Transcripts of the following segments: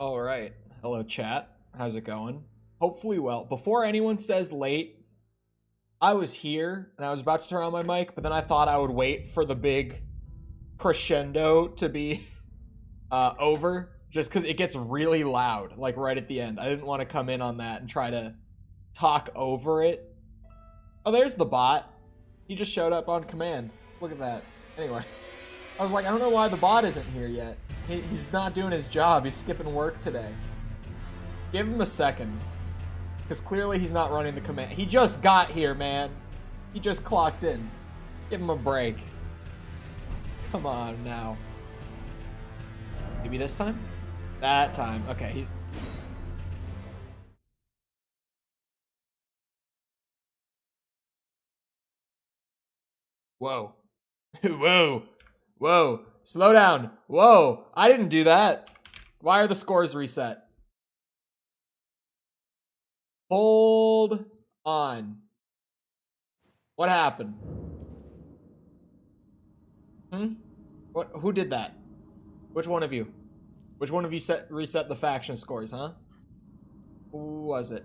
All right. Hello, chat. How's it going? Hopefully well. Before anyone says late, I was here and I was about to turn on my mic, but then I thought I would wait for the big crescendo to be over, just because it gets really loud, like right at the end. I didn't want to come in on that and try to talk over it. Oh, there's the bot. He just showed up on command. Look at that. Anyway, I was like, I don't know why the bot isn't here yet. He's not doing his job. He's skipping work today. Give him a second. Because clearly he's not running the command. He just got here, man. He just clocked in. Give him a break. Come on now. Maybe this time? That time. Okay, he's... Whoa. Whoa. Whoa. Slow down. Whoa. I didn't do that. Why are the scores reset? Hold on. What happened? What? Who did that? Which one of you? Which one of you reset the faction scores, huh? Who was it?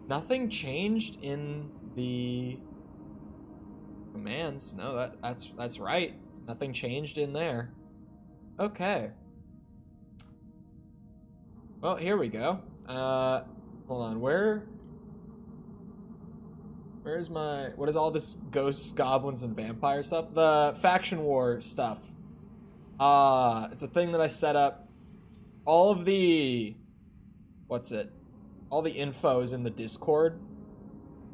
Nothing changed in the commands. No, that's right. Nothing changed in there. Okay. Well, here we go. Hold on. Where's my... What is all this ghosts, goblins, and vampire stuff? The faction war stuff. It's a thing that I set up. All of the... What's it? All the info is in the Discord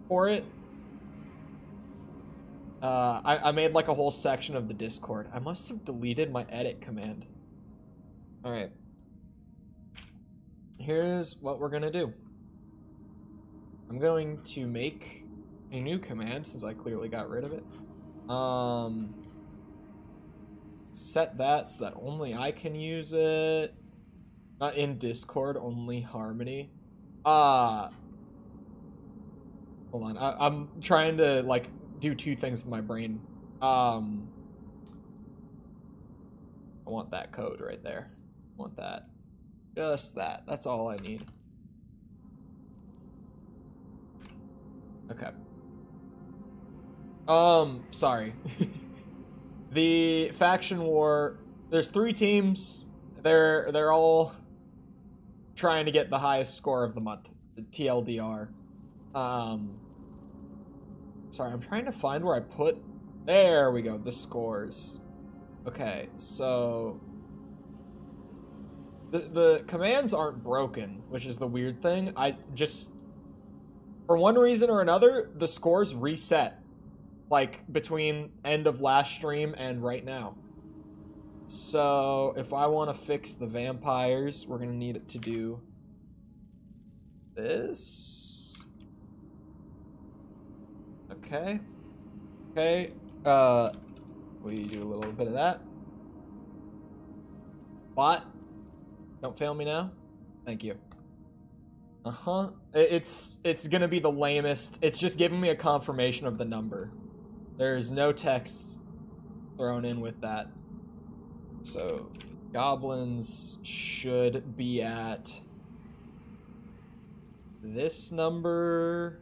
for it. I made like a whole section of the Discord. I must have deleted my edit command. Alright. Here's what we're gonna do. I'm going to make a new command since I clearly got rid of it. Set that so that only I can use it. Not in Discord, only Harmony. Hold on, I'm trying to like do two things with my brain. I want that code right there. I want that. Just that. That's all I need. Okay. Sorry. The faction war, there's 3 teams. They're all trying to get the highest score of the month. The TLDR. Sorry, I'm trying to find where I put... There we go, the scores. Okay, so... The commands aren't broken, which is the weird thing. I just... For one reason or another, the scores reset. Like, between end of last stream and right now. So, if I want to fix the vampires, we're going to need it to do... this... Okay. Okay. We do a little bit of that. Bot. Don't fail me now. Thank you. Uh-huh. It's gonna be the lamest. It's just giving me a confirmation of the number. There's no text thrown in with that. So, goblins should be at this number.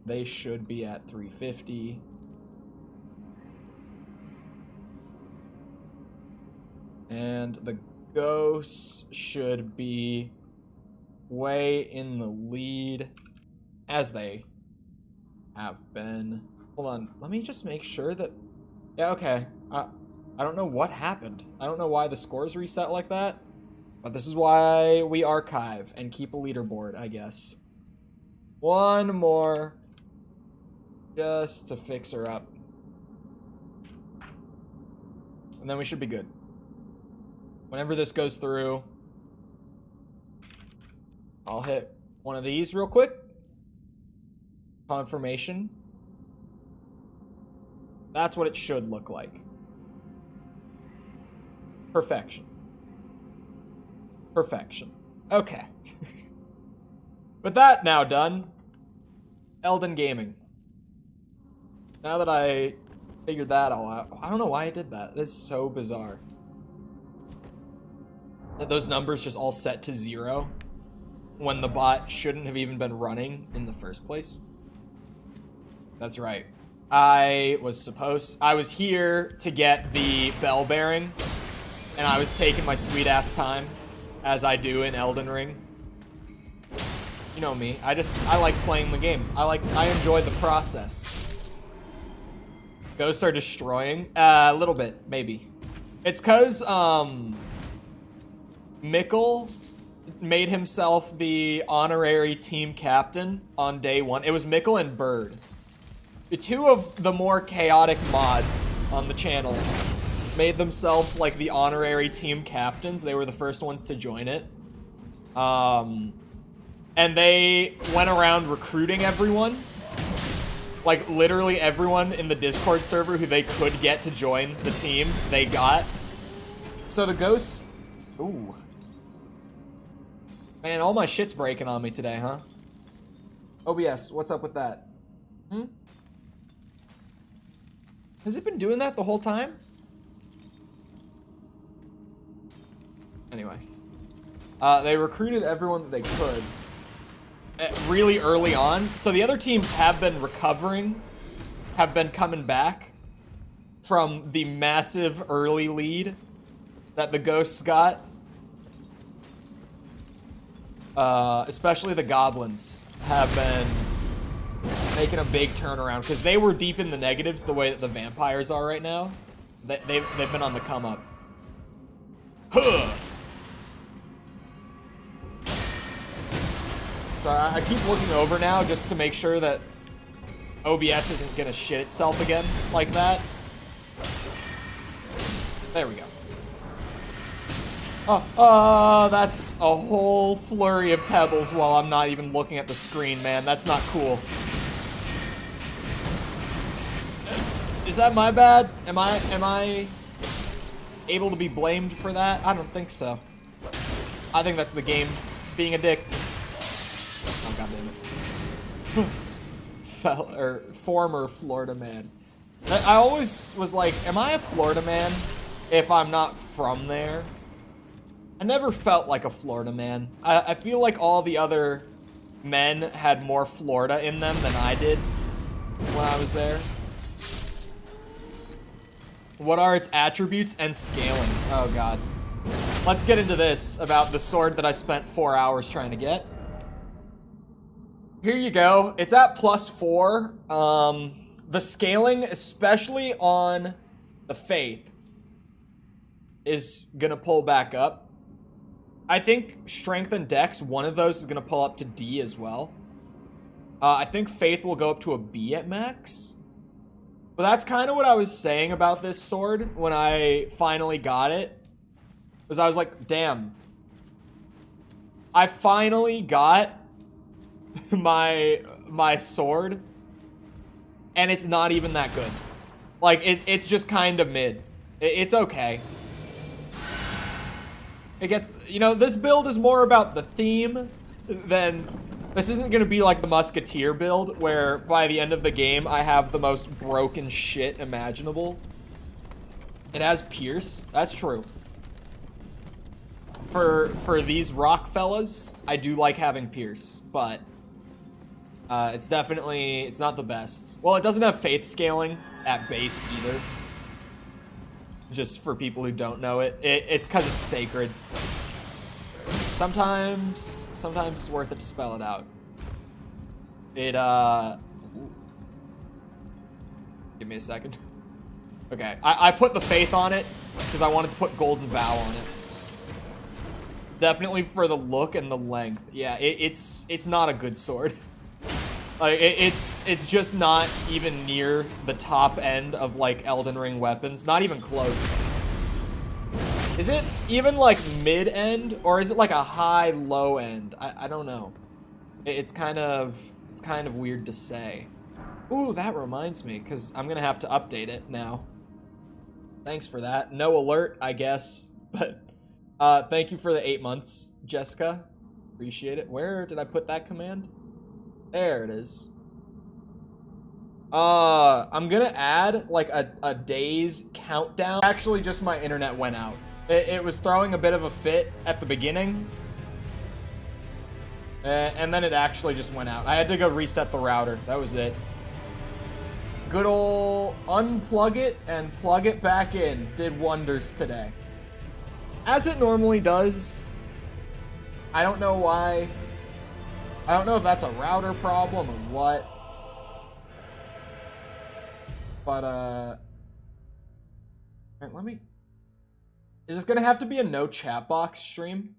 They should be at 350. And the ghosts should be way in the lead, as they have been. Hold on, let me just make sure that... Yeah, okay. I don't know what happened. I don't know why the scores reset like that, but this is why we archive and keep a leaderboard, I guess. One more, just to fix her up. And then we should be good. Whenever this goes through, I'll hit one of these real quick. Confirmation. That's what it should look like. Perfection. Perfection. Okay. With that now done, Elden Gaming. Now that I figured that all out, I don't know why I did that. It is so bizarre. those numbers just all set to 0 when the bot shouldn't have even been running in the first place. That's right. I was here to get the bell bearing, and I was taking my sweet ass time, as I do in Elden Ring. You know me, I like playing the game. I enjoy the process. Ghosts are destroying? A little bit, maybe. It's cause, Mikkel made himself the honorary team captain on day 1. It was Mikkel and Bird. The 2 of the more chaotic mods on the channel made themselves like the honorary team captains. They were the first ones to join it. And they went around recruiting everyone. Like literally everyone in the Discord server who they could get to join the team, they got. So the ghosts, ooh. Man, all my shit's breaking on me today, huh? OBS, what's up with that? Has it been doing that the whole time? Anyway. They recruited everyone that they could. Really early on. So the other teams have been recovering. Have been coming back. From the massive early lead that the ghosts got. Especially the goblins have been making a big turnaround because they were deep in the negatives the way that the vampires are right now. They've been on the come up. Huh. So I keep looking over now just to make sure that OBS isn't gonna shit itself again like that. There we go. Oh, that's a whole flurry of pebbles while I'm not even looking at the screen, man. That's not cool. Is that my bad? Am I able to be blamed for that? I don't think so. I think that's the game being a dick. Oh, God damn it. Former Florida man. I always was like, am I a Florida man if I'm not from there? I never felt like a Florida man. I feel like all the other men had more Florida in them than I did when I was there. What are its attributes and scaling? Oh, God. Let's get into this about the sword that I spent 4 hours trying to get. Here you go. It's at +4. The scaling, especially on the Faith, is gonna pull back up. I think Strength and Dex, one of those is gonna pull up to D as well. I think Faith will go up to a B at max. But that's kind of what I was saying about this sword when I finally got it. Was I was like, damn. I finally got my sword, and it's not even that good. Like, it's just kind of mid. It's okay. It gets, you know, this build is more about the theme than, this isn't gonna be like the Musketeer build, where by the end of the game, I have the most broken shit imaginable. It has Pierce, that's true. For these rock fellas, I do like having Pierce, but it's definitely, it's not the best. Well, it doesn't have Faith scaling at base either. Just for people who don't know it. It's because it's sacred. Sometimes it's worth it to spell it out. Give me a second. Okay, I put the Faith on it because I wanted to put Golden Vow on it. Definitely for the look and the length. Yeah, it's not a good sword. Like, it's just not even near the top end of, like, Elden Ring weapons. Not even close. Is it even, like, mid-end? Or is it, like, a high-low end? I don't know. It's kind of weird to say. Ooh, that reminds me, because I'm gonna have to update it now. Thanks for that. No alert, I guess. But, thank you for the 8 months, Jessica. Appreciate it. Where did I put that command? There it is. I'm gonna add like a day's countdown. Actually, just my internet went out. It was throwing a bit of a fit at the beginning. And then it actually just went out. I had to go reset the router. That was it. Good ol' unplug it and plug it back in. Did wonders today. As it normally does. I don't know why. I don't know if that's a router problem or what. But, alright, let me... Is this gonna have to be a no chat box stream?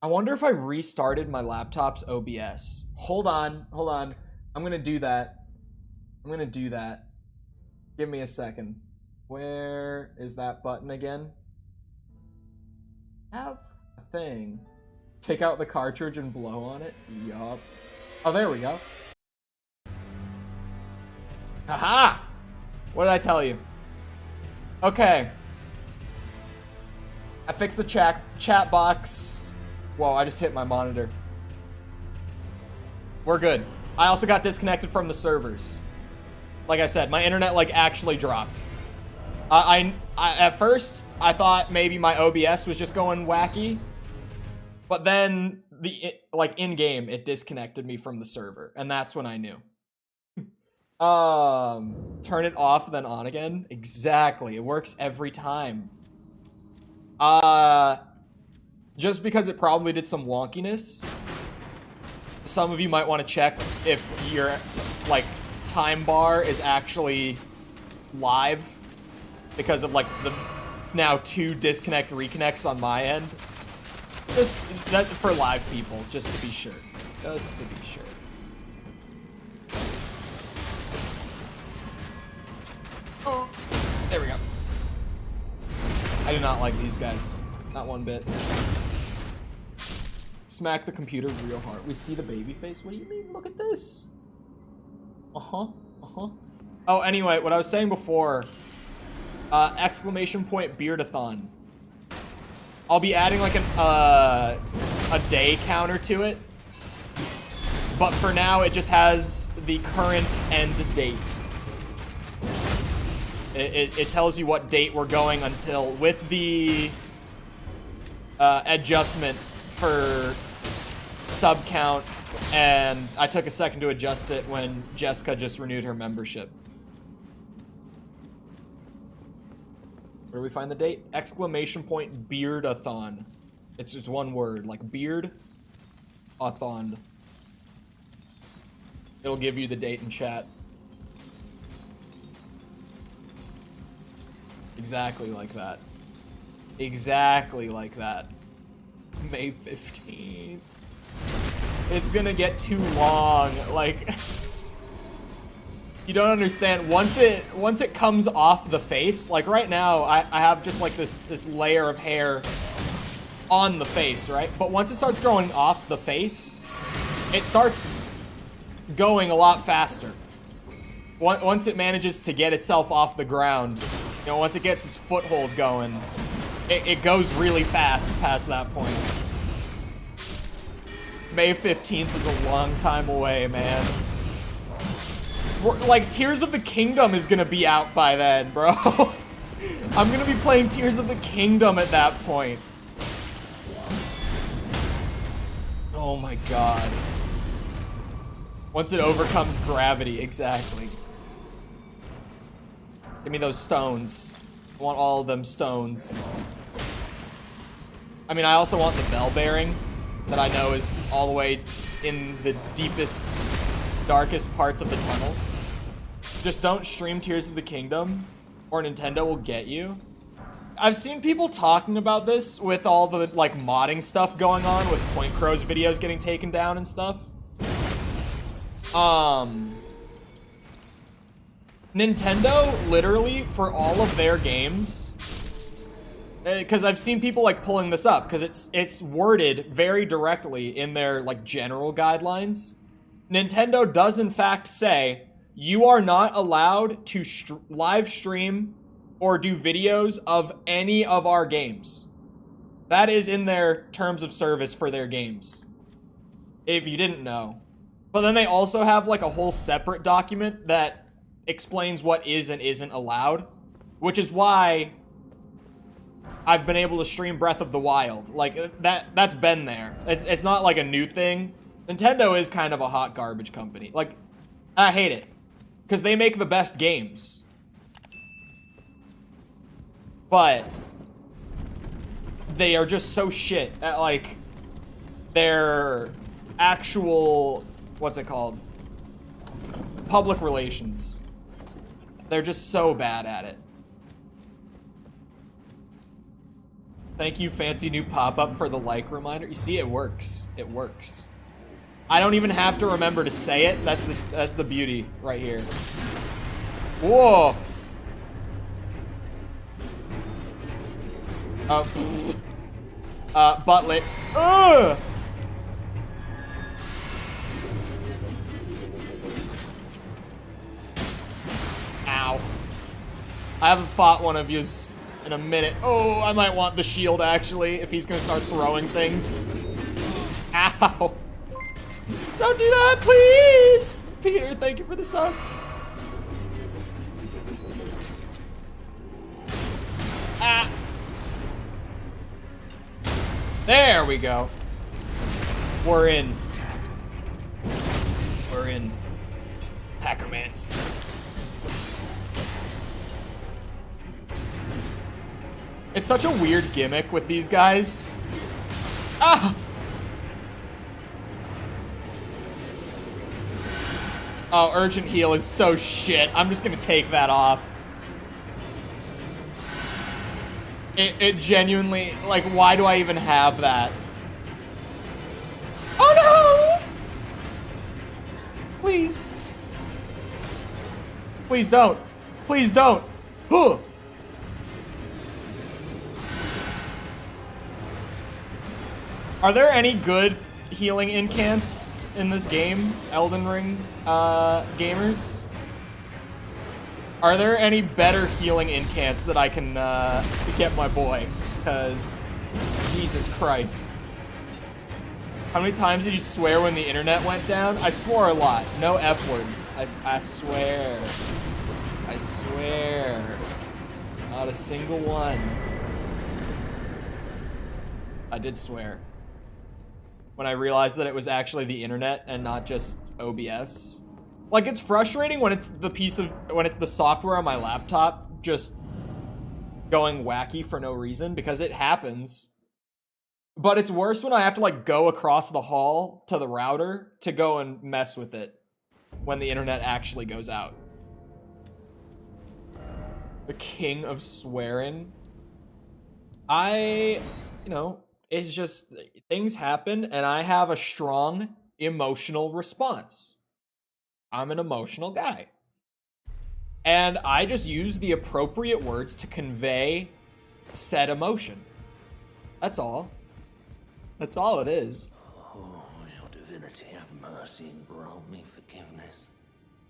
I wonder if I restarted my laptop's OBS. Hold on. I'm gonna do that. Give me a second. Where is that button again? Have a thing. Take out the cartridge and blow on it? Yup. Oh, there we go. Haha! What did I tell you? Okay. I fixed the chat box. Whoa, I just hit my monitor. We're good. I also got disconnected from the servers. Like I said, my internet like actually dropped. At first I thought maybe my OBS was just going wacky, but then like in game it disconnected me from the server, and that's when I knew. Turn it off then on again. Exactly, it works every time. Just because it probably did some wonkiness. Some of you might want to check if your like time bar is actually live because of like the now 2 disconnect reconnects on my end. Just that for live people, just to be sure. Just to be sure. Oh, there we go. I do not like these guys. Not one bit. Smack the computer real hard. We see the baby face? What do you mean? Look at this. Uh-huh. Oh, anyway, what I was saying before, exclamation point beardathon. I'll be adding like a day counter to it. But for now, it just has the current end date. It tells you what date we're going until, with the adjustment for sub count, and I took a second to adjust it when Jessica just renewed her membership. Where do we find the date? Exclamation point beardathon. It's just one word, like beard-a-thon. It'll give you the date in chat. Exactly like that. Exactly like that. May 15th. It's gonna get too long. Like, you don't understand. Once it comes off the face, like right now, I have just like this layer of hair on the face, right? But once it starts growing off the face, it starts going a lot faster. Once it manages to get itself off the ground, you know, once it gets its foothold going, it goes really fast past that point. May 15th is a long time away, man. Like, Tears of the Kingdom is gonna be out by then, bro. I'm gonna be playing Tears of the Kingdom at that point. Oh my god. Once it overcomes gravity, exactly. Give me those stones. I want all of them stones. I mean, I also want the bell bearing that I know is all the way in the deepest, darkest parts of the tunnel. Just don't stream Tears of the Kingdom, or Nintendo will get you. I've seen people talking about this with all the, like, modding stuff going on, with Point Crow's videos getting taken down and stuff. Nintendo, literally, for all of their games, because I've seen people like pulling this up, because it's worded very directly in their like general guidelines. Nintendo does in fact say you are not allowed to live stream or do videos of any of our games. That is in their terms of service for their games, if you didn't know. But then they also have like a whole separate document that explains what is and isn't allowed, which is why I've been able to stream Breath of the Wild. Like, that's been there. It's not like a new thing. Nintendo is kind of a hot garbage company. Like, I hate it. Because they make the best games. But they are just so shit at, like, their actual, what's it called? Public relations. They're just so bad at it. Thank you, fancy new pop-up, for the like reminder. You see, it works. It works. I don't even have to remember to say it. That's the beauty right here. Whoa. Buttlet. Ugh. Ow. I haven't fought one of yous in a minute. Oh, I might want the shield, actually, if he's gonna start throwing things. Ow. Don't do that, please! Peter, thank you for the sub. Ah. There we go. We're in. We're in. Hackermans. It's such a weird gimmick with these guys. Ah! Oh, urgent heal is so shit. I'm just gonna take that off. It genuinely, like, why do I even have that? Oh no! Please. Please don't. Please don't. Huh. Are there any good healing incants in this game, Elden Ring gamers? Are there any better healing incants that I can get my boy? Because, Jesus Christ. How many times did you swear when the internet went down? I swore a lot. No F word. I swear. I swear. Not a single one. I did swear. When I realized that it was actually the internet and not just OBS. Like, it's frustrating when it's the software on my laptop just going wacky for no reason, because it happens. But it's worse when I have to, like, go across the hall to the router to go and mess with it when the internet actually goes out. The king of swearing. You know, it's just, things happen, and I have a strong emotional response. I'm an emotional guy. And I just use the appropriate words to convey said emotion. That's all. That's all it is. Oh, your divinity, have mercy and grant me forgiveness.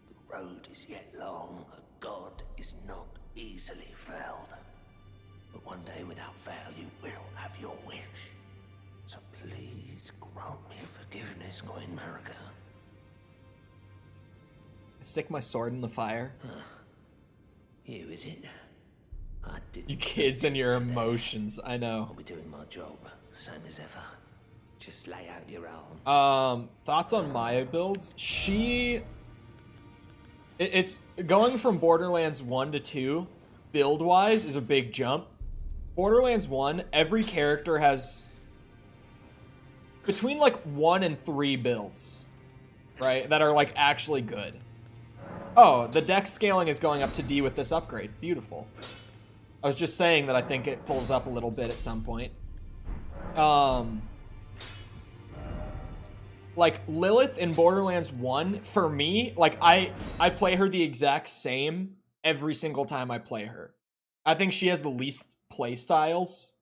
The road is yet long, a god is not easily felled. But one day without fail you will have your wish. So please grant me forgiveness, Queen Marika. Stick my sword in the fire. You, is it? I didn't. You kids and your emotions, I know. I'll be doing my job, same as ever. Just lay out your own. Thoughts on Maya builds? It's going from Borderlands 1 to 2, build-wise, is a big jump. Borderlands 1, every character has between like 1 and 3 builds, right, that are like actually good. Oh, the dex scaling is going up to D with this upgrade. Beautiful. I was just saying that I think it pulls up a little bit at some point. Like, Lilith in Borderlands 1, for me, like, I play her the exact same every single time I play her. I think she has the least play styles.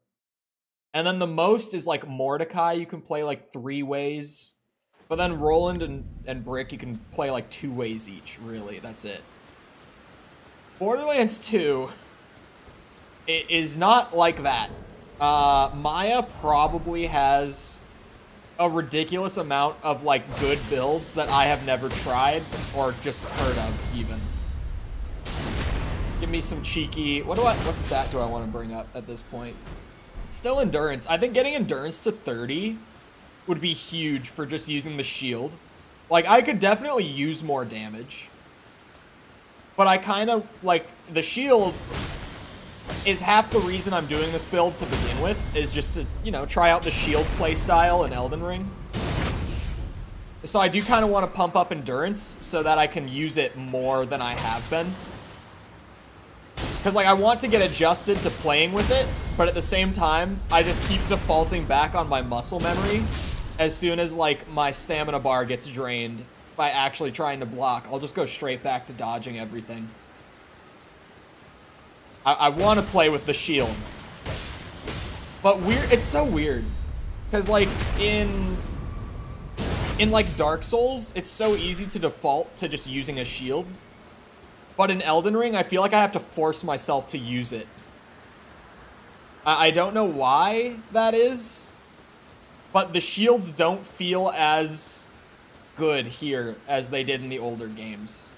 And then the most is, like, Mordecai. You can play, like, 3 ways. But then Roland and Brick, you can play, like, 2 ways each, really. That's it. Borderlands 2, it is not like that. Maya probably has a ridiculous amount of, like, good builds that I have never tried or just heard of, even. Give me some cheeky... What stat do I want to bring up at this point? Still endurance. I think getting endurance to 30 would be huge for just using the shield. Like, I could definitely use more damage. But I kind of, like, the shield is half the reason I'm doing this build to begin with, is just to, you know, try out the shield playstyle in Elden Ring. So I do kind of want to pump up endurance so that I can use it more than I have been. Because, like, I want to get adjusted to playing with it, but at the same time, I just keep defaulting back on my muscle memory as soon as, like, my stamina bar gets drained by actually trying to block. I'll just go straight back to dodging everything. I want to play with the shield. But it's so weird. Because, like, in like, Dark Souls, it's so easy to default to just using a shield. But in Elden Ring, I feel like I have to force myself to use it. I don't know why that is, but the shields don't feel as good here as they did in the older games.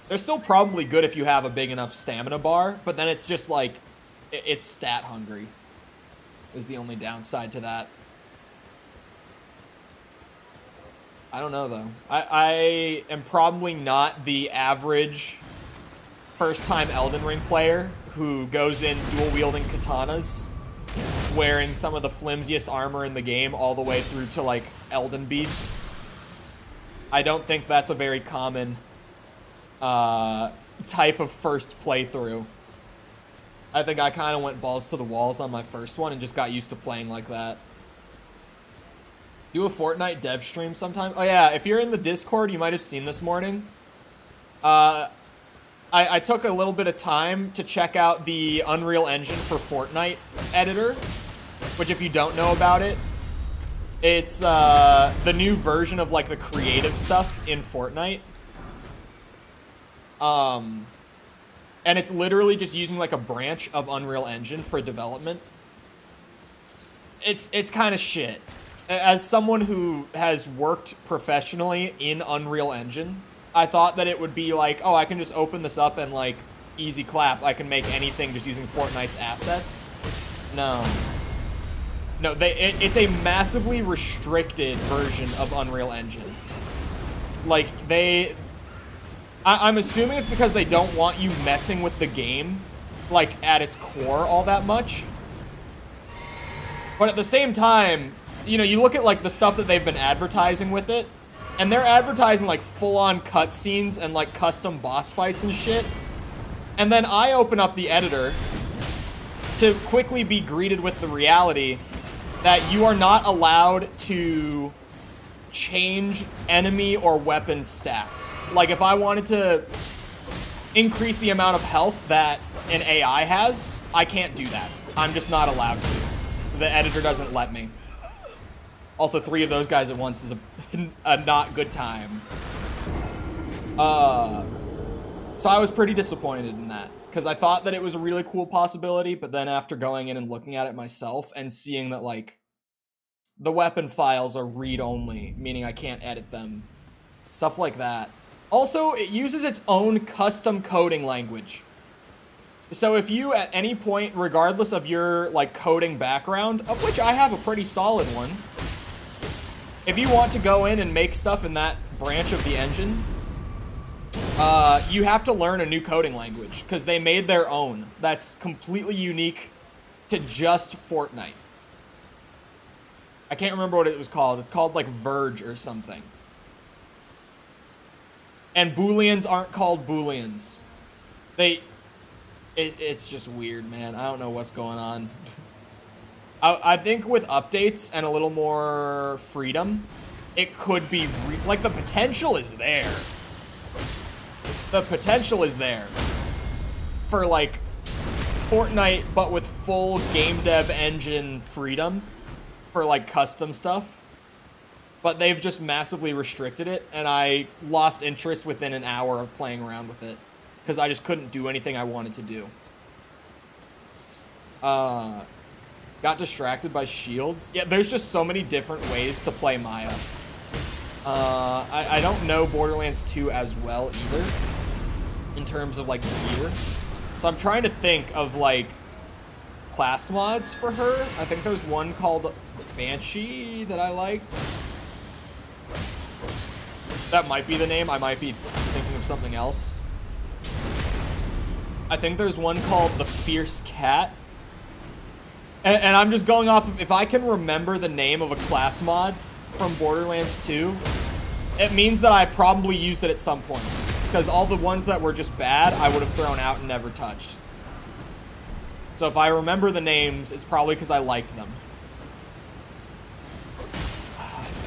They're still probably good if you have a big enough stamina bar, but then it's just like, it's stat hungry is the only downside to that. I don't know, though. I am probably not the average first-time Elden Ring player who goes in dual-wielding katanas, wearing some of the flimsiest armor in the game all the way through to, like, Elden Beast. I don't think that's a very common type of first playthrough. I think I kind of went balls to the walls on my first one and just got used to playing like that. Do a Fortnite dev stream sometime. Oh yeah, if you're in the Discord, you might have seen this morning. I took a little bit of time to check out the Unreal Engine for Fortnite editor, which if you don't know about it, it's the new version of like the creative stuff in Fortnite. And it's literally just using like a branch of Unreal Engine for development. It's kind of shit. As someone who has worked professionally in Unreal Engine, I thought that it would be like, oh, I can just open this up and, like, easy clap. I can make anything just using Fortnite's assets. No. No, it's a massively restricted version of Unreal Engine. Like, I'm assuming it's because they don't want you messing with the game, like, at its core all that much. But at the same time, you know, you look at, like, the stuff that they've been advertising with it, and they're advertising, like, full-on cutscenes and, like, custom boss fights and shit. And then I open up the editor to quickly be greeted with the reality that you are not allowed to change enemy or weapon stats. Like, if I wanted to increase the amount of health that an AI has, I can't do that. I'm just not allowed to. The editor doesn't let me. Also, 3 of those guys at once is a not good time. So I was pretty disappointed in that, because I thought that it was a really cool possibility, but then after going in and looking at it myself and seeing that, like, the weapon files are read-only, meaning I can't edit them, stuff like that. Also, it uses its own custom coding language. So if you, at any point, regardless of your, like, coding background, of which I have a pretty solid one, if you want to go in and make stuff in that branch of the engine, you have to learn a new coding language, because they made their own that's completely unique to just Fortnite. I can't remember what it was called. It's called, like, Verge or something. And Booleans aren't called Booleans. It's just weird, man. I don't know what's going on. I think with updates and a little more freedom, it could be, like, the potential is there. The potential is there for, like, Fortnite, but with full game dev engine freedom for, like, custom stuff. But they've just massively restricted it, and I lost interest within an hour of playing around with it, because I just couldn't do anything I wanted to do. Got distracted by shields. Yeah, there's just so many different ways to play Maya. I don't know Borderlands 2 as well either, in terms of, like, gear. So I'm trying to think of, like, class mods for her. I think there's one called Banshee that I liked. That might be the name. I might be thinking of something else. I think there's one called the Fierce Cat. And I'm just going off of, if I can remember the name of a class mod from Borderlands 2, it means that I probably used it at some point. Because all the ones that were just bad, I would have thrown out and never touched. So if I remember the names, it's probably because I liked them.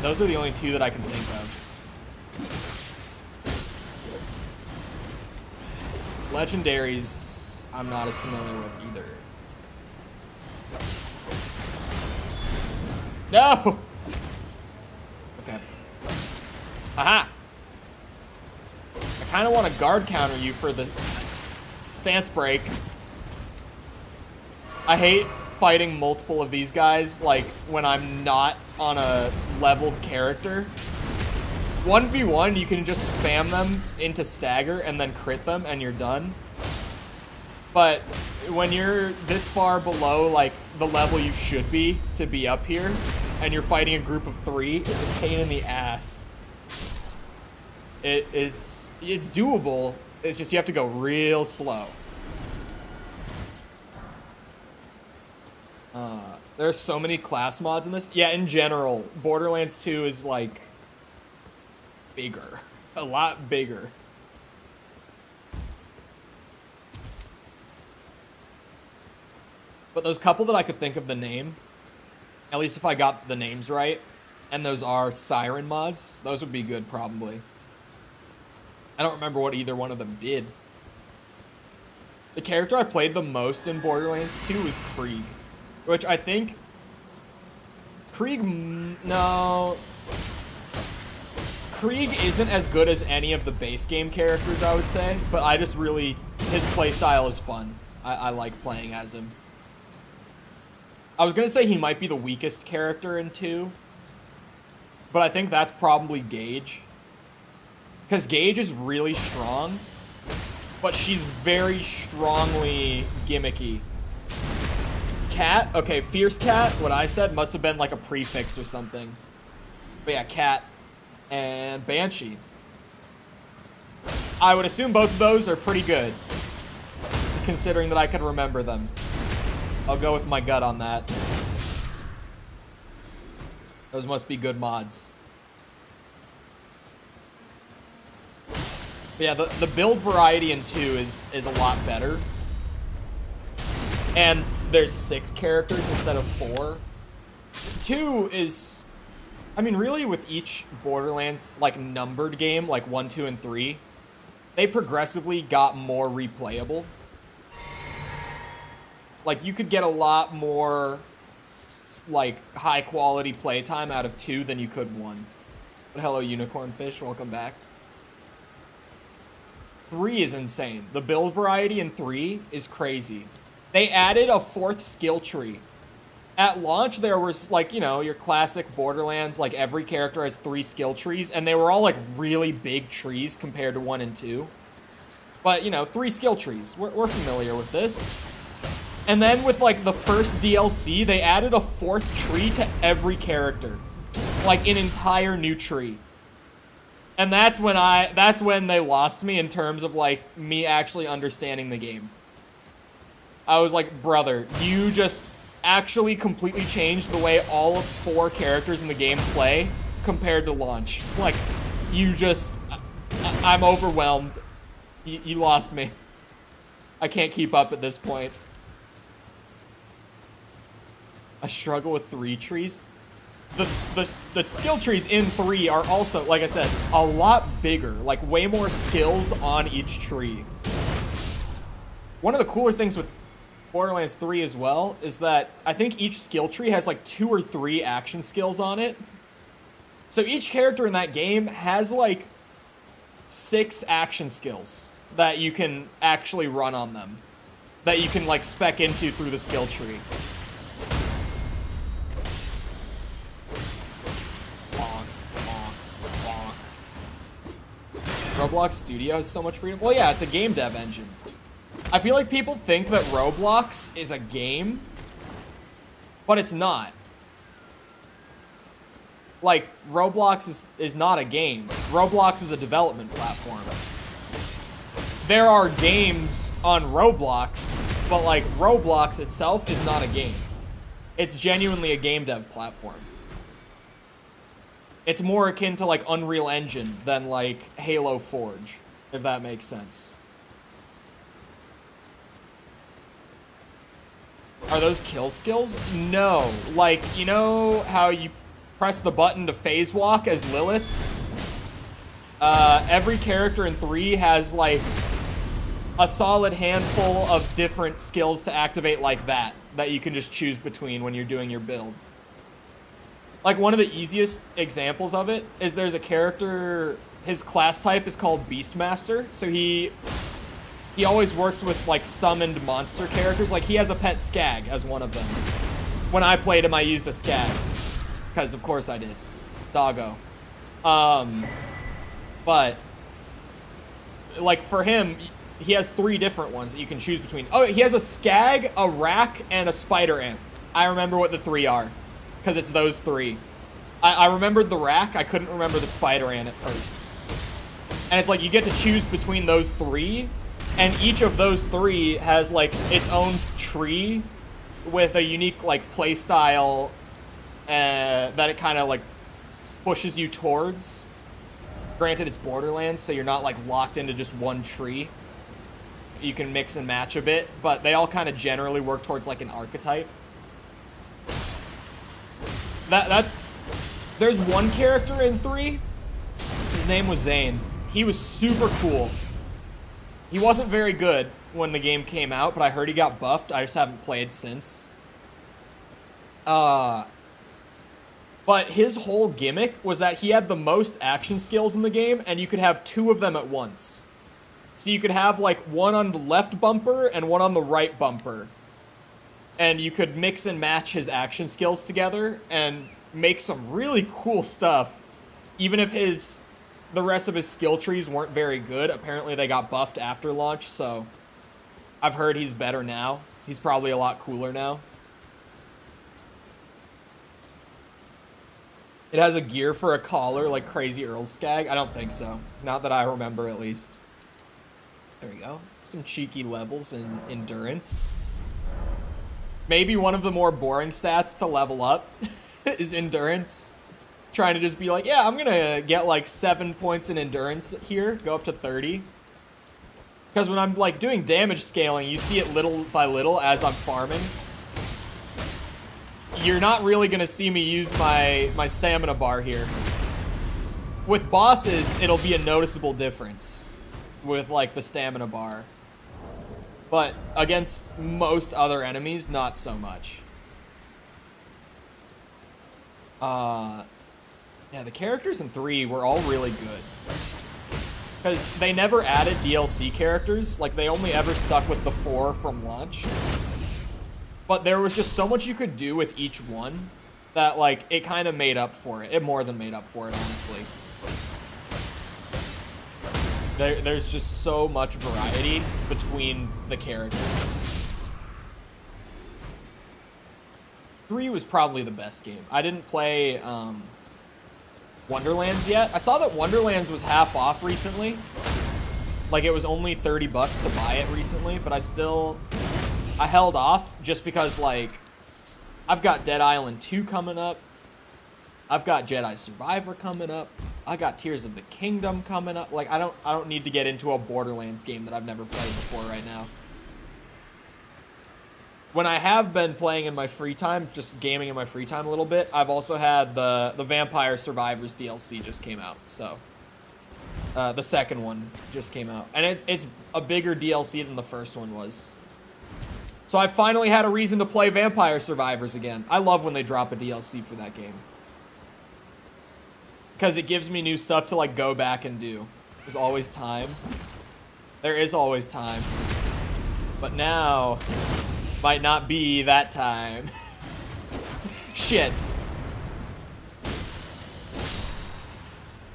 Those are the only two that I can think of. Legendaries, I'm not as familiar with either. No! Okay. Aha! I kind of want to guard counter you for the stance break. I hate fighting multiple of these guys, like, when I'm not on a leveled character. 1v1, you can just spam them into stagger and then crit them and you're done. But when you're this far below, like, the level you should be to be up here, and you're fighting a group of 3, it's a pain in the ass. It's doable, it's just you have to go real slow. There's so many class mods in this. Yeah, in general, Borderlands 2 is, like, bigger. A lot bigger. But those couple that I could think of the name, at least if I got the names right, and those are Siren mods, those would be good probably. I don't remember what either one of them did. The character I played the most in Borderlands 2 was Krieg, which I think... Krieg... No... Krieg isn't as good as any of the base game characters, I would say, but I just really... His playstyle is fun. I like playing as him. I was gonna say he might be the weakest character in 2, but I think that's probably Gage. Because Gage is really strong, but she's very strongly gimmicky. Cat? Okay, Fierce Cat, what I said must have been like a prefix or something. But yeah, Cat and Banshee. I would assume both of those are pretty good, considering that I could remember them. I'll go with my gut on that. Those must be good mods. But yeah, the build variety in 2 is a lot better. And there's 6 characters instead of 4. 2 is... I mean, really, with each Borderlands, like, numbered game, like 1, 2, and 3, they progressively got more replayable. Like, you could get a lot more, like, high-quality playtime out of 2 than you could 1. But hello, Unicorn Fish. Welcome back. 3 is insane. The build variety in 3 is crazy. They added a 4th skill tree. At launch, there was, like, you know, your classic Borderlands, like, every character has 3 skill trees, and they were all, like, really big trees compared to 1 and 2. But, you know, 3 skill trees. We're familiar with this. And then with, like, the first DLC, they added a 4th tree to every character. Like, an entire new tree. And that's when they lost me in terms of, like, me actually understanding the game. I was like, brother, you just actually completely changed the way all of 4 characters in the game play compared to launch. Like, you just... I'm overwhelmed. You lost me. I can't keep up at this point. I struggle with 3 trees. The skill trees in 3 are also, like I said, a lot bigger. Like, way more skills on each tree. One of the cooler things with Borderlands 3 as well is that I think each skill tree has like 2 or 3 action skills on it. So each character in that game has like 6 action skills that you can actually run on them. That you can like spec into through the skill tree. Bonk, bonk, bonk. Roblox Studio has so much freedom. Well, yeah, it's a game dev engine. I feel like people think that Roblox is a game, But it's not. Like, Roblox is not a game. Roblox is a development platform. There are games on Roblox, but like, Roblox itself is not a game. It's genuinely a game dev platform. It's more akin to like Unreal Engine than like Halo Forge, if that makes sense. Are those kill skills? No. Like, you know how you press the button to phase walk as Lilith? Every character in 3 has like a solid handful of different skills to activate like that you can just choose between when you're doing your build. Like, one of the easiest examples of it is there's a character, his class type is called Beastmaster, so he always works with like summoned monster characters. Like, he has a pet Skag as one of them. When I played him, I used a Skag, because of course I did. Doggo. But like, for him, he has 3 different ones that you can choose between. Oh, he has a Skag, a Rak, and a Spider Ant. I remember what the 3 are, because it's those 3. I remembered the Rak, I couldn't remember the Spider Ant at first. And it's like, you get to choose between those 3, and each of those 3 has like its own tree with a unique like play style that it kind of like pushes you towards. Granted, it's Borderlands, so you're not like locked into just one tree. You can mix and match a bit, but they all kind of generally work towards like an archetype. There's one character in 3. His name was Zane. He was super cool. He wasn't very good when the game came out, but I heard he got buffed. I just haven't played since. But his whole gimmick was that he had the most action skills in the game, and you could have 2 of them at once. So you could have like one on the left bumper and one on the right bumper. And you could mix and match his action skills together and make some really cool stuff. Even if the rest of his skill trees weren't very good. Apparently they got buffed after launch, so I've heard he's better now. He's probably a lot cooler now. It has a gear for a collar like Crazy Earl's Skag. I don't think so. Not that I remember, at least. There we go. Some cheeky levels in endurance. Maybe one of the more boring stats to level up is endurance. Trying to just be like, yeah, I'm gonna get like 7 points in endurance here, go up to 30. Because when I'm like doing damage scaling, you see it little by little as I'm farming. You're not really gonna see me use my stamina bar here. With bosses, it'll be a noticeable difference with like the stamina bar. But against most other enemies, not so much. Yeah, the characters in 3 were all really good. Because they never added DLC characters. Like, they only ever stuck with the 4 from launch. But there was just so much you could do with each one that, like, it kind of made up for it. It more than made up for it, honestly. There's just so much variety between the characters. 3 was probably the best game. I didn't play Wonderlands yet. I saw that Wonderlands was half off recently. Like, it was only $30 to buy it recently, but I held off just because, like, I've got Dead Island 2 coming up. I've got Jedi Survivor coming up. I got Tears of the Kingdom coming up. Like, I don't need to get into a Borderlands game that I've never played before right now. When I have been playing in my free time, just gaming in my free time a little bit, I've also had the Vampire Survivors DLC just came out, so. The second one just came out. And it's a bigger DLC than the first one was. So I finally had a reason to play Vampire Survivors again. I love when they drop a DLC for that game. Because it gives me new stuff to, like, go back and do. There's always time. There is always time. But now might not be that time. Shit.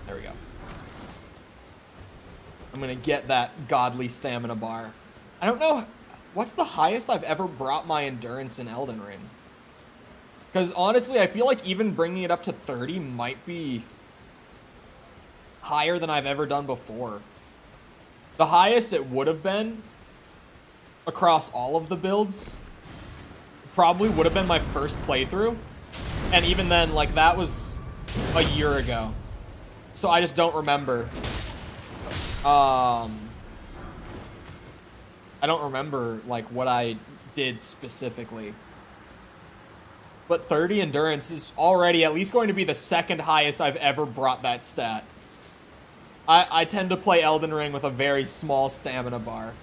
There we go. I'm gonna get that godly stamina bar. I don't know, what's the highest I've ever brought my endurance in Elden Ring? Because honestly, I feel like even bringing it up to 30 might be higher than I've ever done before. The highest it would have been across all of the builds probably would have been my first playthrough. And even then, like, that was a year ago. So I just don't remember. I don't remember, like, what I did specifically. But 30 endurance is already at least going to be the second highest I've ever brought that stat. I tend to play Elden Ring with a very small stamina bar.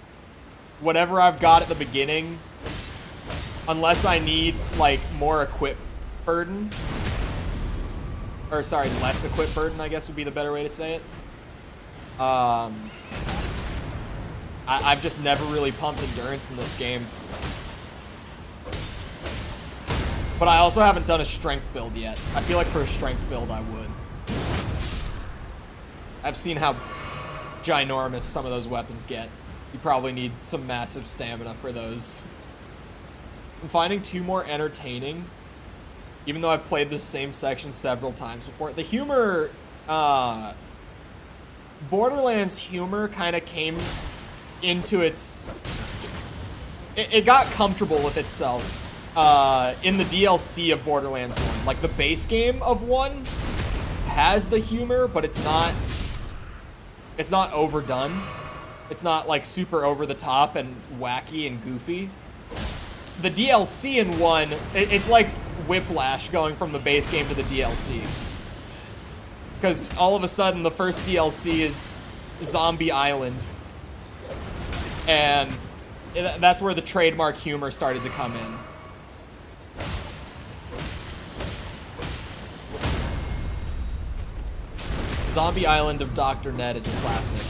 Whatever I've got at the beginning, unless I need, like, more equip burden. Or, sorry, less equip burden, I guess would be the better way to say it. I've just never really pumped endurance in this game. But I also haven't done a strength build yet. I feel like for a strength build, I would. I've seen how ginormous some of those weapons get. You probably need some massive stamina for those. I'm finding 2 more entertaining, even though I've played this same section several times before. The humor, Borderlands humor kind of came into its... It got comfortable with itself. In the DLC of Borderlands 1. Like, the base game of 1 has the humor, but it's not overdone. It's not, like, super over the top and wacky and goofy. The DLC in 1, it's like Whiplash going from the base game to the DLC. Because all of a sudden, the first DLC is Zombie Island. And that's where the trademark humor started to come in. Zombie Island of Dr. Ned is a classic.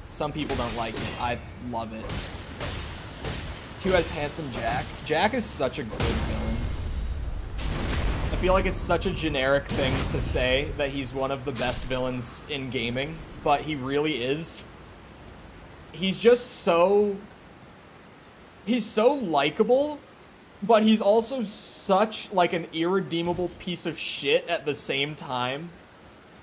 Some people don't like it. I love it. 2 has handsome Jack. Jack is such a good villain. I feel like it's such a generic thing to say that he's one of the best villains in gaming, but he really is. He's just so... He's so likable, but he's also such, like, an irredeemable piece of shit at the same time.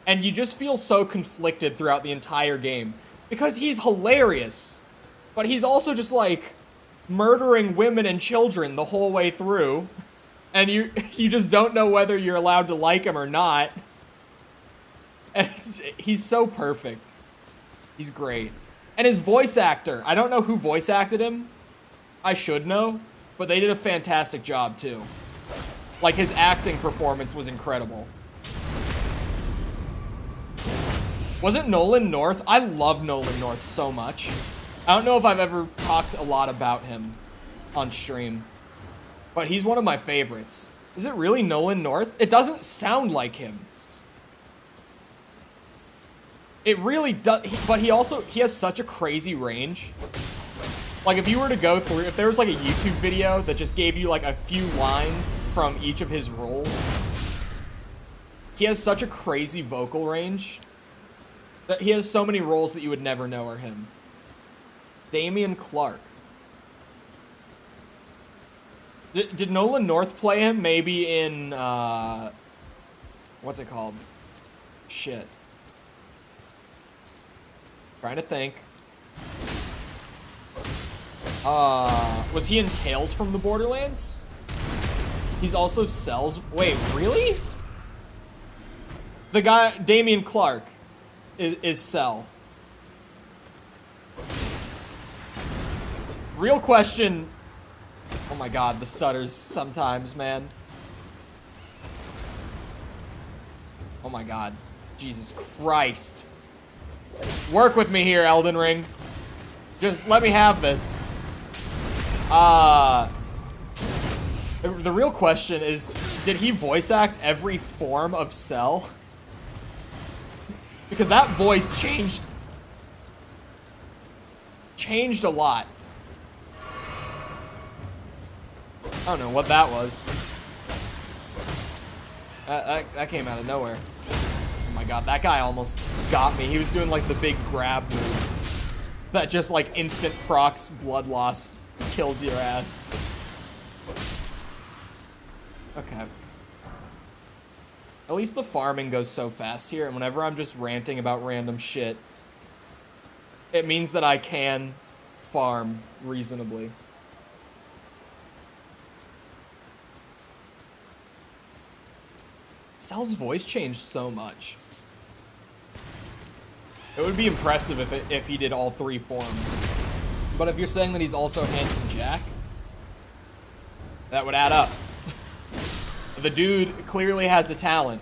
And you just feel so conflicted throughout the entire game. Because he's hilarious. But he's also just, like, murdering women and children the whole way through. And you just don't know whether you're allowed to like him or not. And he's so perfect. He's great. And his voice actor. I don't know who voice acted him. I should know. But they did a fantastic job, too. Like, his acting performance was incredible. Was it Nolan North? I love Nolan North so much. I don't know if I've ever talked a lot about him on stream, but he's one of my favorites. Is it really Nolan North? It doesn't sound like him. It really does, but he has such a crazy range. Like, if you were to go through, if there was like a YouTube video that just gave you like a few lines from each of his roles, he has such a crazy vocal range. He has so many roles that you would never know are him. Damian Clark. Did Nolan North play him? Maybe in, what's it called? Shit. Trying to think. Was he in Tales from the Borderlands? He's also Cell's... Wait, really? The guy, Damian Clark, is Cell. Real question... Oh my god, the stutters sometimes, man. Oh my god. Jesus Christ. Work with me here, Elden Ring. Just let me have this. The real question is, did he voice act every form of Cell? Because that voice changed a lot. I don't know what that was. That came out of nowhere. Oh my god, that guy almost got me. He was doing like the big grab move. That just like instant procs blood loss, kills your ass. Okay. At least the farming goes so fast here, and whenever I'm just ranting about random shit, it means that I can farm reasonably. Cell's voice changed so much. It would be impressive if he did all 3 forms. But if you're saying that he's also Handsome Jack, that would add up. The dude clearly has a talent.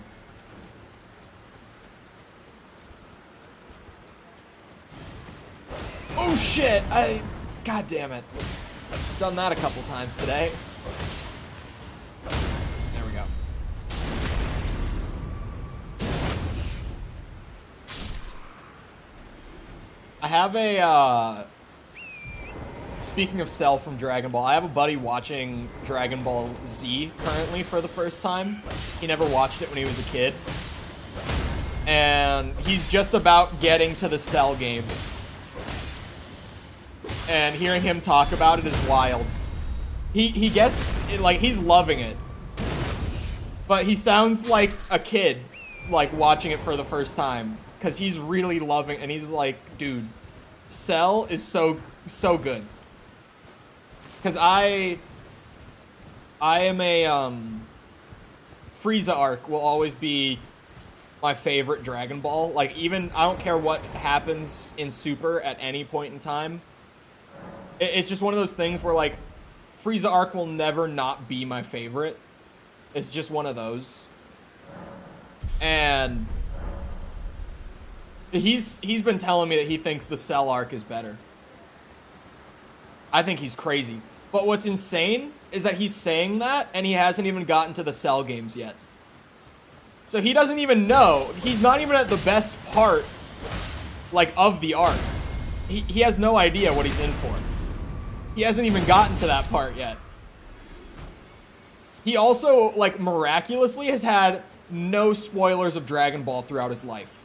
Oh shit! God damn it. I've done that a couple times today. There we go. I have a, speaking of Cell from Dragon Ball, I have a buddy watching Dragon Ball Z currently for the first time. He never watched it when he was a kid. And he's just about getting to the Cell games. And hearing him talk about it is wild. He gets, like, he's loving it. But he sounds like a kid, like, watching it for the first time. Because he's really loving, and he's like, dude, Cell is so good. Because I am a, Frieza arc will always be my favorite Dragon Ball. Like, even, I don't care what happens in Super at any point in time. It's just one of those things where, like, Frieza arc will never not be my favorite. It's just one of those. And he's been telling me that he thinks the Cell arc is better. I think he's crazy. But what's insane is that he's saying that, and he hasn't even gotten to the Cell games yet. So he doesn't even know. He's not even at the best part, like, of the arc. He has no idea what he's in for. He hasn't even gotten to that part yet. He also, like, miraculously has had no spoilers of Dragon Ball throughout his life.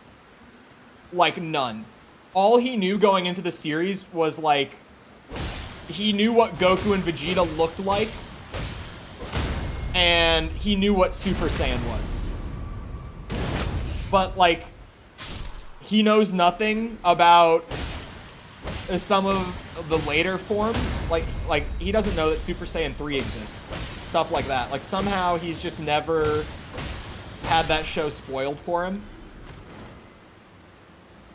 Like, none. All he knew going into the series was, like, he knew what Goku and Vegeta looked like, and he knew what Super Saiyan was. But, like, he knows nothing about some of the later forms. Like he doesn't know that Super Saiyan 3 exists. Stuff like that. Like, somehow he's just never had that show spoiled for him.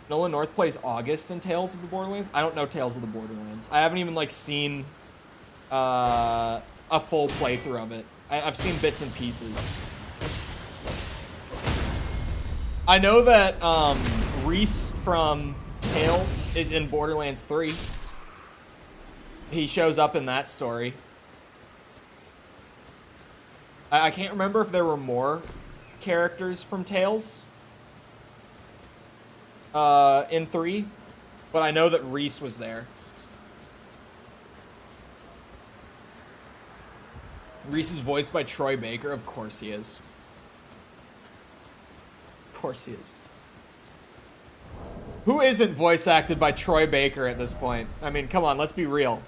Nolan North plays August in Tales of the Borderlands. I don't know Tales of the Borderlands. I haven't even, like, seen a full playthrough of it. I've seen bits and pieces. I know that Reese from Tales is in Borderlands 3. He shows up in that story. I can't remember if there were more characters from Tales in 3, but I know that Reese was there. Reese is voiced by Troy Baker. Of course he is. Of course he is. Who isn't voice acted by Troy Baker at this point? I mean, come on, let's be real.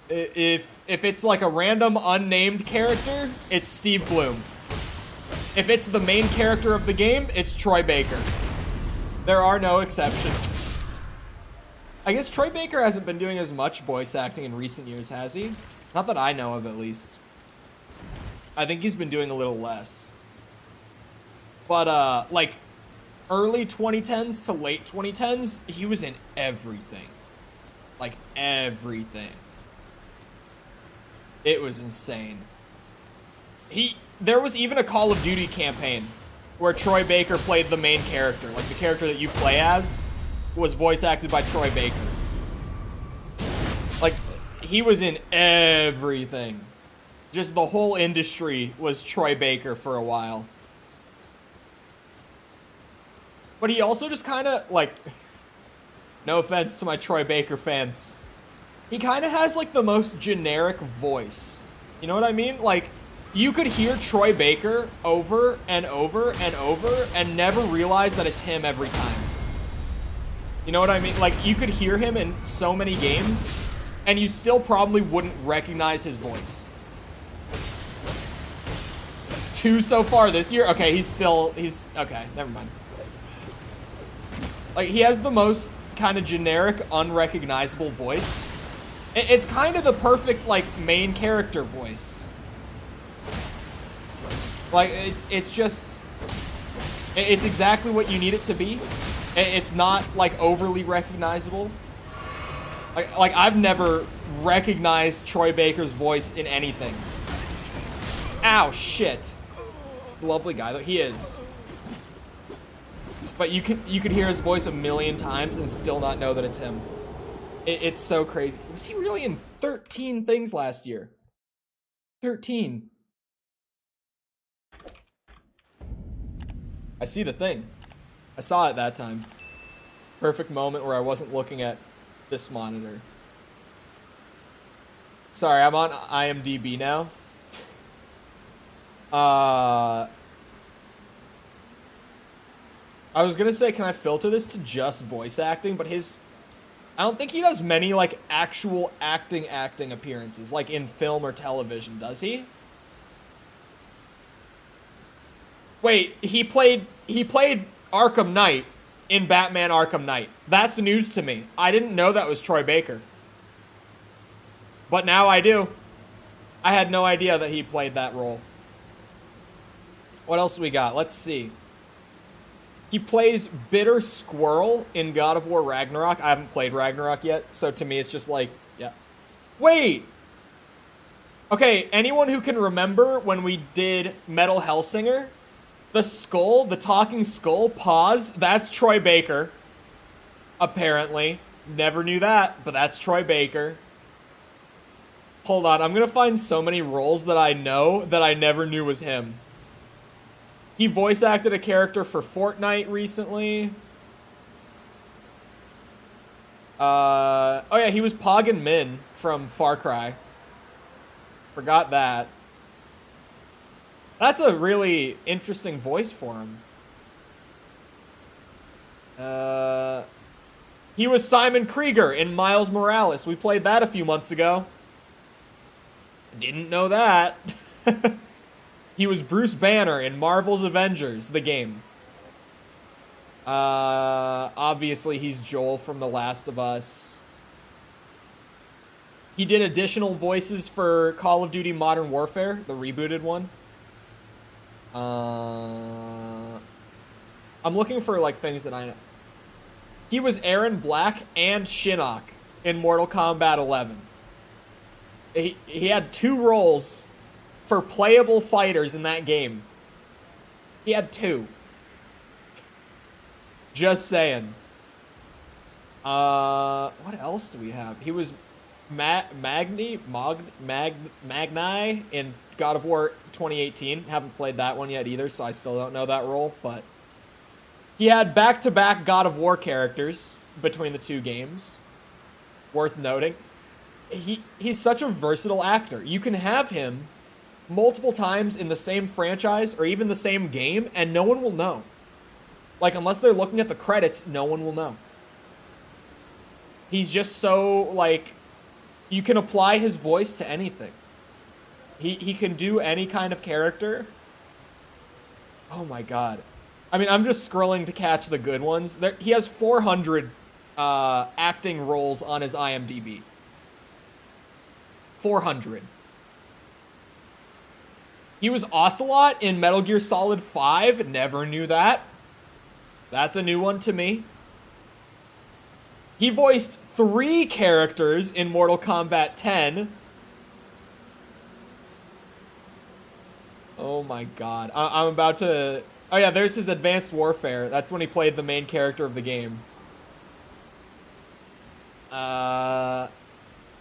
If it's like a random unnamed character, it's Steve Bloom. If it's the main character of the game, it's Troy Baker. There are no exceptions. I guess Troy Baker hasn't been doing as much voice acting in recent years, has he? Not that I know of, at least. I think he's been doing a little less. But, like, early 2010s to late 2010s, he was in everything. Like, everything. It was insane. There was even a Call of Duty campaign where Troy Baker played the main character. Like, the character that you play as was voice acted by Troy Baker. Like, he was in everything. Just the whole industry was Troy Baker for a while. But he also just kind of, like, no offense to my Troy Baker fans, he kind of has, like, the most generic voice. You know what I mean? Like, you could hear Troy Baker over and over and over and never realize that it's him every time. You know what I mean? Like, you could hear him in so many games, and you still probably wouldn't recognize his voice. 2 so far this year? Okay, he's okay, never mind. Like, he has the most kind of generic, unrecognizable voice. It's kind of the perfect, like, main character voice. Like, it's just... It's exactly what you need it to be. It's not, like, overly recognizable. Like, I've never recognized Troy Baker's voice in anything. Ow, shit. Lovely guy, though. He is. But you could hear his voice a million times and still not know that it's him. It's so crazy. Was he really in 13 things last year? 13. I see the thing. I saw it that time. Perfect moment where I wasn't looking at this monitor. Sorry, I'm on IMDb now. I was gonna say, can I filter this to just voice acting? But I don't think he does many, like, actual acting appearances, like in film or television, does he? Wait, he played Arkham Knight in Batman Arkham Knight. That's news to me. I didn't know that was Troy Baker. But now I do. I had no idea that he played that role. What else we got? Let's see. He plays Bitter Squirrel in God of War Ragnarok. I haven't played Ragnarok yet, so to me it's just like, yeah. Wait! Okay, anyone who can remember when we did Metal Hellsinger, the skull, the talking skull, pause, that's Troy Baker. Apparently. Never knew that, but that's Troy Baker. Hold on, I'm gonna find so many roles that I know that I never knew was him. He voice acted a character for Fortnite recently. Oh yeah, he was Poggin Min from Far Cry. Forgot that. That's a really interesting voice for him. He was Simon Krieger in Miles Morales. We played that a few months ago. Didn't know that. He was Bruce Banner in Marvel's Avengers, the game. Obviously, he's Joel from The Last of Us. He did additional voices for Call of Duty Modern Warfare, the rebooted one. I'm looking for, like, things that I know. He was Aaron Black and Shinnok in Mortal Kombat 11. He had 2 roles for playable fighters in that game. He had 2. Just saying. What else do we have? He was Magni in God of War 2018. Haven't played that one yet either, so I still don't know that role, but he had back-to-back God of War characters between the 2 games. Worth noting. He's such a versatile actor. You can have him multiple times in the same franchise or even the same game, and no one will know. Like, unless they're looking at the credits, no one will know. He's just so, like, you can apply his voice to anything. He can do any kind of character. Oh my god. I mean, I'm just scrolling to catch the good ones. He has 400 acting roles on his IMDb. 400. He was Ocelot in Metal Gear Solid 5. Never knew that. That's a new one to me. He voiced 3 characters in Mortal Kombat 10. Oh my god. I'm about to... Oh yeah, there's his Advanced Warfare. That's when he played the main character of the game.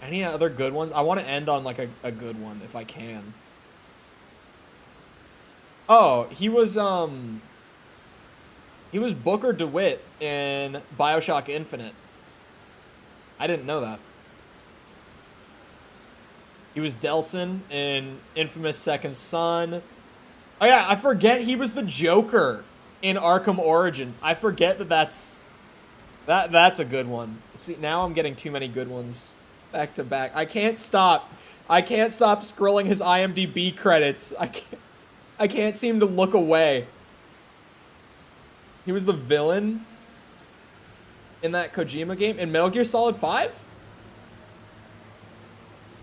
Any other good ones? I want to end on, like, a good one, if I can. Oh, he was Booker DeWitt in BioShock Infinite. I didn't know that. He was Delsin in Infamous Second Son. Oh yeah, I forget he was the Joker in Arkham Origins. I forget that's a good one. See, now I'm getting too many good ones back to back. I can't stop scrolling his IMDb credits. I can't. I can't seem to look away. He was the villain in that Kojima game in Metal Gear Solid 5?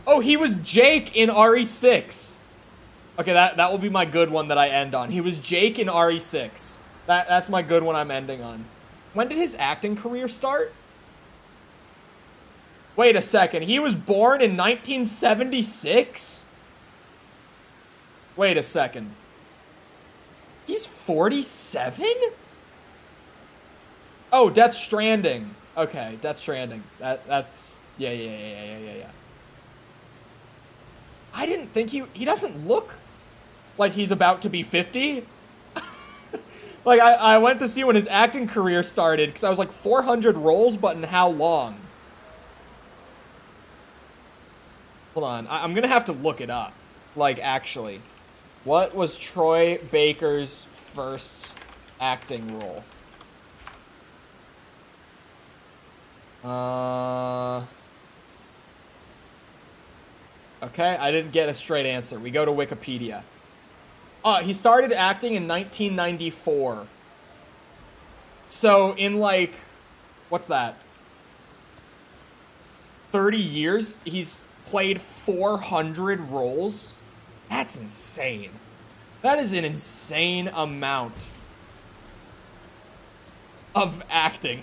Oh, he was Jake in RE6. Okay, that will be my good one that I end on. He was Jake in RE6. That's my good one I'm ending on. When did his acting career start? Wait a second. He was born in 1976? Wait a second. He's 47? Oh, Death Stranding. Okay, Death Stranding. That's yeah. I didn't think he doesn't look like he's about to be 50. Like, I went to see when his acting career started, because I was like, 400 roles, but in how long? Hold on, I'm gonna have to look it up. Like, actually. What was Troy Baker's first acting role? Okay, I didn't get a straight answer. We go to Wikipedia. He started acting in 1994. So in like, what's that? 30 years, he's played 400 roles? That's insane. That is an insane amount of acting.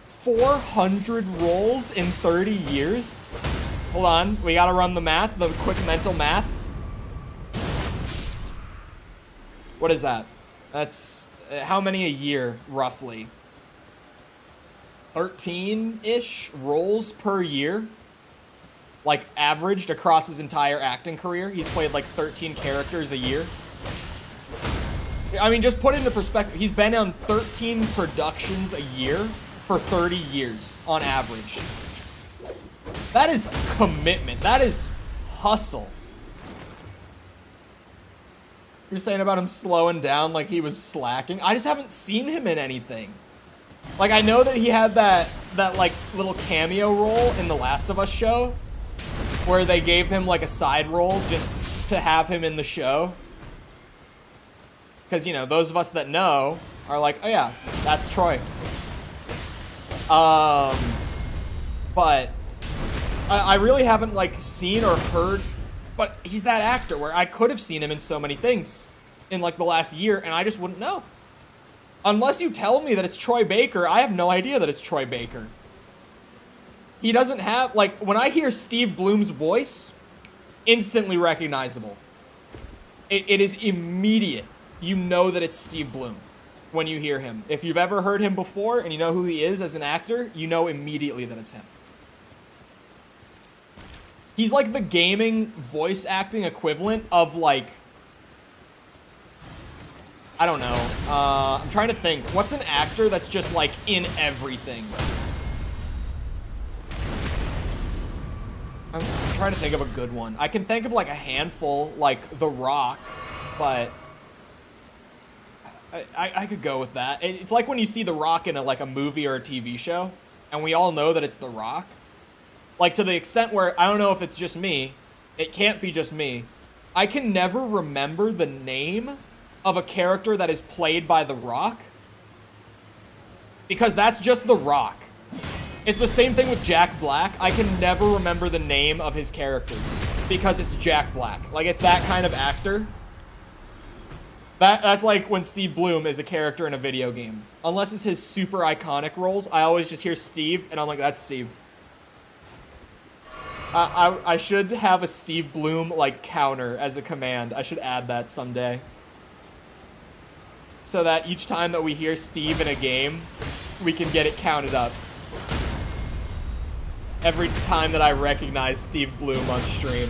400 roles in 30 years? Hold on, we gotta run the math, the quick mental math. What is that? That's how many a year, roughly? 13-ish roles per year? Like, averaged across his entire acting career. He's played like 13 characters a year. I mean, just put it into perspective. He's been on 13 productions a year for 30 years on average. That is commitment. That is hustle. You're saying about him slowing down like he was slacking? I just haven't seen him in anything. Like, I know that he had that like little cameo role in the Last of Us show where they gave him like a side role just to have him in the show. Because, you know, those of us that know are like, oh yeah, that's Troy. But I really haven't like seen or heard, but he's that actor where I could have seen him in so many things in like the last year and I just wouldn't know. Unless you tell me that it's Troy Baker, I have no idea that it's Troy Baker. He doesn't have, like, when I hear Steve Bloom's voice, instantly recognizable. It is immediate. You know that it's Steve Bloom when you hear him. If you've ever heard him before and you know who he is as an actor, you know immediately that it's him. He's like the gaming voice acting equivalent of like, I don't know. I'm trying to think. What's an actor that's just like in everything? I'm trying to think of a good one. I can think of like a handful, like The Rock, but I could go with that. It's like when you see The Rock in like a movie or a TV show, and we all know that it's The Rock. Like to the extent where, I don't know if it's just me, it can't be just me, I can never remember the name of a character that is played by The Rock, because that's just The Rock. It's the same thing with Jack Black. I can never remember the name of his characters because it's Jack Black. Like, it's that kind of actor. That's like when Steve Bloom is a character in a video game. Unless it's his super iconic roles, I always just hear Steve, and I'm like, that's Steve. I should have a Steve Bloom, like, counter as a command. I should add that someday. So that each time that we hear Steve in a game, we can get it counted up. Every time that I recognize Steve Bloom on stream.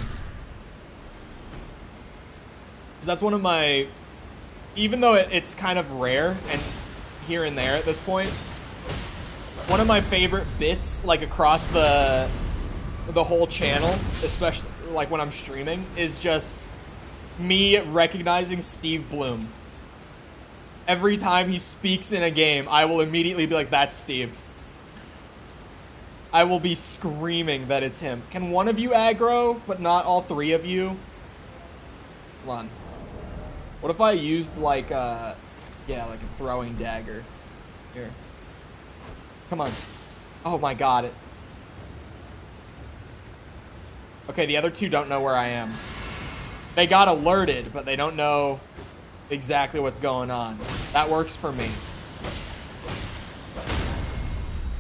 Because that's one of my, even though it's kind of rare and here and there at this point, one of my favorite bits, like across the whole channel, especially like when I'm streaming, is just me recognizing Steve Bloom. Every time he speaks in a game, I will immediately be like, that's Steve. I will be screaming that it's him. Can one of you aggro, but not all three of you? Hold on. What if I used like yeah, like a throwing dagger? Here. Come on. Oh my god. Okay, the other two don't know where I am. They got alerted, but they don't know exactly what's going on. That works for me.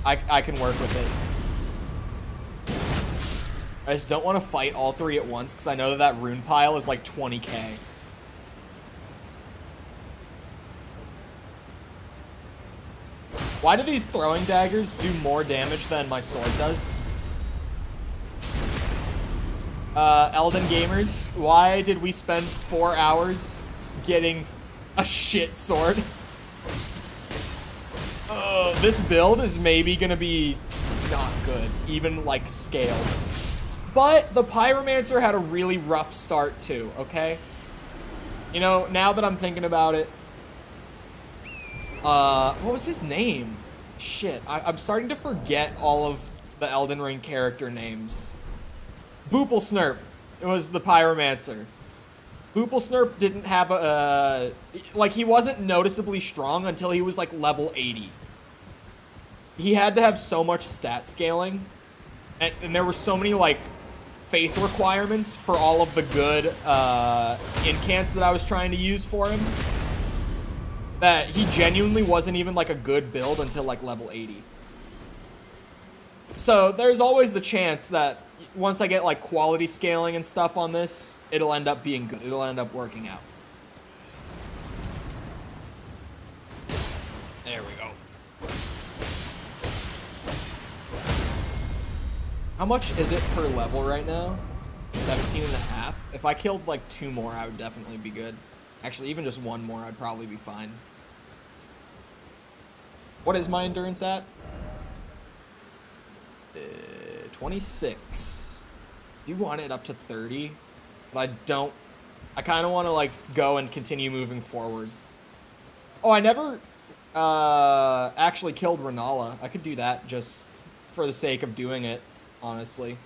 I can work with it. I just don't want to fight all three at once because I know that that rune pile is like 20k. Why do these throwing daggers do more damage than my sword does? Elden gamers, why did we spend 4 hours getting a shit sword? This build is maybe gonna be not good, even like scaled. But the Pyromancer had a really rough start too, okay? You know, now that I'm thinking about it, what was his name? Shit, I'm starting to forget all of the Elden Ring character names. Booplesnurp, it was the Pyromancer. Booplesnurp didn't have a, like he wasn't noticeably strong until he was like level 80. He had to have so much stat scaling, and there were so many like faith requirements for all of the good incants that I was trying to use for him, that he genuinely wasn't even like a good build until like level 80. So there's always the chance that once I get like quality scaling and stuff on this, it'll end up being good. It'll end up working out. There we go. How much is it per level right now? 17 and a half. If I killed like 2 more, I would definitely be good. Actually, even just 1 more, I'd probably be fine. What is my endurance at? 26. I do want it up to 30, but I don't. I kind of want to like go and continue moving forward. Oh, I never actually killed Renala. I could do that just for the sake of doing it, honestly.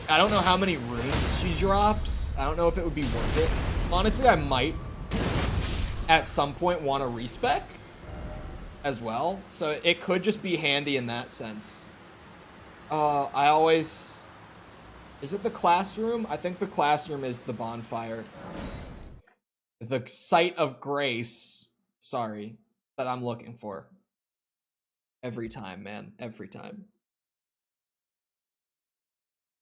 I don't know how many runes she drops. I don't know if it would be worth it. Honestly, I might at some point want to respec as well, so it could just be handy in that sense. I always... Is it the classroom? I think the classroom is the bonfire. The site of grace, sorry, that I'm looking for. Every time, man, every time.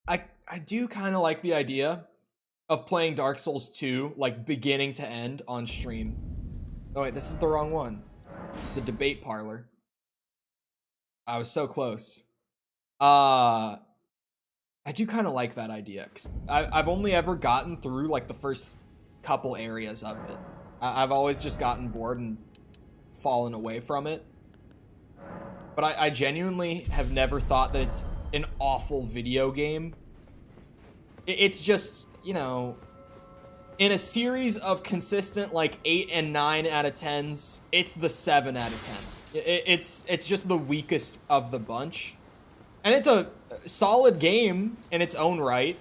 I do kind of like the idea of playing Dark Souls 2, like beginning to end on stream. Oh wait, this is the wrong one. It's the debate parlor. I was so close. I do kind of like that idea, because I've only ever gotten through like the first couple areas of it. I've always just gotten bored and fallen away from it. But I genuinely have never thought that it's an awful video game. It's just, you know, in a series of consistent like 8 and 9 out of 10s, it's the 7 out of 10. It's just the weakest of the bunch. And it's a solid game in its own right.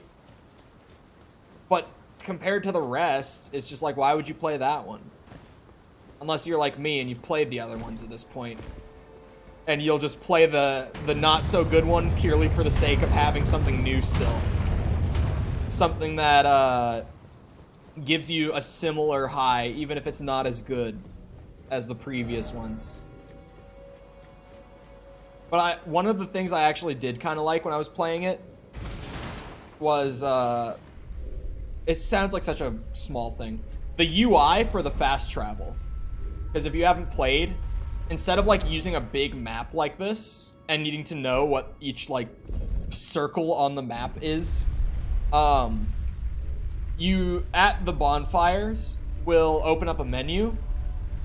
But compared to the rest, it's just like, why would you play that one? Unless you're like me and you've played the other ones at this point. And you'll just play the not so good one purely for the sake of having something new still. Something that gives you a similar high, even if it's not as good as the previous ones. But one of the things I actually did kind of like when I was playing it was, it sounds like such a small thing, the UI for the fast travel. Because if you haven't played, instead of like using a big map like this and needing to know what each like circle on the map is, you at the bonfires will open up a menu,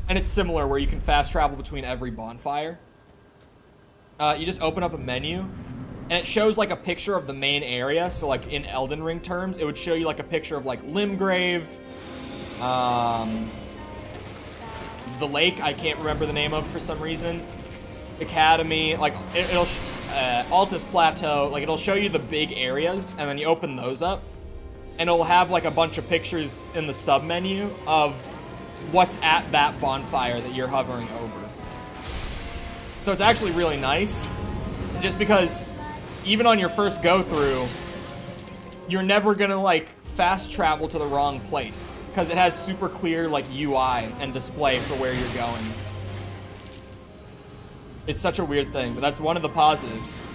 and it's similar where you can fast travel between every bonfire. You just open up a menu, and it shows like a picture of the main area. So like in Elden Ring terms, it would show you like a picture of like Limgrave, the lake I can't remember the name of for some reason, Academy, like it'll Altus Plateau, like it'll show you the big areas, and then you open those up, and it'll have like a bunch of pictures in the sub menu of what's at that bonfire that you're hovering over. So it's actually really nice, just because even on your first go through, you're never gonna like fast travel to the wrong place because it has super clear like UI and display for where you're going. It's such a weird thing, but that's one of the positives.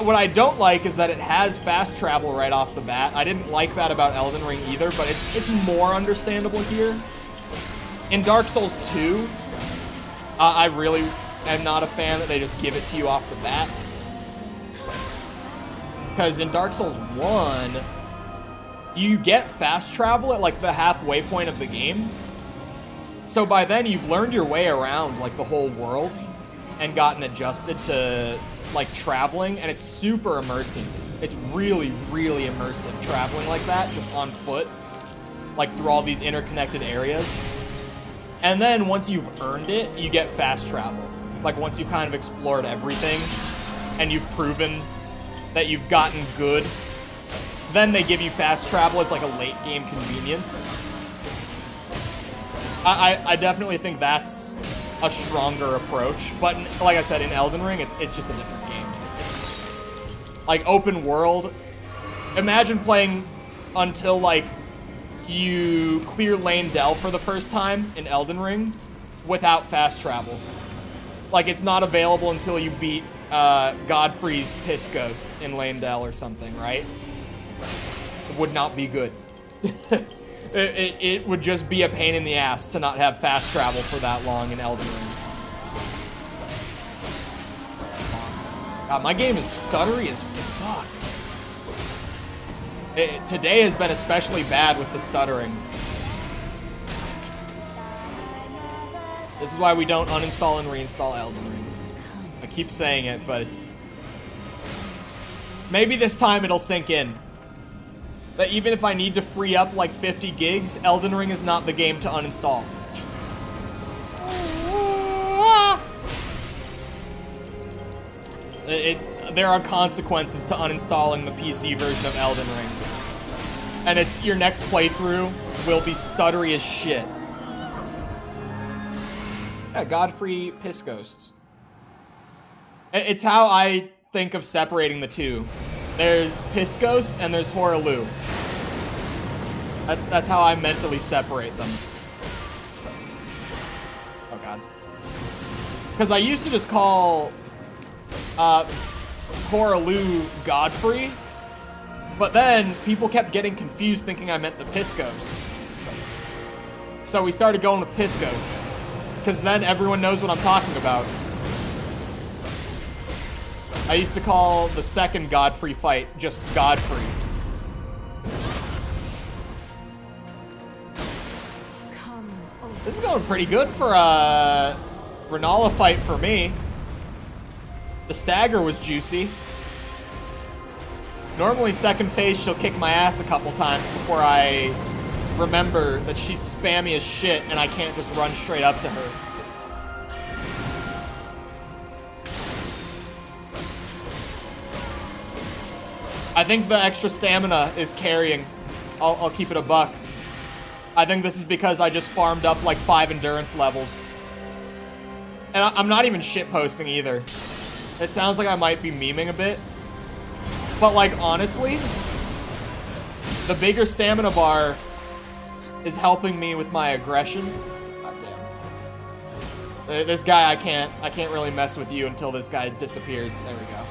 What I don't like is that it has fast travel right off the bat. I didn't like that about Elden Ring either, but it's more understandable here. In Dark Souls 2, I really am not a fan that they just give it to you off the bat. Because in Dark Souls 1, you get fast travel at like the halfway point of the game. So by then you've learned your way around like the whole world and gotten adjusted to like traveling, and it's super immersive. It's really, really immersive traveling like that, just on foot, like through all these interconnected areas. And then once you've earned it, you get fast travel. Like once you've kind of explored everything and you've proven that you've gotten good, then they give you fast travel as like a late game convenience. I definitely think that's a stronger approach, but like I said, in Elden Ring, it's just a different game. Like open world, imagine playing until like you clear Lane Dell for the first time in Elden Ring without fast travel. Like it's not available until you beat Godfrey's Piss Ghost in Lane Dell or something, right? It would not be good. It would just be a pain in the ass to not have fast travel for that long in Elden Ring. God, my game is stuttery as fuck. Today has been especially bad with the stuttering. This is why we don't uninstall and reinstall Elden Ring. I keep saying it, but it's... Maybe this time it'll sink in. That even if I need to free up like 50 gigs, Elden Ring is not the game to uninstall. There are consequences to uninstalling the PC version of Elden Ring. And it's your next playthrough will be stuttery as shit. Yeah, Godfrey Piss Ghosts. It's how I think of separating the two. There's Piss Ghost and there's Horalu. That's how I mentally separate them. Oh god. Because I used to just call Horalu Godfrey, but then people kept getting confused thinking I meant the Piss Ghost. So we started going with Piss Ghost, because then everyone knows what I'm talking about. I used to call the second Godfrey fight just Godfrey. This is going pretty good for a Renala fight for me. The stagger was juicy. Normally second phase she'll kick my ass a couple times before I remember that she's spammy as shit and I can't just run straight up to her. I think the extra stamina is carrying. I'll keep it a buck. I think this is because I just farmed up like 5 endurance levels. And I'm not even shitposting either. It sounds like I might be memeing a bit. But like honestly, the bigger stamina bar is helping me with my aggression. God damn. This guy, I can't really mess with you until this guy disappears. There we go.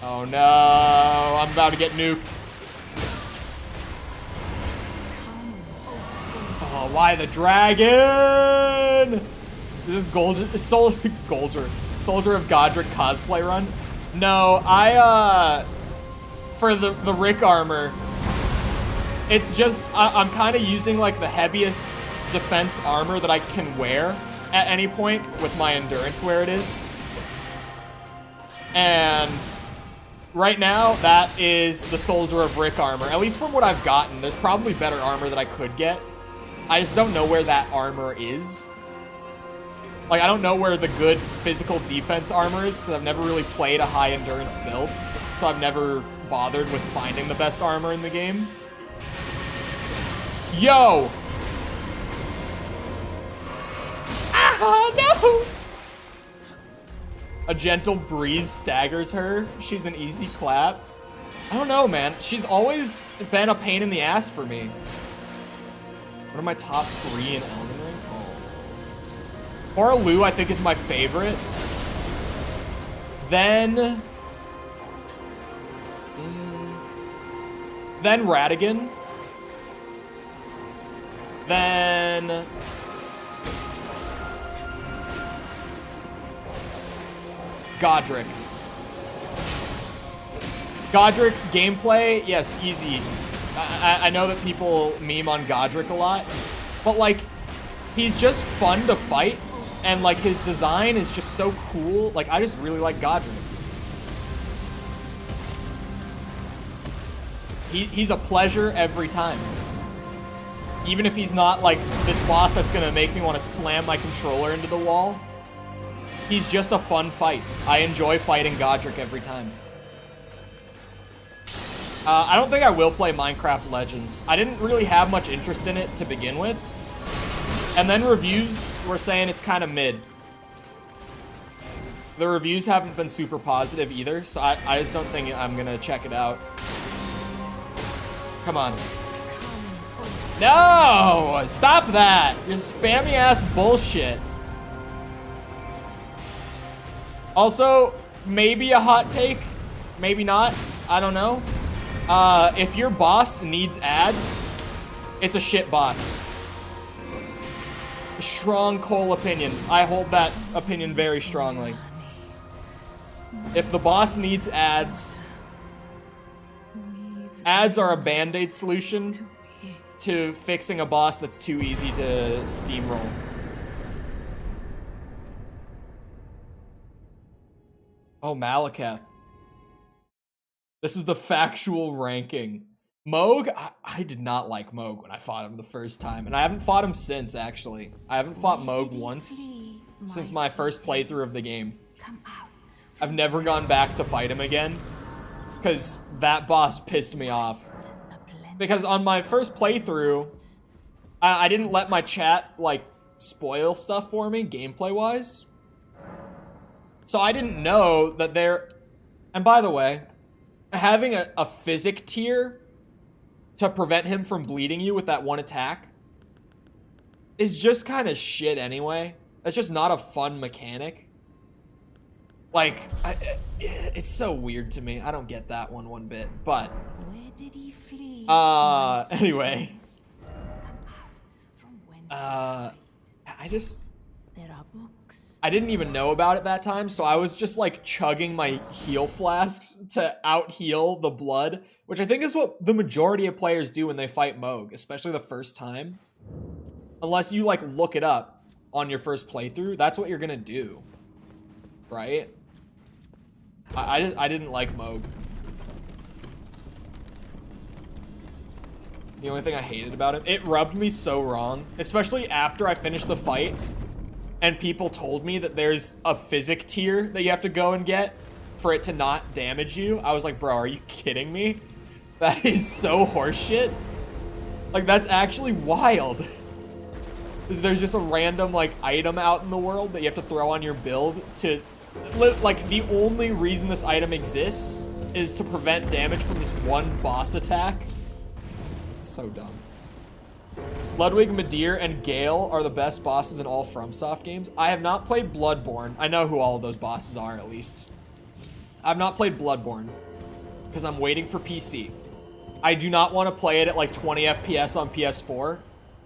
Oh no, I'm about to get nuked. Oh, why the dragon? Is this Soldier of Godric cosplay run? No, for the Rick armor, it's just, I'm kind of using like the heaviest defense armor that I can wear at any point with my endurance where it is. And right now, that is the Soldier of Rick armor, at least from what I've gotten. There's probably better armor that I could get. I just don't know where that armor is. Like, I don't know where the good physical defense armor is, because I've never really played a high endurance build. So I've never bothered with finding the best armor in the game. Yo! Ah, no! A gentle breeze staggers her. She's an easy clap. I don't know, man. She's always been a pain in the ass for me. What are my top 3 in Elden Ring? Oh. Horalu, I think, is my favorite. Then Radigan. Then Godric. Godric's gameplay, yes, easy. I know that people meme on Godric a lot, but like, he's just fun to fight, and like his design is just so cool. Like, I just really like Godric. He's a pleasure every time. Even if he's not like the boss that's gonna make me want to slam my controller into the wall, he's just a fun fight. I enjoy fighting Godric every time. I don't think I will play Minecraft Legends. I didn't really have much interest in it to begin with. And then reviews were saying it's kind of mid. The reviews haven't been super positive either, so I just don't think I'm gonna check it out. Come on. No! Stop that! You're spammy ass bullshit. Also, maybe a hot take, maybe not, I don't know. If your boss needs ads, it's a shit boss. Strong Chole opinion. I hold that opinion very strongly. If the boss needs ads, ads are a band-aid solution to fixing a boss that's too easy to steamroll. Oh, Malekith. This is the factual ranking. Moog, I did not like Moog when I fought him the first time, and I haven't fought him since, actually. I haven't fought Moog once since my first playthrough of the game. I've never gone back to fight him again, because that boss pissed me off. Because on my first playthrough, I didn't let my chat, like, spoil stuff for me, gameplay-wise. So I didn't know that there... And by the way, having a physic tier to prevent him from bleeding you with that one attack is just kind of shit anyway. That's just not a fun mechanic. Like, it's so weird to me. I don't get that one bit, but... anyway. I didn't even know about it that time, so I was just like chugging my heal flasks to out-heal the blood, which I think is what the majority of players do when they fight Moog, especially the first time. Unless you like look it up on your first playthrough, that's what you're gonna do, right? I didn't like Moog. The only thing I hated about him, it rubbed me so wrong, especially after I finished the fight and people told me that there's a physic tier that you have to go and get for it to not damage you. I was like, bro, are you kidding me? That is so horseshit. Like, that's actually wild. There's just a random, like, item out in the world that you have to throw on your build to... Like, the only reason this item exists is to prevent damage from this one boss attack. It's so dumb. Ludwig, Midir, and Gale are the best bosses in all FromSoft games. I have not played Bloodborne. I know who all of those bosses are, at least. I've not played Bloodborne because I'm waiting for PC. I do not want to play it at like 20 FPS on PS4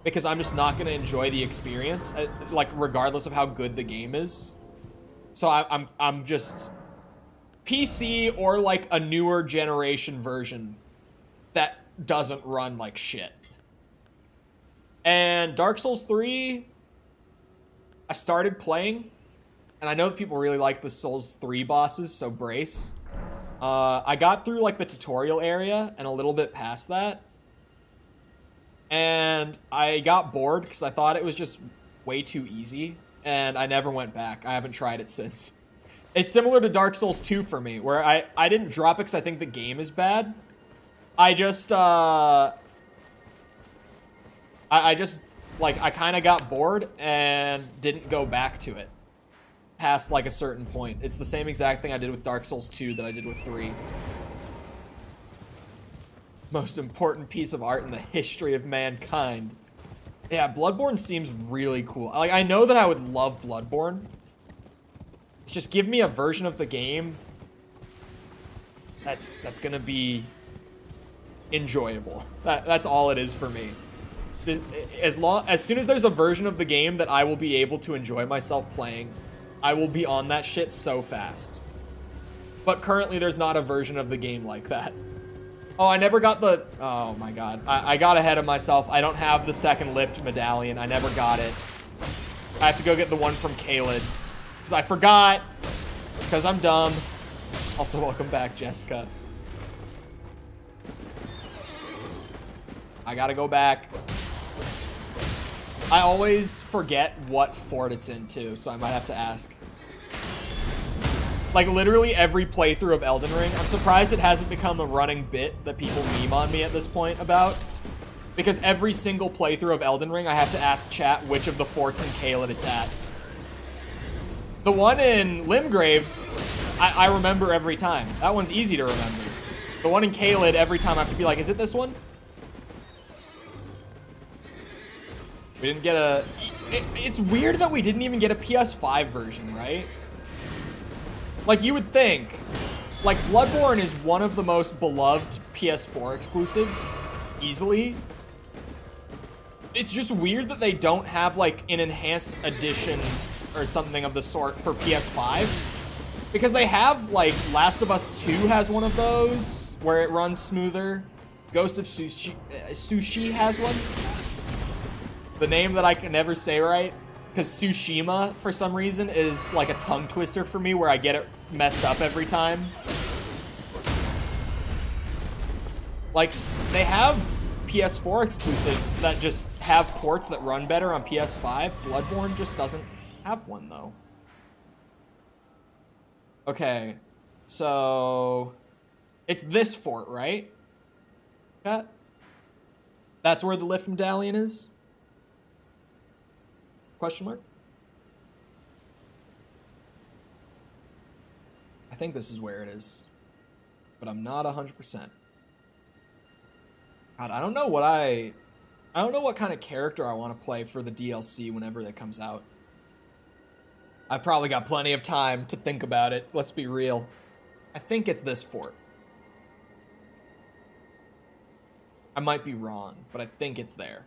because I'm just not going to enjoy the experience, like regardless of how good the game is. So I'm just PC or like a newer generation version that doesn't run like shit. And Dark Souls 3, I started playing, and I know that people really like the Souls 3 bosses, so brace. I got through like the tutorial area and a little bit past that, and I got bored because I thought it was just way too easy, and I never went back. I haven't tried it since. It's similar to Dark Souls 2 for me, where I didn't drop it because I think the game is bad. I just, I just, like, I kind of got bored and didn't go back to it past, like, a certain point. It's the same exact thing I did with Dark Souls 2 that I did with 3. Most important piece of art in the history of mankind. Yeah, Bloodborne seems really cool. Like, I know that I would love Bloodborne. Just give me a version of the game that's gonna be enjoyable. That's all it is for me. As soon as there's a version of the game that I will be able to enjoy myself playing, I will be on that shit so fast. But currently there's not a version of the game like that. Oh, I never got the... Oh my god. I got ahead of myself. I don't have the second lift medallion. I never got it. I have to go get the one from Chole. Because I forgot. Because I'm dumb. Also, welcome back, Jessica. I gotta go back. I always forget what fort it's in, too, so I might have to ask. Like, literally every playthrough of Elden Ring, I'm surprised it hasn't become a running bit that people meme on me at this point about. Because every single playthrough of Elden Ring, I have to ask chat which of the forts in Caelid it's at. The one in Limgrave, I remember every time. That one's easy to remember. The one in Caelid, every time I have to be like, is it this one? We didn't get a... It's weird that we didn't even get a PS5 version, right? Like, you would think. Like, Bloodborne is one of the most beloved PS4 exclusives. Easily. It's just weird that they don't have, like, an enhanced edition or something of the sort for PS5. Because they have, like, Last of Us 2 has one of those, where it runs smoother. Ghost of Sushi has one. The name that I can never say right, because Tsushima, for some reason, is like a tongue twister for me where I get it messed up every time. Like, they have PS4 exclusives that just have ports that run better on PS5. Bloodborne just doesn't have one, though. Okay, so... It's this fort, right? That's where the lift medallion is? Question mark? I think this is where it is, but I'm not 100%. God, I don't know what kind of character I want to play for the DLC whenever that comes out. I've probably got plenty of time to think about it. Let's be real. I think it's this fort. I might be wrong, but I think it's there.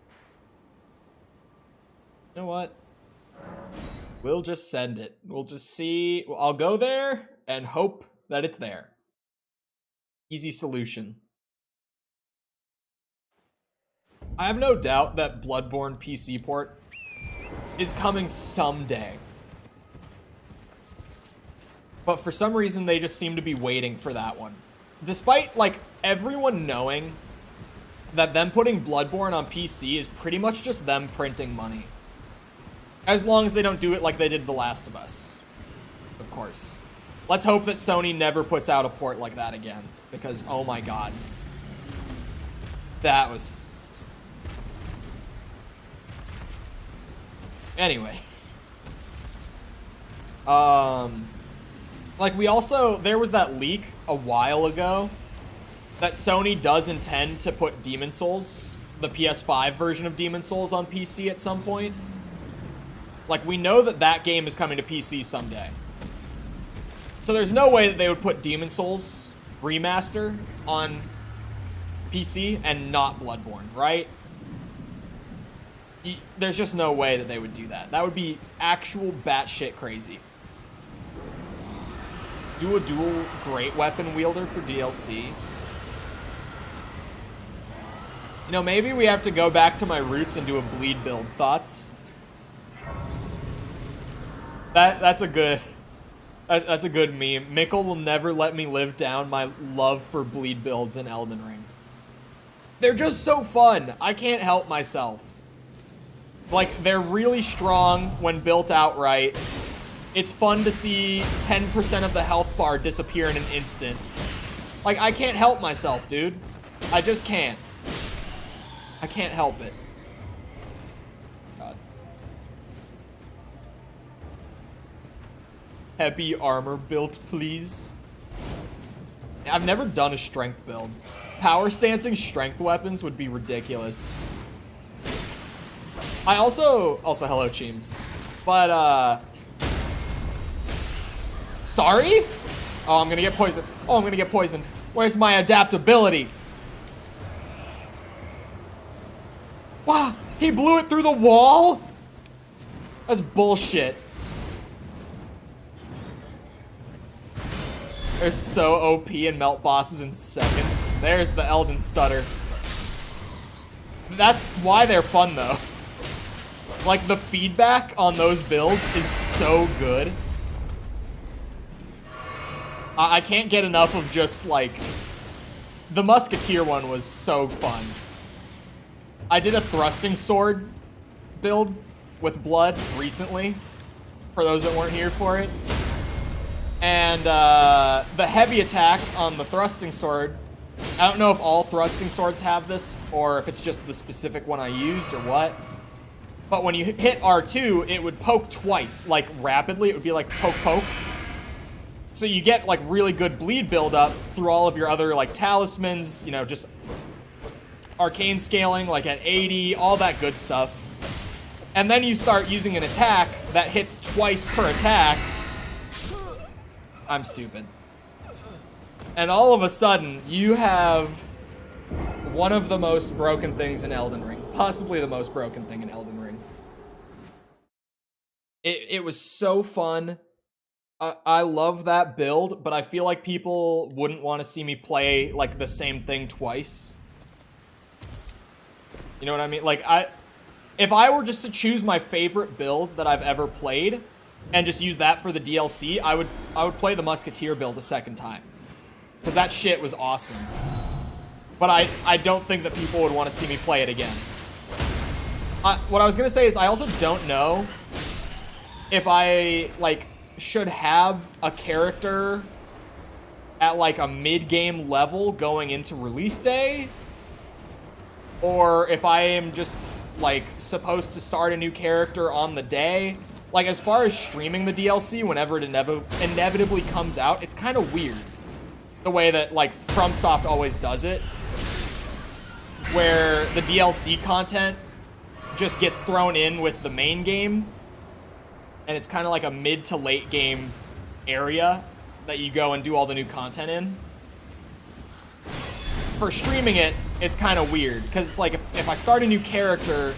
You know what? We'll just send it. We'll just see. I'll go there and hope that it's there. Easy solution. I have no doubt that Bloodborne PC port is coming someday. But for some reason, they just seem to be waiting for that one. Despite, like, everyone knowing that them putting Bloodborne on PC is pretty much just them printing money. As long as they don't do it like they did The Last of Us. Of course. Let's hope that Sony never puts out a port like that again. Because, oh my god. That was... Anyway. Like, we also... There was that leak a while ago that Sony does intend to put Demon's Souls, the PS5 version of Demon's Souls, on PC at some point. Like, we know that that game is coming to PC someday. So there's no way that they would put Demon's Souls Remaster on PC and not Bloodborne, right? There's just no way that they would do that. That would be actual batshit crazy. Do a dual great weapon wielder for DLC. You know, maybe we have to go back to my roots and do a bleed build. Thoughts? That's a good meme. Mikkel will never let me live down my love for bleed builds in Elden Ring. They're just so fun. I can't help myself. Like, they're really strong when built out right. it's fun to see 10% of the health bar disappear in an instant. Like, I can't help myself, dude. I just can't. I can't help it. God. Heavy armor build, please. I've never done a strength build. Power stancing strength weapons would be ridiculous. I also hello Cheems. But sorry? Oh, I'm gonna get poisoned. Oh, I'm gonna get poisoned. Where's my adaptability? Wow, he blew it through the wall? That's bullshit. They're so OP and melt bosses in seconds. There's the Elden stutter. That's why they're fun though. Like, the feedback on those builds is so good. I can't get enough of just, like... The Musketeer one was so fun. I did a thrusting sword build with blood recently, for those that weren't here for it. And the heavy attack on the thrusting sword, I don't know if all thrusting swords have this, or if it's just the specific one I used, or what. But when you hit R2, it would poke twice, like rapidly. It would be like poke, poke. So you get like really good bleed buildup through all of your other like talismans, you know, just arcane scaling, like at 80, all that good stuff. And then you start using an attack that hits twice per attack. I'm stupid. And all of a sudden, you have one of the most broken things in Elden Ring. Possibly the most broken thing in Elden Ring. It was so fun. I love that build, but I feel like people wouldn't want to see me play, like, the same thing twice. You know what I mean? Like, if I were just to choose my favorite build that I've ever played, and just use that for the DLC, I would play the Musketeer build a second time. Because that shit was awesome. But I don't think that people would want to see me play it again. What I was going to say is I also don't know if I, like, should have a character at, like, a mid-game level going into release day. Or if I am just, like, supposed to start a new character on the day. Like, as far as streaming the DLC whenever it inevitably comes out, it's kind of weird. The way that, like, FromSoft always does it. Where the DLC content just gets thrown in with the main game. And it's kind of like a mid to late game area that you go and do all the new content in. For streaming it, it's kind of weird. Because it's like, if I start a new character,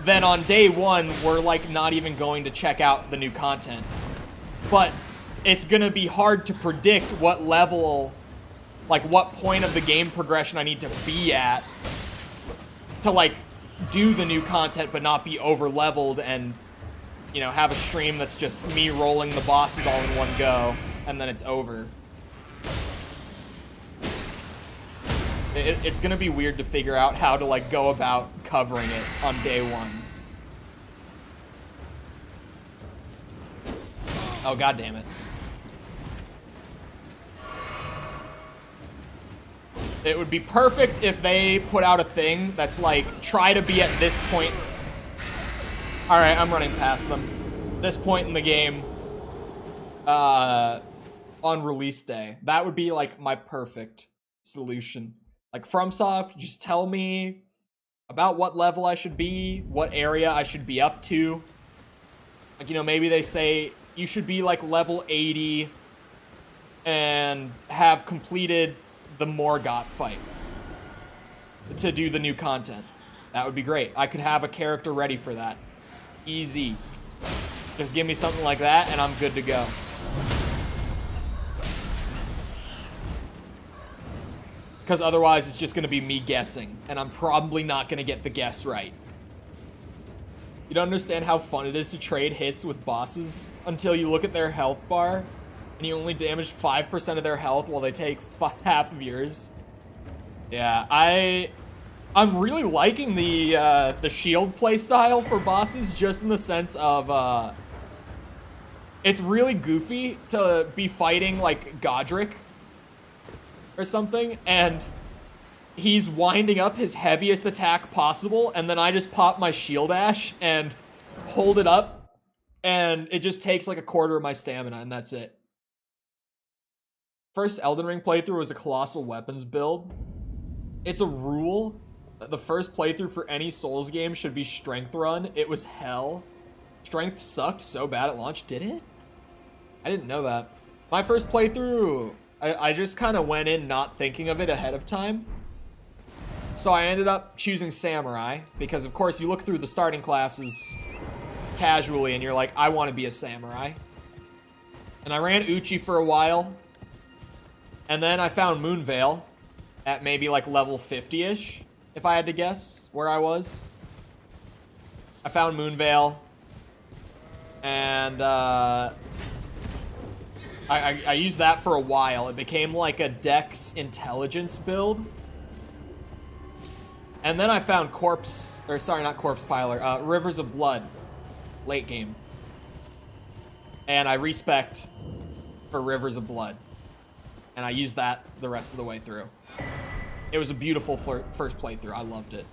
then on day one, we're like not even going to check out the new content. But it's gonna be hard to predict what level, like what point of the game progression I need to be at to like do the new content but not be over leveled and, you know, have a stream that's just me rolling the bosses all in one go and then it's over. It's gonna be weird to figure out how to like go about covering it on day one. Oh, god damn it. It would be perfect if they put out a thing that's like, try to be at this point. Alright, I'm running past them. This point in the game, on release day. That would be like my perfect solution. Like, FromSoft, just tell me about what level I should be, what area I should be up to. Like, you know, maybe they say you should be like level 80 and have completed the Morgott fight to do the new content. That would be great. I could have a character ready for that. Easy. Just give me something like that and I'm good to go. Because otherwise it's just going to be me guessing, and I'm probably not going to get the guess right. You don't understand how fun it is to trade hits with bosses until you look at their health bar, and you only damaged 5% of their health while they take half of yours. Yeah, I'm really liking the shield playstyle for bosses, just in the sense of, It's really goofy to be fighting like Godric or something, and he's winding up his heaviest attack possible, and then I just pop my shield ash and hold it up, and it just takes like a quarter of my stamina, and that's it. First Elden Ring playthrough was a colossal weapons build. It's a rule that the first playthrough for any Souls game should be strength run. It was hell. Strength sucked so bad at launch. Did it? I didn't know that. My first playthrough, I just kind of went in not thinking of it ahead of time. So I ended up choosing Samurai because, of course, you look through the starting classes casually and you're like, I want to be a Samurai. And I ran Uchi for a while. And then I found Moonveil at maybe like level 50-ish, if I had to guess where I was. I found Moonveil. And I used that for a while. It became like a Dex Intelligence build. And then I found Corpse Piler, Rivers of Blood, late game. And I respect for Rivers of Blood. And I used that the rest of the way through. It was a beautiful first playthrough. I loved it.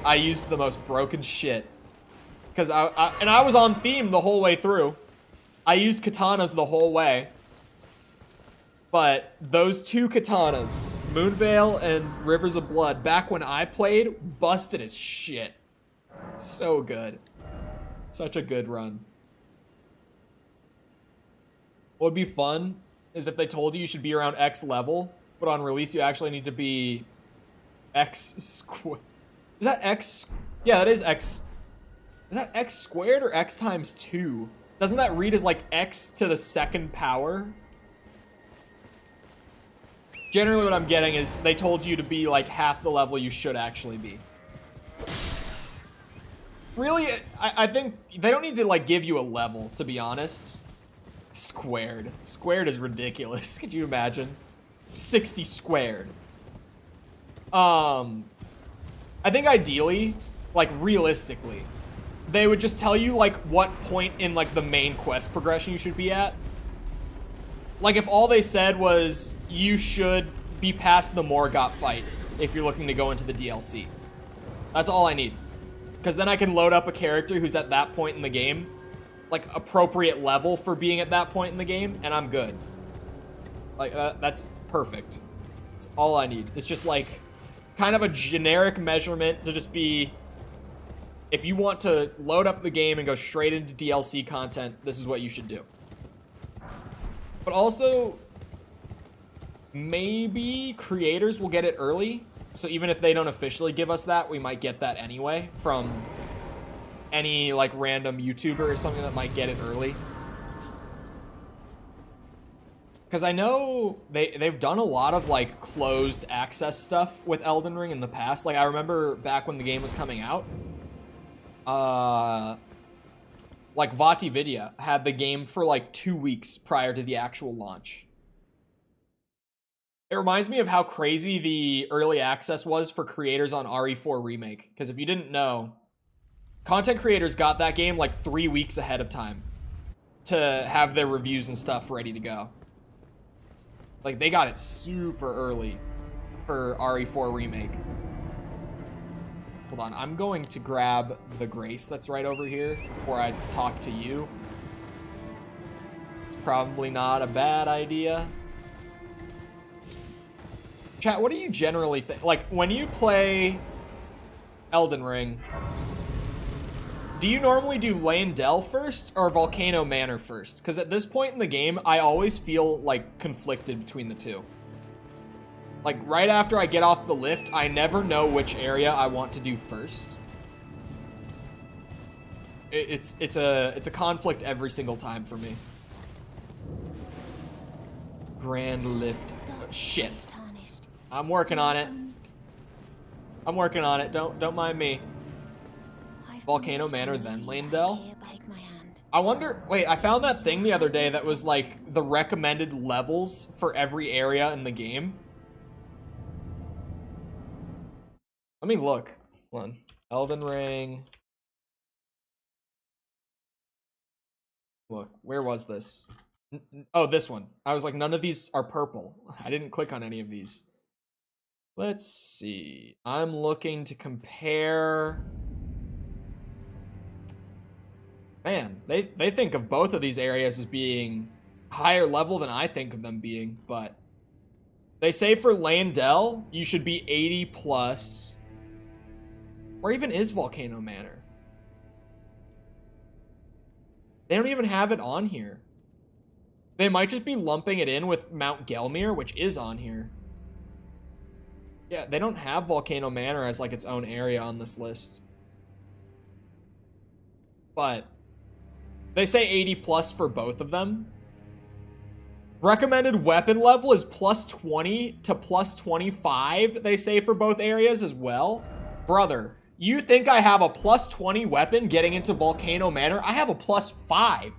I used the most broken shit. Because I was on theme the whole way through. I used katanas the whole way. But those two katanas, Moonveil and Rivers of Blood, back when I played, busted as shit. So good. Such a good run. What would be fun is if they told you should be around X level, but on release you actually need to be X squared. Is that X? Yeah, that is X. Is that X squared or X times 2? Doesn't that read as like X to the second power? Generally what I'm getting is they told you to be like half the level you should actually be. Really, I think they don't need to like give you a level, to be honest. Squared. Squared is ridiculous. Could you imagine? 60 squared. I think ideally, like realistically, they would just tell you like what point in like the main quest progression you should be at. Like if all they said was you should be past the Morgott fight if you're looking to go into the DLC. That's all I need. Because then I can load up a character who's at that point in the game, like appropriate level for being at that point in the game, and I'm good. Like that's perfect. That's all I need. It's just like kind of a generic measurement to just be, if you want to load up the game and go straight into DLC content, this is what you should do. But also, maybe creators will get it early. So even if they don't officially give us that, we might get that anyway from any like random YouTuber or something that might get it early. Because I know they've done a lot of like closed access stuff with Elden Ring in the past. Like I remember back when the game was coming out, like VaatiVidya had the game for like 2 weeks prior to the actual launch. It reminds me of how crazy the early access was for creators on RE4 Remake. Because if you didn't know, content creators got that game like 3 weeks ahead of time to have their reviews and stuff ready to go. Like they got it super early for RE4 Remake. Hold on, I'm going to grab the Grace that's right over here before I talk to you. It's probably not a bad idea. Chat, what do you generally think? Like, when you play Elden Ring, do you normally do Leyndell first or Volcano Manor first? Because at this point in the game, I always feel, like, conflicted between the two. Like, right after I get off the lift, I never know which area I want to do first. It's a conflict every single time for me. Grand lift. Shit. I'm working on it. I'm working on it. Don't mind me. Volcano Manor, then Leyndell. I wonder. Wait, I found that thing the other day that was like the recommended levels for every area in the game. Let me look. Hold on. Elden Ring. Look, where was this? Oh, this one. I was like, none of these are purple. I didn't click on any of these. Let's see. I'm looking to compare. Man, they think of both of these areas as being higher level than I think of them being, but they say for Landell, you should be 80 plus. Where even is Volcano Manor? They don't even have it on here. They might just be lumping it in with Mount Gelmir, which is on here. Yeah, they don't have Volcano Manor as like its own area on this list. But they say 80 plus for both of them. Recommended weapon level is plus 20 to plus 25, they say for both areas as well. Brother, you think I have a plus 20 weapon getting into Volcano Manor? I have a plus 5.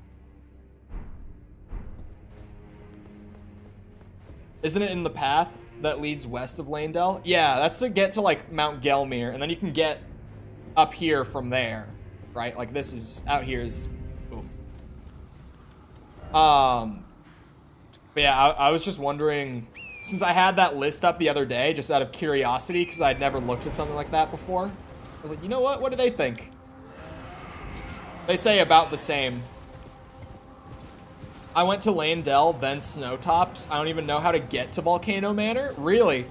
Isn't it in the path that leads west of Landell? Yeah, that's to get to like Mount Gelmir, and then you can get up here from there, right? Like this is out here is. Ooh. But yeah, I was just wondering, since I had that list up the other day, just out of curiosity, because I'd never looked at something like that before. I was like, you know what? What do they think? They say about the same. I went to Landell, then Snowtops. I don't even know how to get to Volcano Manor. Really?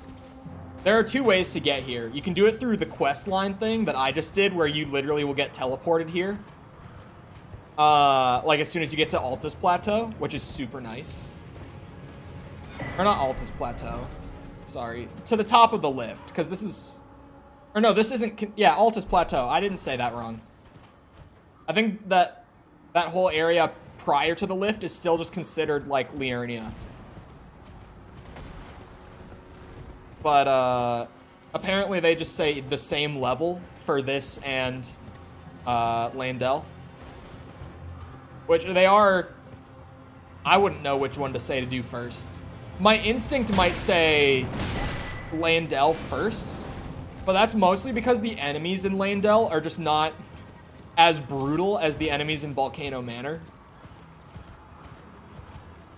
There are 2 ways to get here. You can do it through the quest line thing that I just did, where you literally will get teleported here. Like as soon as you get to Altus Plateau, which is super nice. Or not Altus Plateau. Sorry. To the top of the lift, because this is... Or no, this isn't... Yeah, Altus Plateau. I didn't say that wrong. I think that that whole area prior to the lift is still just considered like Liurnia. But apparently they just say the same level for this and Landell. Which they are... I wouldn't know which one to say to do first. My instinct might say Landell first, but that's mostly because the enemies in Landell are just not as brutal as the enemies in Volcano Manor.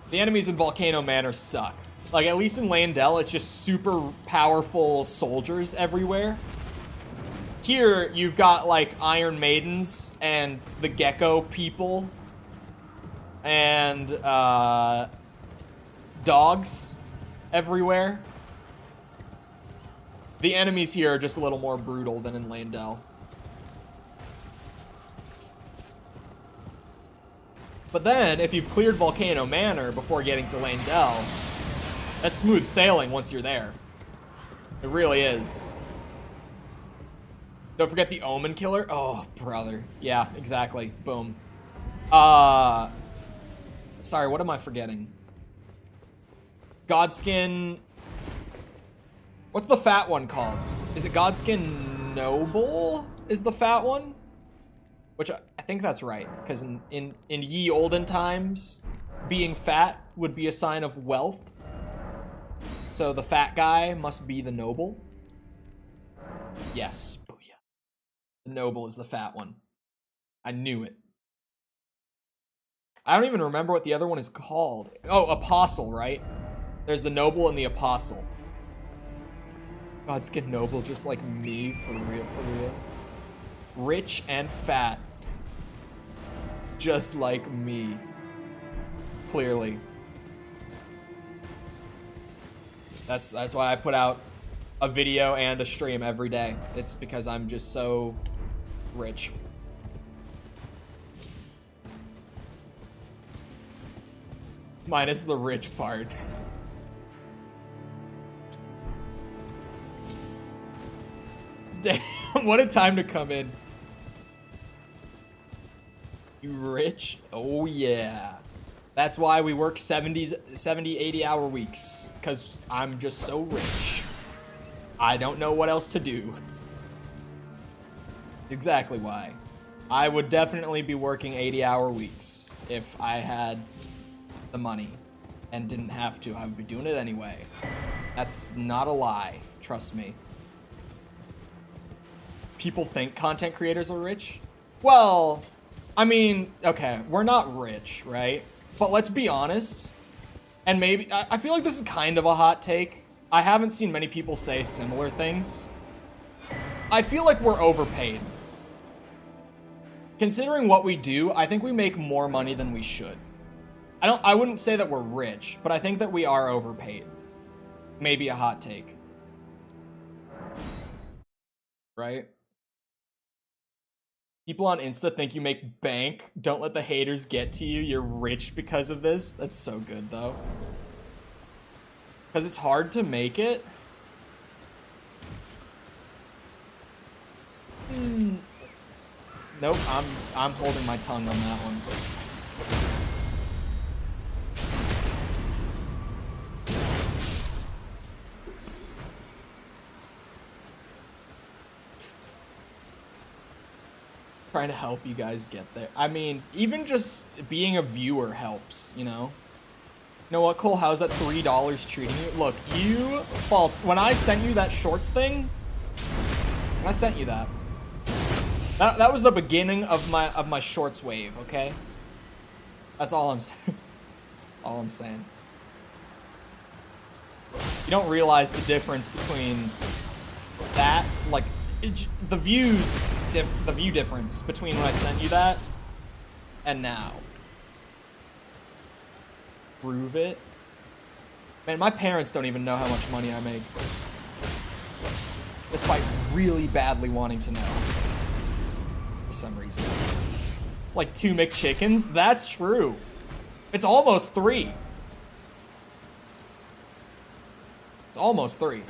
The enemies in Volcano Manor suck. Like, at least in Landell, it's just super powerful soldiers everywhere. Here, you've got, like, Iron Maidens and the Gecko people. And, dogs everywhere. The enemies here are just a little more brutal than in Landell. But then, if you've cleared Volcano Manor before getting to Landell, that's smooth sailing once you're there. It really is. Don't forget the Omen Killer. Oh, brother. Yeah, exactly. Boom. Sorry, what am I forgetting? Godskin... What's the fat one called? Is it Godskin Noble is the fat one? Which I think that's right, because in ye olden times, being fat would be a sign of wealth. So the fat guy must be the noble. Yes, booyah. The noble is the fat one. I knew it. I don't even remember what the other one is called. Oh, Apostle, right? There's the noble and the Apostle. Godskin Noble, just like me, for real, for real. Rich and fat. Just like me. Clearly. That's why I put out a video and a stream every day. It's because I'm just so rich. Minus the rich part. Damn, what a time to come in. You rich? Oh yeah. That's why we work 70, 80 hour weeks. Because I'm just so rich. I don't know what else to do. Exactly why. I would definitely be working 80-hour weeks if I had the money and didn't have to. I would be doing it anyway. That's not a lie. Trust me. People think content creators are rich? Well, I mean, okay, we're not rich, right? But let's be honest, and maybe, I feel like this is kind of a hot take. I haven't seen many people say similar things. I feel like we're overpaid. Considering what we do, I think we make more money than we should. I wouldn't say that we're rich, but I think that we are overpaid. Maybe a hot take. Right? People on Insta think you make bank. Don't let the haters get to you. You're rich because of this. That's so good, though. Because it's hard to make it. Nope, I'm holding my tongue on that one. Trying to help you guys get there. I mean, even just being a viewer helps, you know? You know what, Cole? How's that $3 treating you? Look, you false. When I sent you that shorts thing, I sent you that. That was the beginning of my shorts wave, okay? That's all I'm saying. That's all I'm saying. You don't realize the difference between that, like, the view difference between when I sent you that and now. Prove it. Man, my parents don't even know how much money I make. Despite really badly wanting to know. For some reason. It's like 2 McChickens? That's true. It's almost 3. It's almost 3.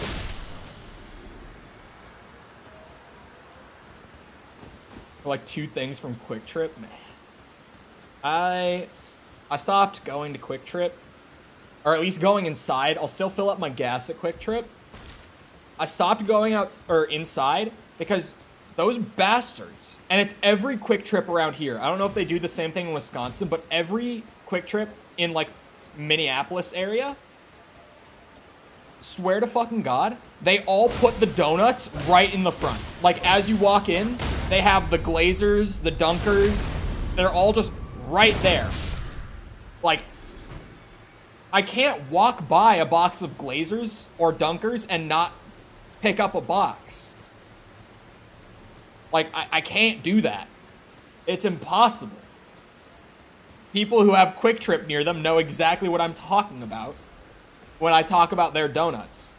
Like 2 things from Quick Trip, man. I stopped going to Quick Trip, or at least going inside. I'll still fill up my gas at Quick Trip. I stopped going out or inside because those bastards, and it's every Quick Trip around here. I don't know if they do the same thing in Wisconsin, but every Quick Trip in like Minneapolis area, swear to fucking God, they all put the donuts right in the front. Like as you walk in, they have the Glazers, the Dunkers, they're all just right there. Like, I can't walk by a box of Glazers or Dunkers and not pick up a box. Like, I can't do that. It's impossible. People who have Quick Trip near them know exactly what I'm talking about when I talk about their donuts.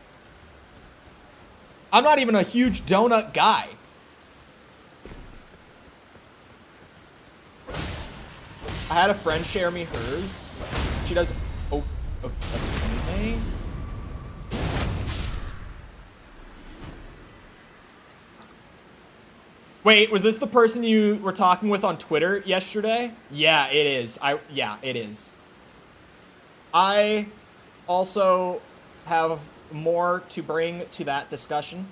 I'm not even a huge donut guy. I had a friend share me hers. She does a 20. Wait, was this the person you were talking with on Twitter yesterday? Yeah, it is. Yeah, it is. I also have more to bring to that discussion.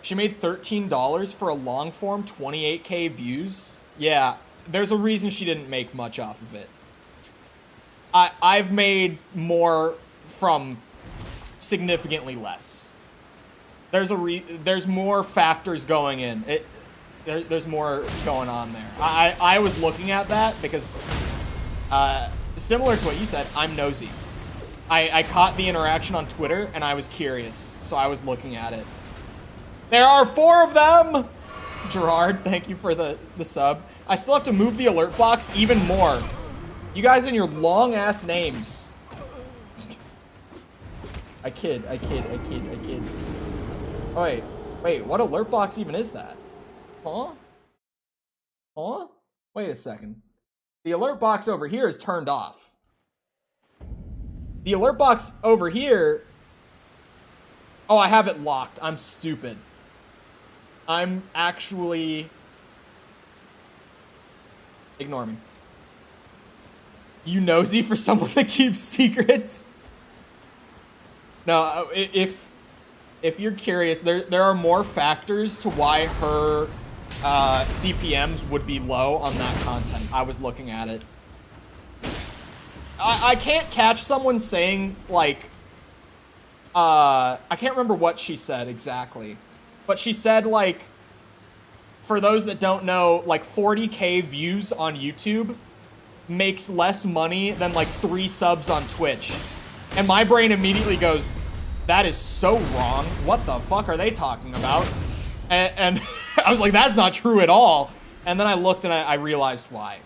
She made $13 for a long form, 28K views. Yeah, there's a reason she didn't make much off of it. I've made more from significantly less. There's more factors going in. There's more going on there. I was looking at that because, similar to what you said, I'm nosy. I caught the interaction on Twitter and I was curious, so I was looking at it. There are 4 of them! Gerard, thank you for the sub. I still have to move the alert box even more. You guys and your long-ass names. I kid. Oh, wait, what alert box even is that? Huh? Wait a second. The alert box over here is turned off. The alert box over here... Oh, I have it locked. I'm stupid. I'm actually... Ignore me. You nosy for someone that keeps secrets? No, if you're curious, there are more factors to why her CPMs would be low on that content. I was looking at it. I can't catch someone saying, like... I can't remember what she said exactly. But she said, like... for those that don't know, like 40K views on YouTube makes less money than like 3 subs on Twitch. And my brain immediately goes, that is so wrong. What the fuck are they talking about? And I was like, that's not true at all. And then I looked and I realized why.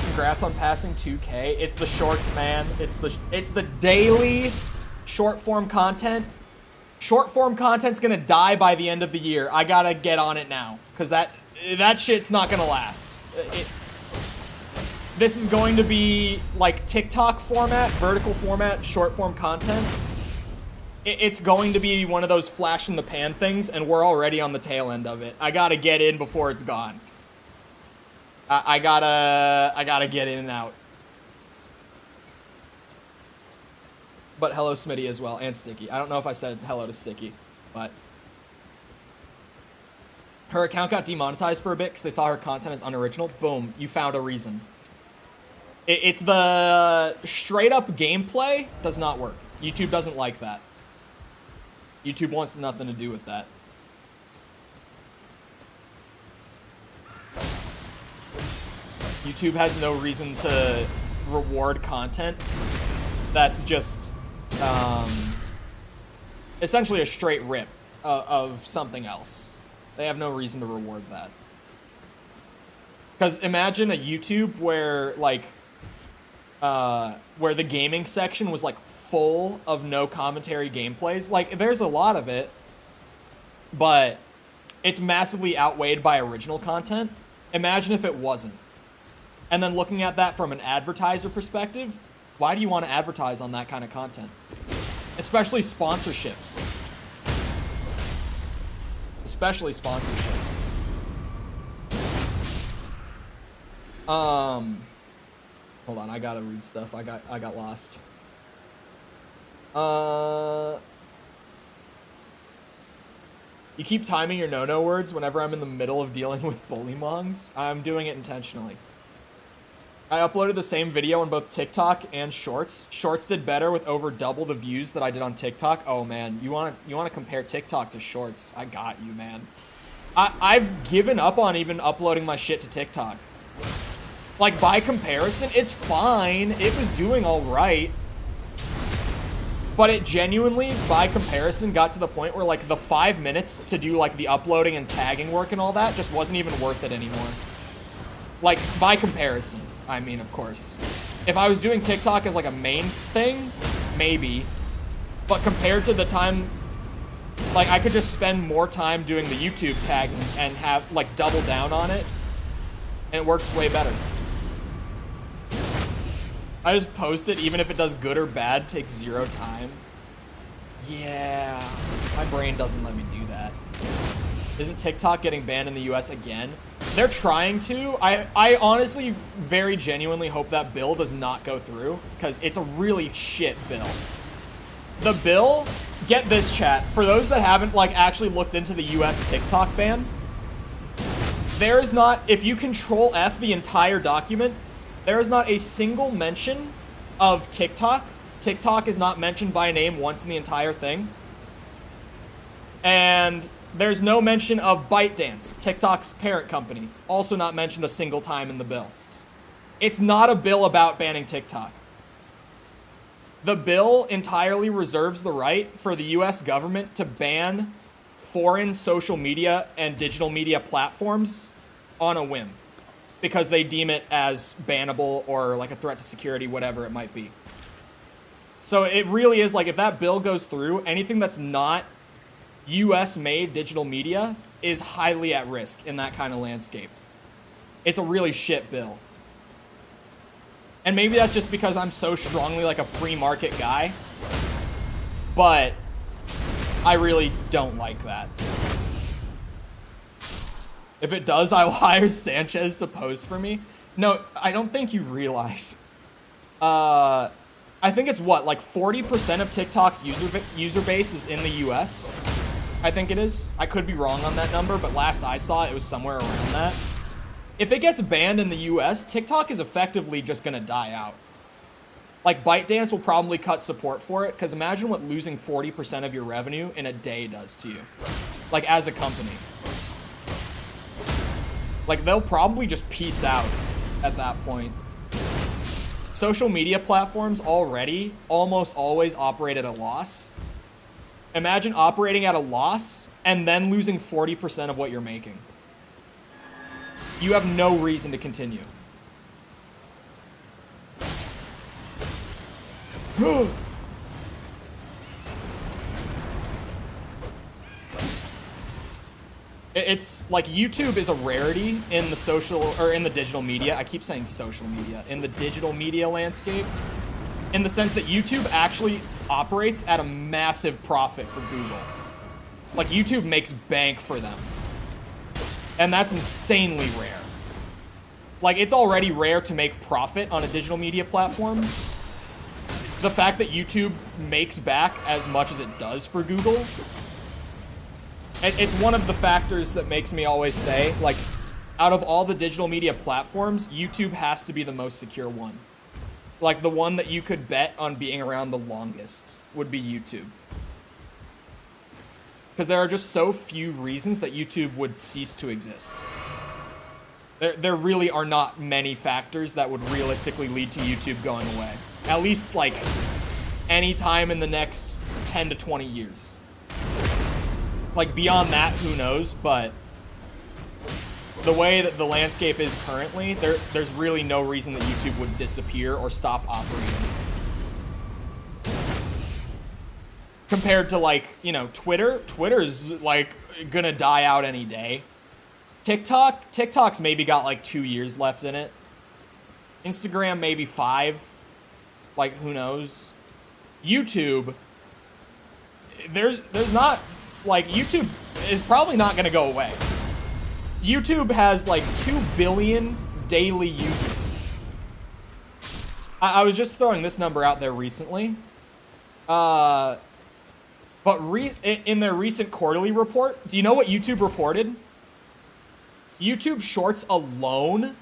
Congrats on passing 2K. It's the shorts, man. It's the daily short form content. Short form content's gonna die by the end of the year. I gotta get on it now, cause that shit's not gonna last. This is going to be like TikTok format, vertical format, short form content. It's going to be one of those flash in the pan things, and we're already on the tail end of it. I gotta get in before it's gone. I gotta get in and out. But hello Smitty as well, and Sticky. I don't know if I said hello to Sticky, but her account got demonetized for a bit because they saw her content as unoriginal. Boom, you found a reason. It's the straight up gameplay does not work. YouTube doesn't like that. YouTube wants nothing to do with that. YouTube has no reason to reward content that's just essentially a straight rip of something else. They have no reason to reward that. Because imagine a YouTube where like where the gaming section was like full of no commentary gameplays. Like there's a lot of it, but it's massively outweighed by original content. Imagine if it wasn't. And then looking at that from an advertiser perspective, why do you want to advertise on that kind of content? Especially sponsorships. Especially sponsorships. Hold on, I gotta read stuff. I got lost. You keep timing your no-no words whenever I'm in the middle of dealing with bullymongs. I'm doing it intentionally. I uploaded the same video on both TikTok and Shorts. Shorts did better with over double the views that I did on TikTok. Oh man, you want to compare TikTok to Shorts? I got you, man. I've given up on even uploading my shit to TikTok. Like by comparison, it's fine. It was doing all right. But it genuinely, by comparison, got to the point where like the 5 minutes to do like the uploading and tagging work and all that just wasn't even worth it anymore. Like by comparison, I mean, of course. If I was doing TikTok as like a main thing, maybe. But compared to the time, like I could just spend more time doing the YouTube tagging and have like double down on it. And it works way better. I just post it, even if it does good or bad, takes 0 time. Yeah, my brain doesn't let me do that. Isn't TikTok getting banned in the US again? They're trying to. I honestly, very genuinely hope that bill does not go through, because it's a really shit bill. The bill, get this chat, for those that haven't like actually looked into the US TikTok ban, there is not, if you control F the entire document, there is not a single mention of TikTok. TikTok is not mentioned by name once in the entire thing. And there's no mention of ByteDance, TikTok's parent company. Also not mentioned a single time in the bill. It's not a bill about banning TikTok. The bill entirely reserves the right for the US government to ban foreign social media and digital media platforms on a whim, because they deem it as bannable or like a threat to security, whatever it might be. So it really is like, if that bill goes through, anything that's not US made digital media is highly at risk in that kind of landscape. It's a really shit bill. And maybe that's just because I'm so strongly like a free market guy, but I really don't like that. If it does, I will hire Sanchez to post for me. No, I don't think you realize. I think it's what, like 40% of TikTok's user base is in the US. I think it is. I could be wrong on that number, but last I saw it was somewhere around that. If it gets banned in the US, TikTok is effectively just gonna die out. Like, ByteDance will probably cut support for it, because imagine what losing 40% of your revenue in a day does to you. Like, as a company. Like, they'll probably just peace out at that point. Social media platforms already almost always operate at a loss. Imagine operating at a loss and then losing 40% of what you're making. You have no reason to continue. It's like YouTube is a rarity in the social or in the digital media. I keep saying social media. In the digital media landscape, in the sense that YouTube actually operates at a massive profit for Google. Like, YouTube makes bank for them. And that's insanely rare. Like, it's already rare to make profit on a digital media platform. The fact that YouTube makes back as much as it does for Google, it's one of the factors that makes me always say, like, out of all the digital media platforms, YouTube has to be the most secure one. Like, the one that you could bet on being around the longest would be YouTube. Because there are just so few reasons that YouTube would cease to exist. There really are not many factors that would realistically lead to YouTube going away. At least, like, any time in the next 10 to 20 years. Like, beyond that, who knows, but the way that the landscape is currently, there's really no reason that YouTube would disappear or stop operating. Compared to, like, you know, Twitter's, like, gonna die out any day. TikTok's maybe got, like, 2 years left in it. Instagram, maybe 5. Like, who knows? YouTube, there's not, like, YouTube is probably not gonna go away. YouTube has, like, 2 billion daily users. I was just throwing this number out there recently. But in their recent quarterly report, do you know what YouTube reported? YouTube Shorts alone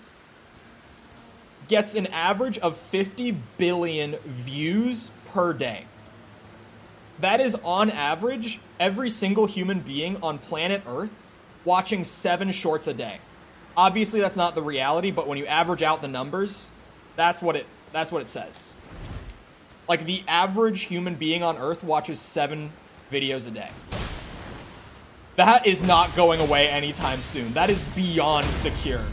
gets an average of 50 billion views per day. That is, on average, every single human being on planet Earth watching 7 shorts a day. Obviously, that's not the reality, but when you average out the numbers, that's what it says. Like, the average human being on Earth watches 7 videos a day. That is not going away anytime soon. That is beyond secure.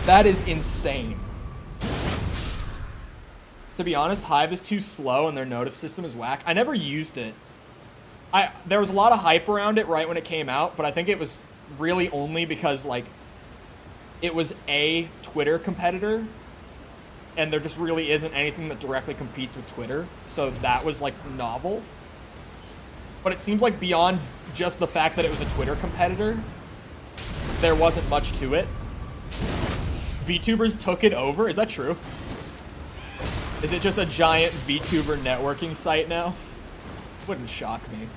That is insane. To be honest, Hive is too slow and their notif system is whack. I never used it. There was a lot of hype around it right when it came out, but I think it was really only because, like, it was a Twitter competitor, and there just really isn't anything that directly competes with Twitter, so that was, like, novel. But it seems like beyond just the fact that it was a Twitter competitor, there wasn't much to it. VTubers took it over? Is that true? Is it just a giant VTuber networking site now? Wouldn't shock me.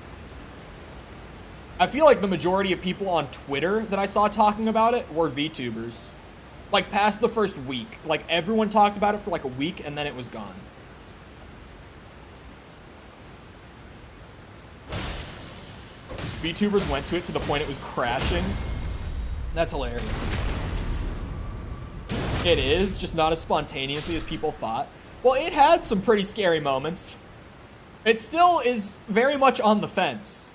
I feel like the majority of people on Twitter that I saw talking about it were VTubers. Like, past the first week. Like, everyone talked about it for like a week and then it was gone. VTubers went to it to the point it was crashing. That's hilarious. It is, just not as spontaneously as people thought. Well, it had some pretty scary moments. It still is very much on the fence.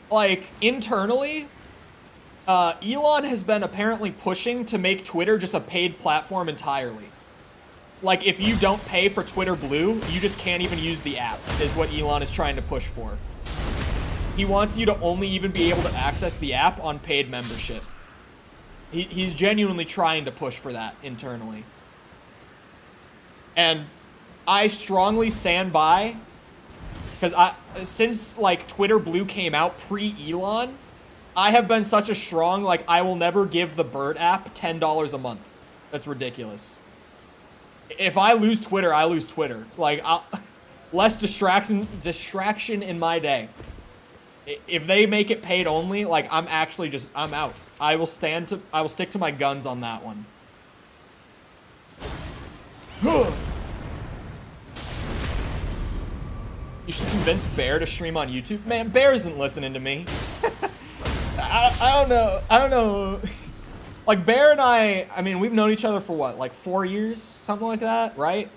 Like, internally, Elon has been apparently pushing to make Twitter just a paid platform entirely. Like, if you don't pay for Twitter Blue, you just can't even use the app, is what Elon is trying to push for. He wants you to only even be able to access the app on paid membership. He's genuinely trying to push for that internally. And I strongly stand by, because since, like, Twitter Blue came out pre-Elon, I have been such a strong, like, I will never give the Bird app $10 a month. That's ridiculous. If I lose Twitter, I lose Twitter. Like, less distraction in my day. If they make it paid only, like, I'm out. I will stick to my guns on that one. You should convince Bear to stream on YouTube. Man, Bear isn't listening to me. I don't know. Like, Bear and I mean, we've known each other for what, like 4 years? Something like that, right?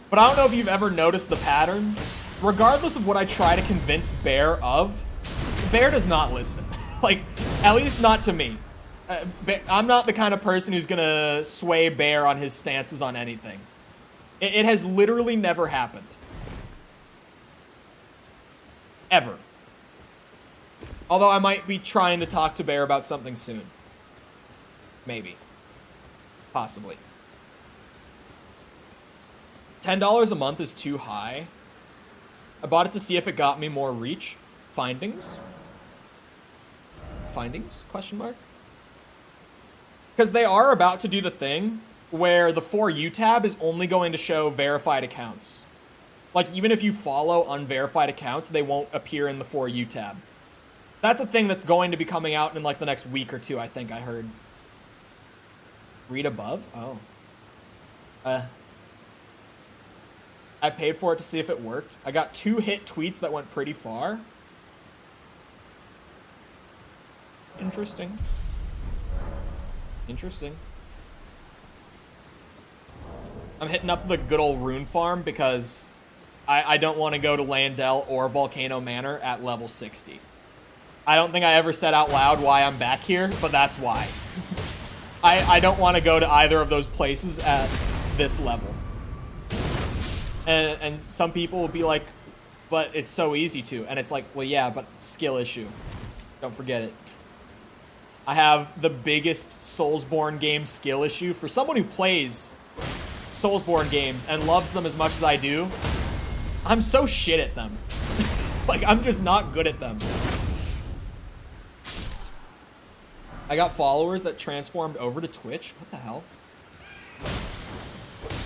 But I don't know if you've ever noticed the pattern. Regardless of what I try to convince Bear of, Bear does not listen. Like, at least not to me. I'm not the kind of person who's gonna sway Bear on his stances on anything. It has literally never happened. Ever. Although I might be trying to talk to Bear about something soon. Maybe. Possibly. $10 a month is too high. I bought it to see if it got me more reach. Findings? Findings? Question mark? Because they are about to do the thing where the For You tab is only going to show verified accounts. Like, even if you follow unverified accounts, they won't appear in the For You tab. That's a thing that's going to be coming out in, like, the next week or two, I think I heard. Read above? Oh. I paid for it to see if it worked. I got 2 hit tweets that went pretty far. Interesting. Interesting. I'm hitting up the good old rune farm because I don't want to go to Landell or Volcano Manor at level 60. I don't think I ever said out loud why I'm back here, but that's why. I don't want to go to either of those places at this level. And some people will be like, but it's so easy to. And it's like, well, yeah, but skill issue. Don't forget it. I have the biggest Soulsborne game skill issue. For someone who plays Soulsborne games and loves them as much as I do, I'm so shit at them. Like, I'm just not good at them. I got followers that transformed over to Twitch. What the hell?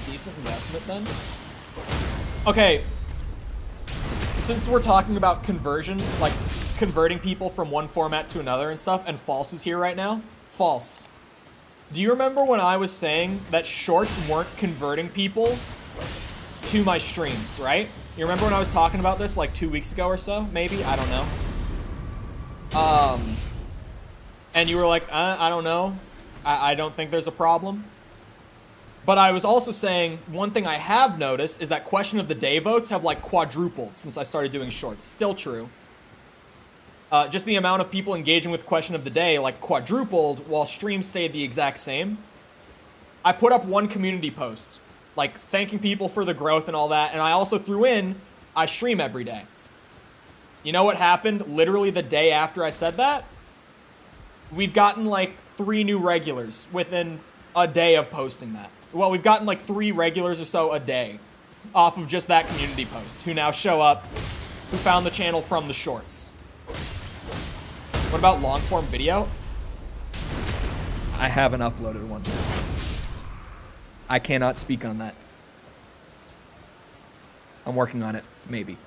Decent investment then? Okay. Since we're talking about conversion, like converting people from one format to another and stuff, and False is here right now. False. Do you remember when I was saying that shorts weren't converting people to my streams, right? You remember when I was talking about this like 2 weeks ago or so? Maybe? I don't know. And you were like, I don't know. I don't think there's a problem. But I was also saying, one thing I have noticed is that question of the day votes have like quadrupled since I started doing shorts. Still true. Just the amount of people engaging with question of the day like quadrupled while streams stayed the exact same. I put up one community post, like thanking people for the growth and all that. And I also threw in, I stream every day. You know what happened literally the day after I said that? We've gotten like 3 new regulars within a day of posting that. Well, we've gotten like 3 regulars or so a day off of just that community post who now show up, who found the channel from the shorts. What about long form video? I haven't uploaded one. I cannot speak on that. I'm working on it, maybe.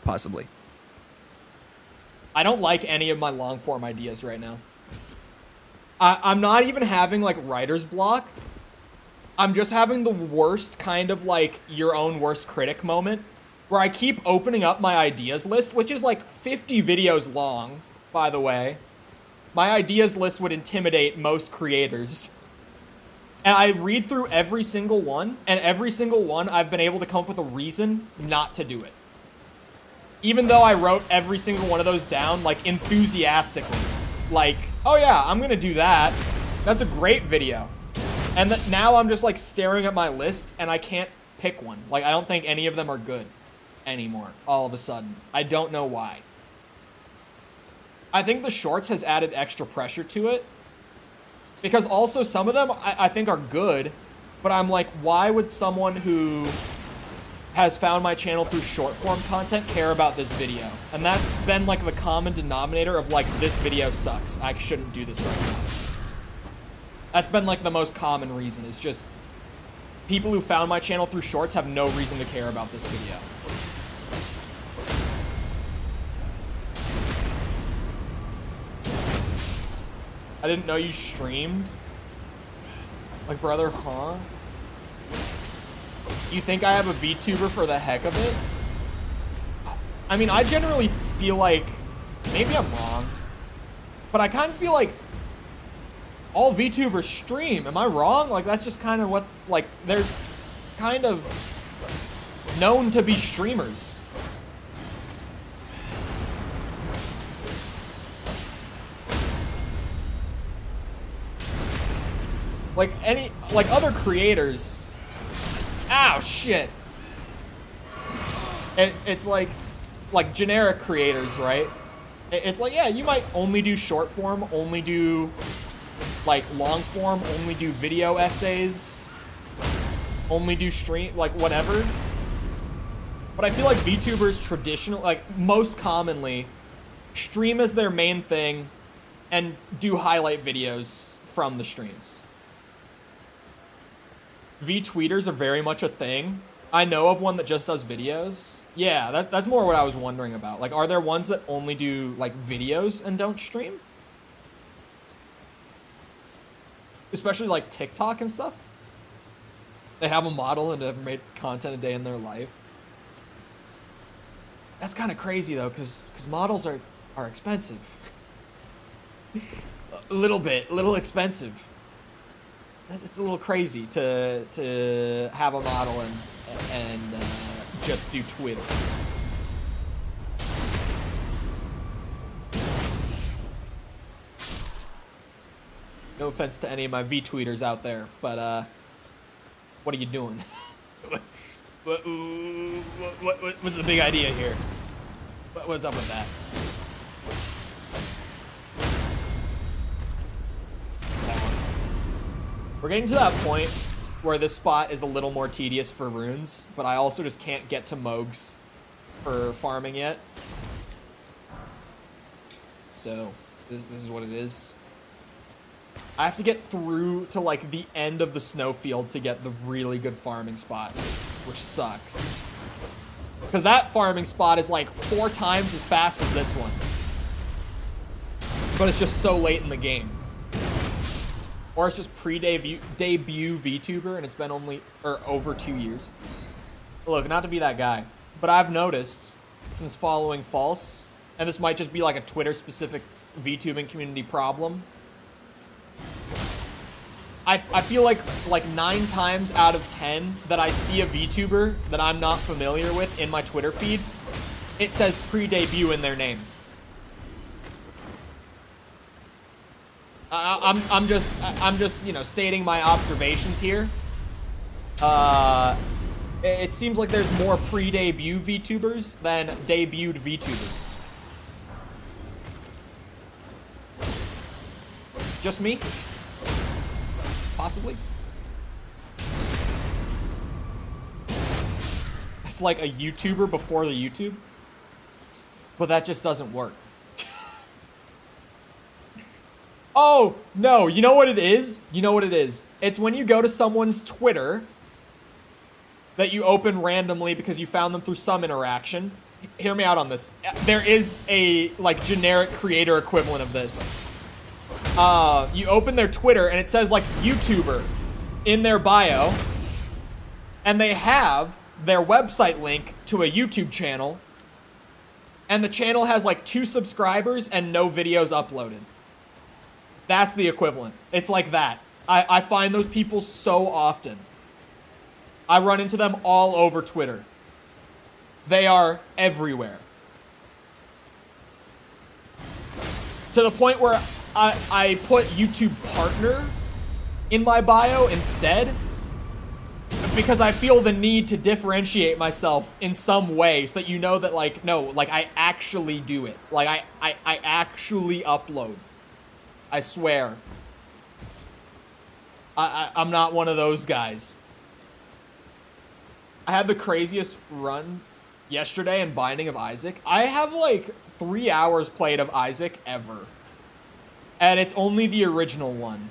Possibly. I don't like any of my long form ideas right now. I'm not even having like writer's block. I'm just having the worst kind of like your own worst critic moment where I keep opening up my ideas list, which is like 50 videos long, by the way. My ideas list would intimidate most creators. And I read through every single one, and every single one I've been able to come up with a reason not to do it. Even though I wrote every single one of those down, like, enthusiastically. Like, oh yeah, I'm gonna do that. That's a great video. And that now I'm just, like, staring at my lists, and I can't pick one. Like, I don't think any of them are good anymore, all of a sudden. I don't know why. I think the shorts has added extra pressure to it. Because also some of them I think are good, but I'm like, why would someone who has found my channel through short form content care about this video? And that's been like the common denominator of like, this video sucks. I shouldn't do this right now. That's been like the most common reason, is just people who found my channel through shorts have no reason to care about this video. I didn't know you streamed. Like, brother, huh? You think I have a VTuber for the heck of it? I mean, I generally feel like, maybe I'm wrong, but I kind of feel like all VTubers stream. Am I wrong? Like, that's just kind of what, like, they're kind of known to be streamers. Like other creators. Ow, shit. It's like generic creators, right? It's like, yeah, you might only do short form, only do like long form, only do video essays, only do stream, like whatever. But I feel like VTubers traditional, like most commonly, stream as their main thing and do highlight videos from the streams. V-tweeters are very much a thing. I know of one that just does videos. Yeah, that's more what I was wondering about. Like, are there ones that only do, like, videos and don't stream? Especially, like, TikTok and stuff? They have a model and have made content a day in their life. That's kind of crazy, though, because models are expensive. A little expensive. It's a little crazy to have a model and just do Twitter. No offense to any of my V-tweeters out there, but what are you doing? what was the big idea here? What's up with that? We're getting to that point where this spot is a little more tedious for runes, but I also just can't get to Mogs for farming yet. So, this is what it is. I have to get through to, like, the end of the snowfield to get the really good farming spot, which sucks. Because that farming spot is, like, 4 times as fast as this one. But it's just so late in the game. Or it's just pre-debut VTuber and it's been over 2 years. Look, not to be that guy, but I've noticed since following False, and this might just be like a Twitter-specific VTubing community problem. I feel like 9 times out of 10 that I see a VTuber that I'm not familiar with in my Twitter feed, it says pre-debut in their name. I'm just, you know, stating my observations here. It seems like there's more pre-debut VTubers than debuted VTubers. Just me? Possibly? It's like a YouTuber before the YouTube. But that just doesn't work. Oh, no, you know what it is? You know what it is? It's when you go to someone's Twitter that you open randomly because you found them through some interaction. Hear me out on this. There is a, like, generic creator equivalent of this. You open their Twitter and it says, like, YouTuber in their bio. And they have their website link to a YouTube channel. And the channel has, like, 2 subscribers and no videos uploaded. That's the equivalent. It's like that. I find those people so often. I run into them all over Twitter. They are everywhere. To the point where I put YouTube partner in my bio instead. Because I feel the need to differentiate myself in some way so that you know that, like, no, like, I actually do it. Like, I actually upload. I swear. I'm not one of those guys. I had the craziest run yesterday in Binding of Isaac. I have like 3 hours played of Isaac ever. And it's only the original one.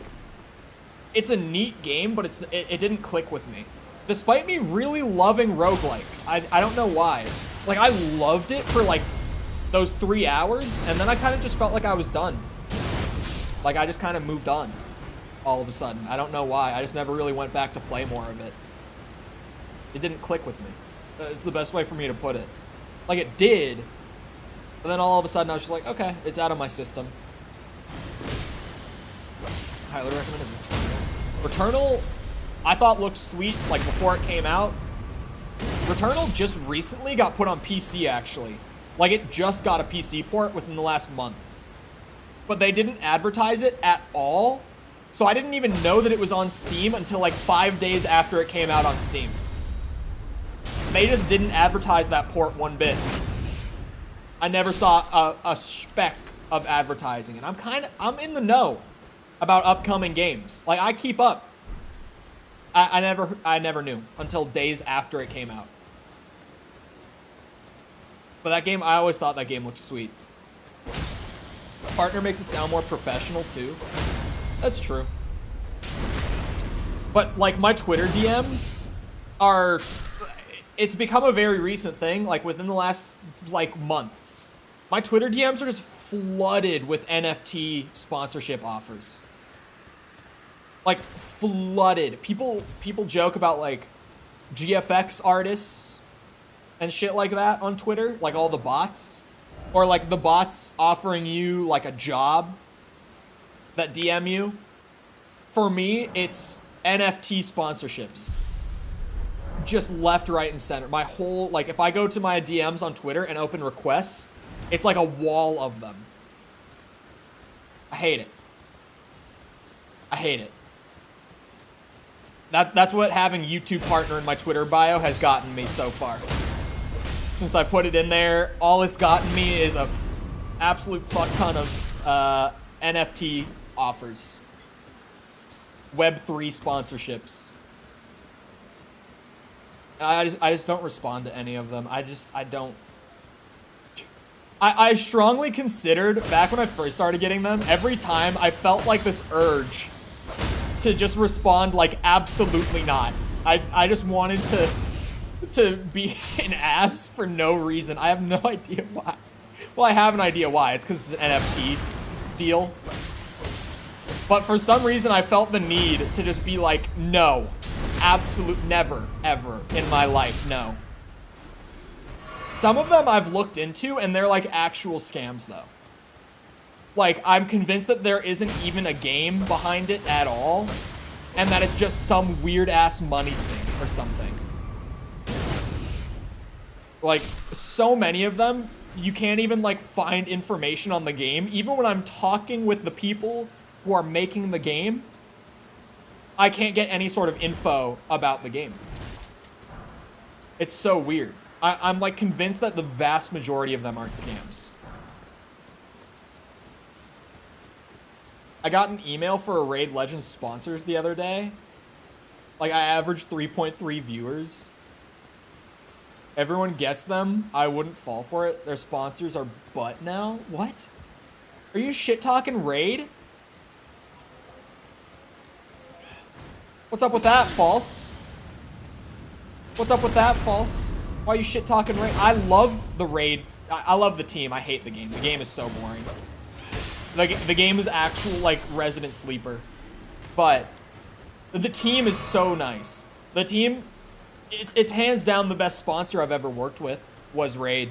It's a neat game, but it didn't click with me. Despite me really loving roguelikes. I don't know why. Like, I loved it for like those 3 hours, and then I kind of just felt like I was done. Like, I just kind of moved on all of a sudden. I don't know why. I just never really went back to play more of it. It didn't click with me. It's the best way for me to put it. Like, it did, but then all of a sudden I was just like, okay, it's out of my system. Highly recommend is Returnal. Returnal, I thought looked sweet, like, before it came out. Returnal just recently got put on PC, actually. Like, it just got a PC port within the last month. But they didn't advertise it at all, so I didn't even know that it was on Steam until, like, 5 days after it came out on Steam. They just didn't advertise that port one bit. I never saw a speck of advertising, and I'm in the know about upcoming games. Like, I keep up. I never knew until days after it came out. But that game, I always thought that game looked sweet. Partner makes it sound more professional too. That's true. But like my Twitter DMs are, it's become a very recent thing, like within the last like month. My Twitter DMs are just flooded with NFT sponsorship offers. Like flooded. People joke about like GFX artists and shit like that on Twitter, like all the bots, or like the bots offering you like a job that DM you. For me, it's NFT sponsorships. Just left, right, and center. My whole, like if I go to my DMs on Twitter and open requests, it's like a wall of them. I hate it. I hate it. That's what having YouTube partner in my Twitter bio has gotten me so far. Since I put it in there, all it's gotten me is a absolute fuck ton of NFT offers. Web3 sponsorships. I just don't respond to any of them. I don't. I strongly considered, back when I first started getting them, every time I felt like this urge to just respond like absolutely not. I just wanted to be an ass for no reason. I have no idea why. Well, I have an idea why. It's because it's an NFT deal. But for some reason, I felt the need to just be like, no. Absolute never, ever in my life, no. Some of them I've looked into, and they're like actual scams, though. Like, I'm convinced that there isn't even a game behind it at all, and that it's just some weird-ass money sink or something. Like, so many of them, you can't even, like, find information on the game. Even when I'm talking with the people who are making the game, I can't get any sort of info about the game. It's so weird. I'm, like, convinced that the vast majority of them are scams. I got an email for a Raid Legends sponsors the other day. Like, I averaged 3.3 viewers. Everyone gets them. I wouldn't fall for it. Their sponsors are butt now. What? Are you shit-talking Raid? What's up with that, False? What's up with that, False? Why are you shit-talking Raid? I love the Raid. I love the team. I hate the game. The game is so boring. The game is actual, like, resident sleeper. But the team is so nice. The team, it's hands down the best sponsor I've ever worked with was Raid.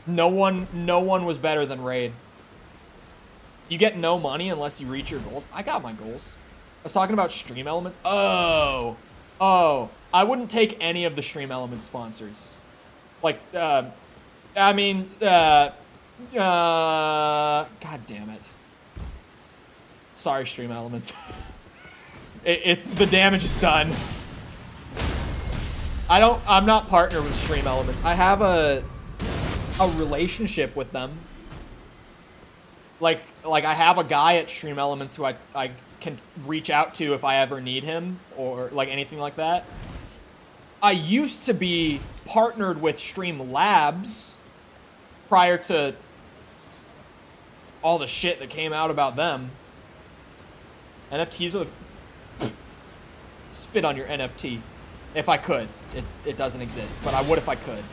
No one was better than Raid. You get no money unless you reach your goals. I got my goals. I was talking about Stream Element. Oh. I wouldn't take any of the Stream Element sponsors. Like, God damn it. Sorry, Stream Elements. It's the damage is done. I'm not partnered with Stream Elements. I have a relationship with them. Like I have a guy at Stream Elements who I can reach out to if I ever need him or like anything like that. I used to be partnered with Stream Labs prior to all the shit that came out about them. NFTs are the... Spit on your NFT. If I could. It doesn't exist, but I would if I could.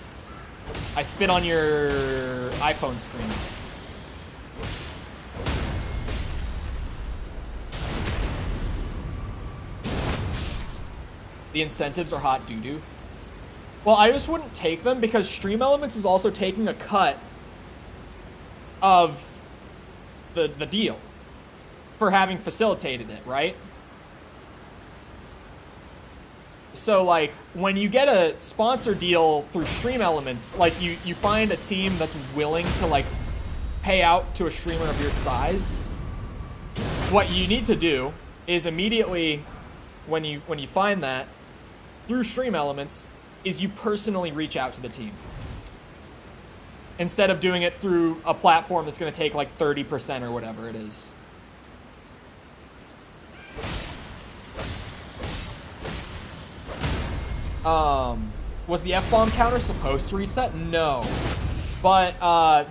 I spit on your iPhone screen. The incentives are hot doo-doo. Well, I just wouldn't take them because Stream Elements is also taking a cut of the deal for having facilitated it, right? So, like, when you get a sponsor deal through Stream Elements, like, you find a team that's willing to, like, pay out to a streamer of your size, what you need to do is immediately, when you find that, through Stream Elements, is you personally reach out to the team. Instead of doing it through a platform that's going to take, like, 30% or whatever it is. Was the F-bomb counter supposed to reset? No. But,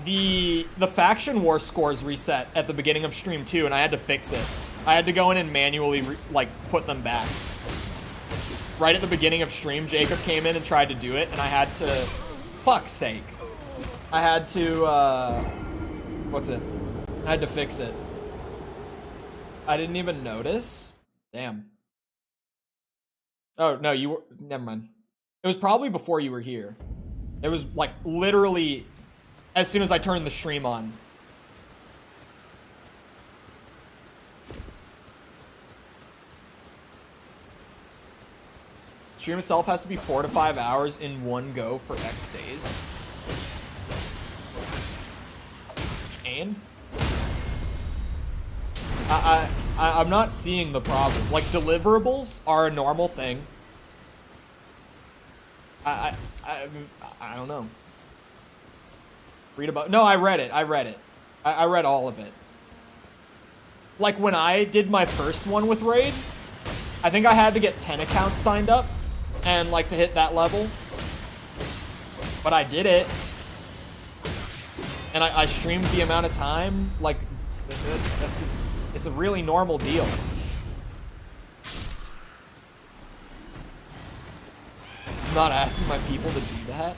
the faction war scores reset at the beginning of stream 2, and I had to fix it. I had to go in and manually, put them back. Right at the beginning of stream, Jacob came in and tried to do it, and I had to... Fuck's sake. I had to, what's it? I had to fix it. I didn't even notice? Damn. Oh, no, you were... Never mind. It was probably before you were here. It was, like, literally as soon as I turned the stream on. Stream itself has to be 4 to 5 hours in one go for X days. And? I'm not seeing the problem. Like, deliverables are a normal thing. I don't know. Read about... No, I read it. I read all of it. Like, when I did my first one with Raid, I think I had to get 10 accounts signed up and, like, to hit that level. But I did it. And I streamed the amount of time. Like, it's a really normal deal. I'm not asking my people to do that.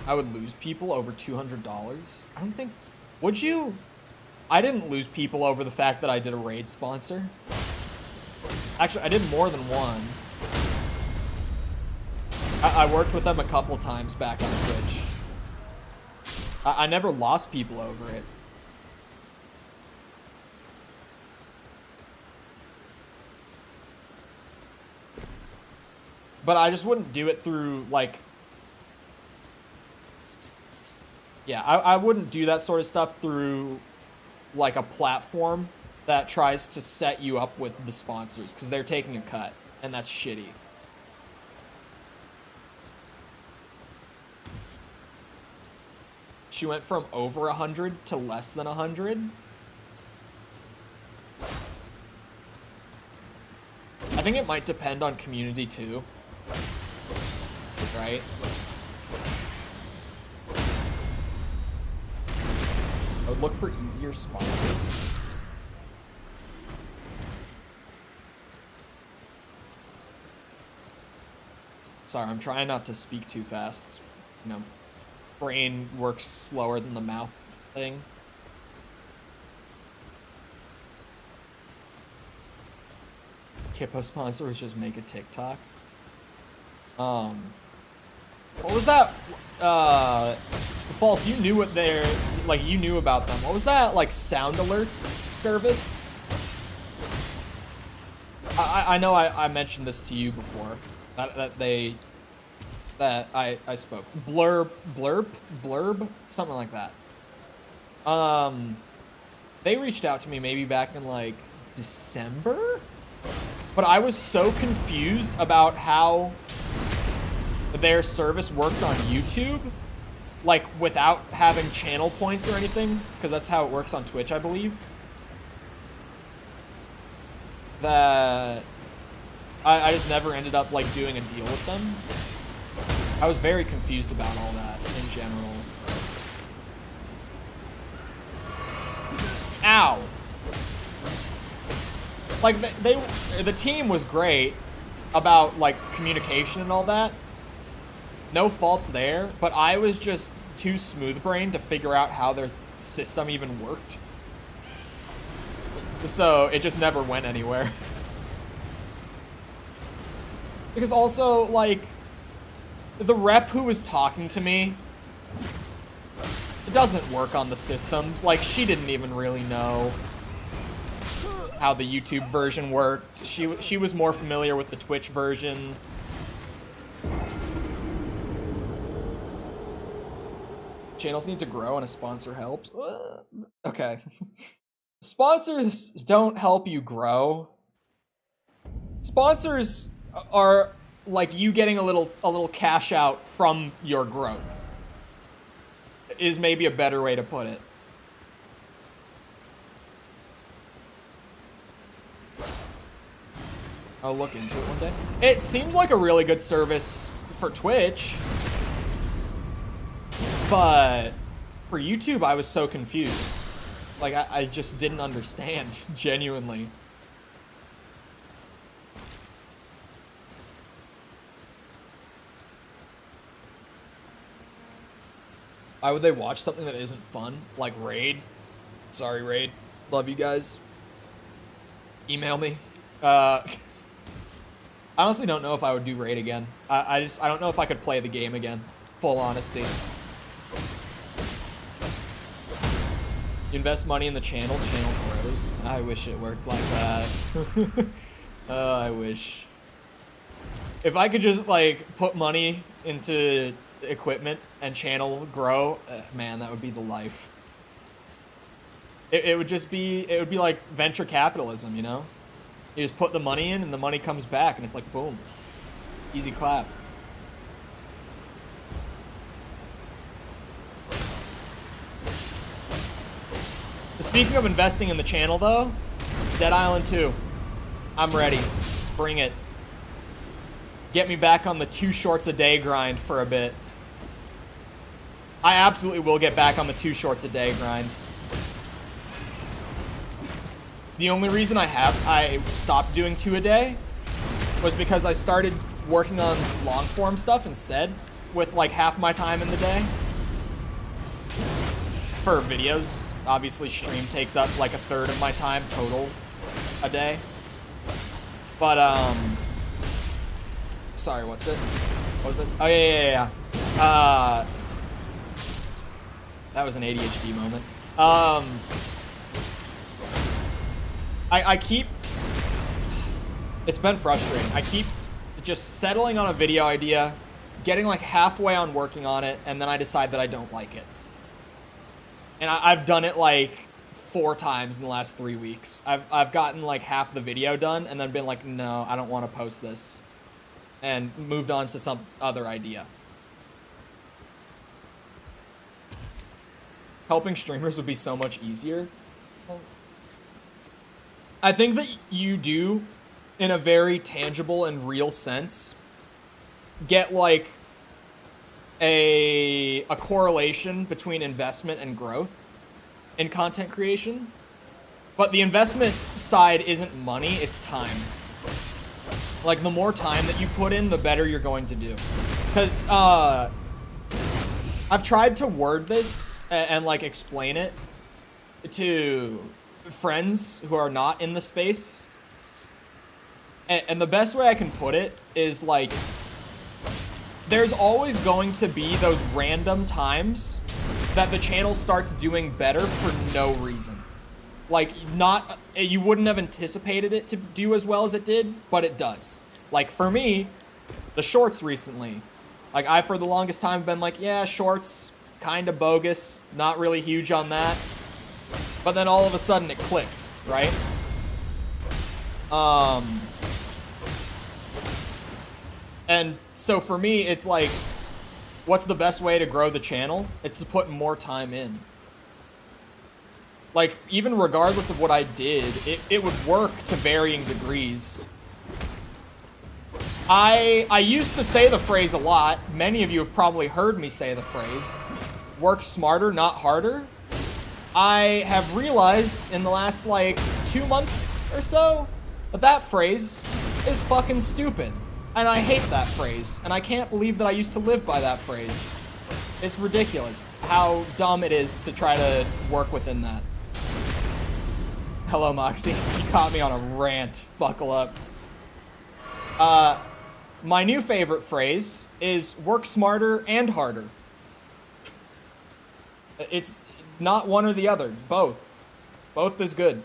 I would lose people over $200. I don't think... Would you? I didn't lose people over the fact that I did a raid sponsor. Actually, I did more than one. I worked with them a couple times back on Twitch. I never lost people over it. But I just wouldn't do it through, like... Yeah, I wouldn't do that sort of stuff through, like, a platform that tries to set you up with the sponsors, because they're taking a cut, and that's shitty. She went from over 100 to less than 100. I think it might depend on community, too. Right? I would look for easier sponsors. Sorry, I'm trying not to speak too fast. You know, brain works slower than the mouth thing. Kippo sponsor was just make a TikTok. What was that? False, you knew what they're, like, you knew about them. What was that, like, sound alerts service? I know I mentioned this to you before. That I spoke. Blurb, something like that. They reached out to me maybe back in, like, December? But I was so confused about how their service worked on YouTube, like, without having channel points or anything, because that's how it works on Twitch, I believe, that I just never ended up, like, doing a deal with them. I was very confused about all that in general. Ow! Like, the team was great about, like, communication and all that. No faults there, but I was just too smooth-brained to figure out how their system even worked. So it just never went anywhere. Because also, like, the rep who was talking to me, it doesn't work on the systems. Like, she didn't even really know how the YouTube version worked. She was more familiar with the Twitch version. Channels need to grow and a sponsor helps. Okay. Sponsors don't help you grow. Sponsors are like you getting a little cash out from your growth. Is maybe a better way to put it. I'll look into it one day. It seems like a really good service for Twitch, but for YouTube, I was so confused. Like, I just didn't understand, genuinely. Why would they watch something that isn't fun? Like Raid? Sorry, Raid. Love you guys. Email me. I honestly don't know if I would do Raid again. I don't know if I could play the game again. Full honesty. You invest money in the channel grows. I wish it worked like that. I wish. If I could just, like, put money into equipment and channel grow, man, that would be the life. It would just be, it would be like venture capitalism, you know? You just put the money in and the money comes back and it's like, boom. Easy clap. Speaking of investing in the channel though, Dead Island 2. I'm ready. Bring it. Get me back on the 2 shorts a day grind for a bit. I absolutely will get back on the 2 shorts a day grind. The only reason I stopped doing 2 a day was because I started working on long form stuff instead with like half my time in the day. For videos, obviously stream takes up like 1/3 of my time total a day. But sorry, what's it? What was it? Oh yeah. That was an ADHD moment. I keep, it's been frustrating. I keep just settling on a video idea, getting like halfway on working on it, and then I decide that I don't like it. And I've done it like 4 times in the last 3 weeks. I've gotten like half the video done and then been like, no, I don't want to post this. And moved on to some other idea. Helping streamers would be so much easier. I think that you do, in a very tangible and real sense, get like a correlation between investment and growth in content creation. But the investment side isn't money, it's time. Like, the more time that you put in, the better you're going to do. Because, I've tried to word this and like explain it to friends who are not in the space. And the best way I can put it is like, there's always going to be those random times that the channel starts doing better for no reason. Like, you wouldn't have anticipated it to do as well as it did, but it does. Like, for me, the shorts recently, like, I for the longest time been like, yeah, shorts, kind of bogus, not really huge on that. But then all of a sudden it clicked, right? And so for me, it's like, what's the best way to grow the channel? It's to put more time in. Like, even regardless of what I did, it would work to varying degrees. I used to say the phrase a lot. Many of you have probably heard me say the phrase, work smarter, not harder. I have realized in the last, like, 2 months or so that that phrase is fucking stupid. And I hate that phrase. And I can't believe that I used to live by that phrase. It's ridiculous how dumb it is to try to work within that. Hello, Moxie. You caught me on a rant. Buckle up. My new favorite phrase is work smarter and harder. It's not one or the other. Both. Both is good.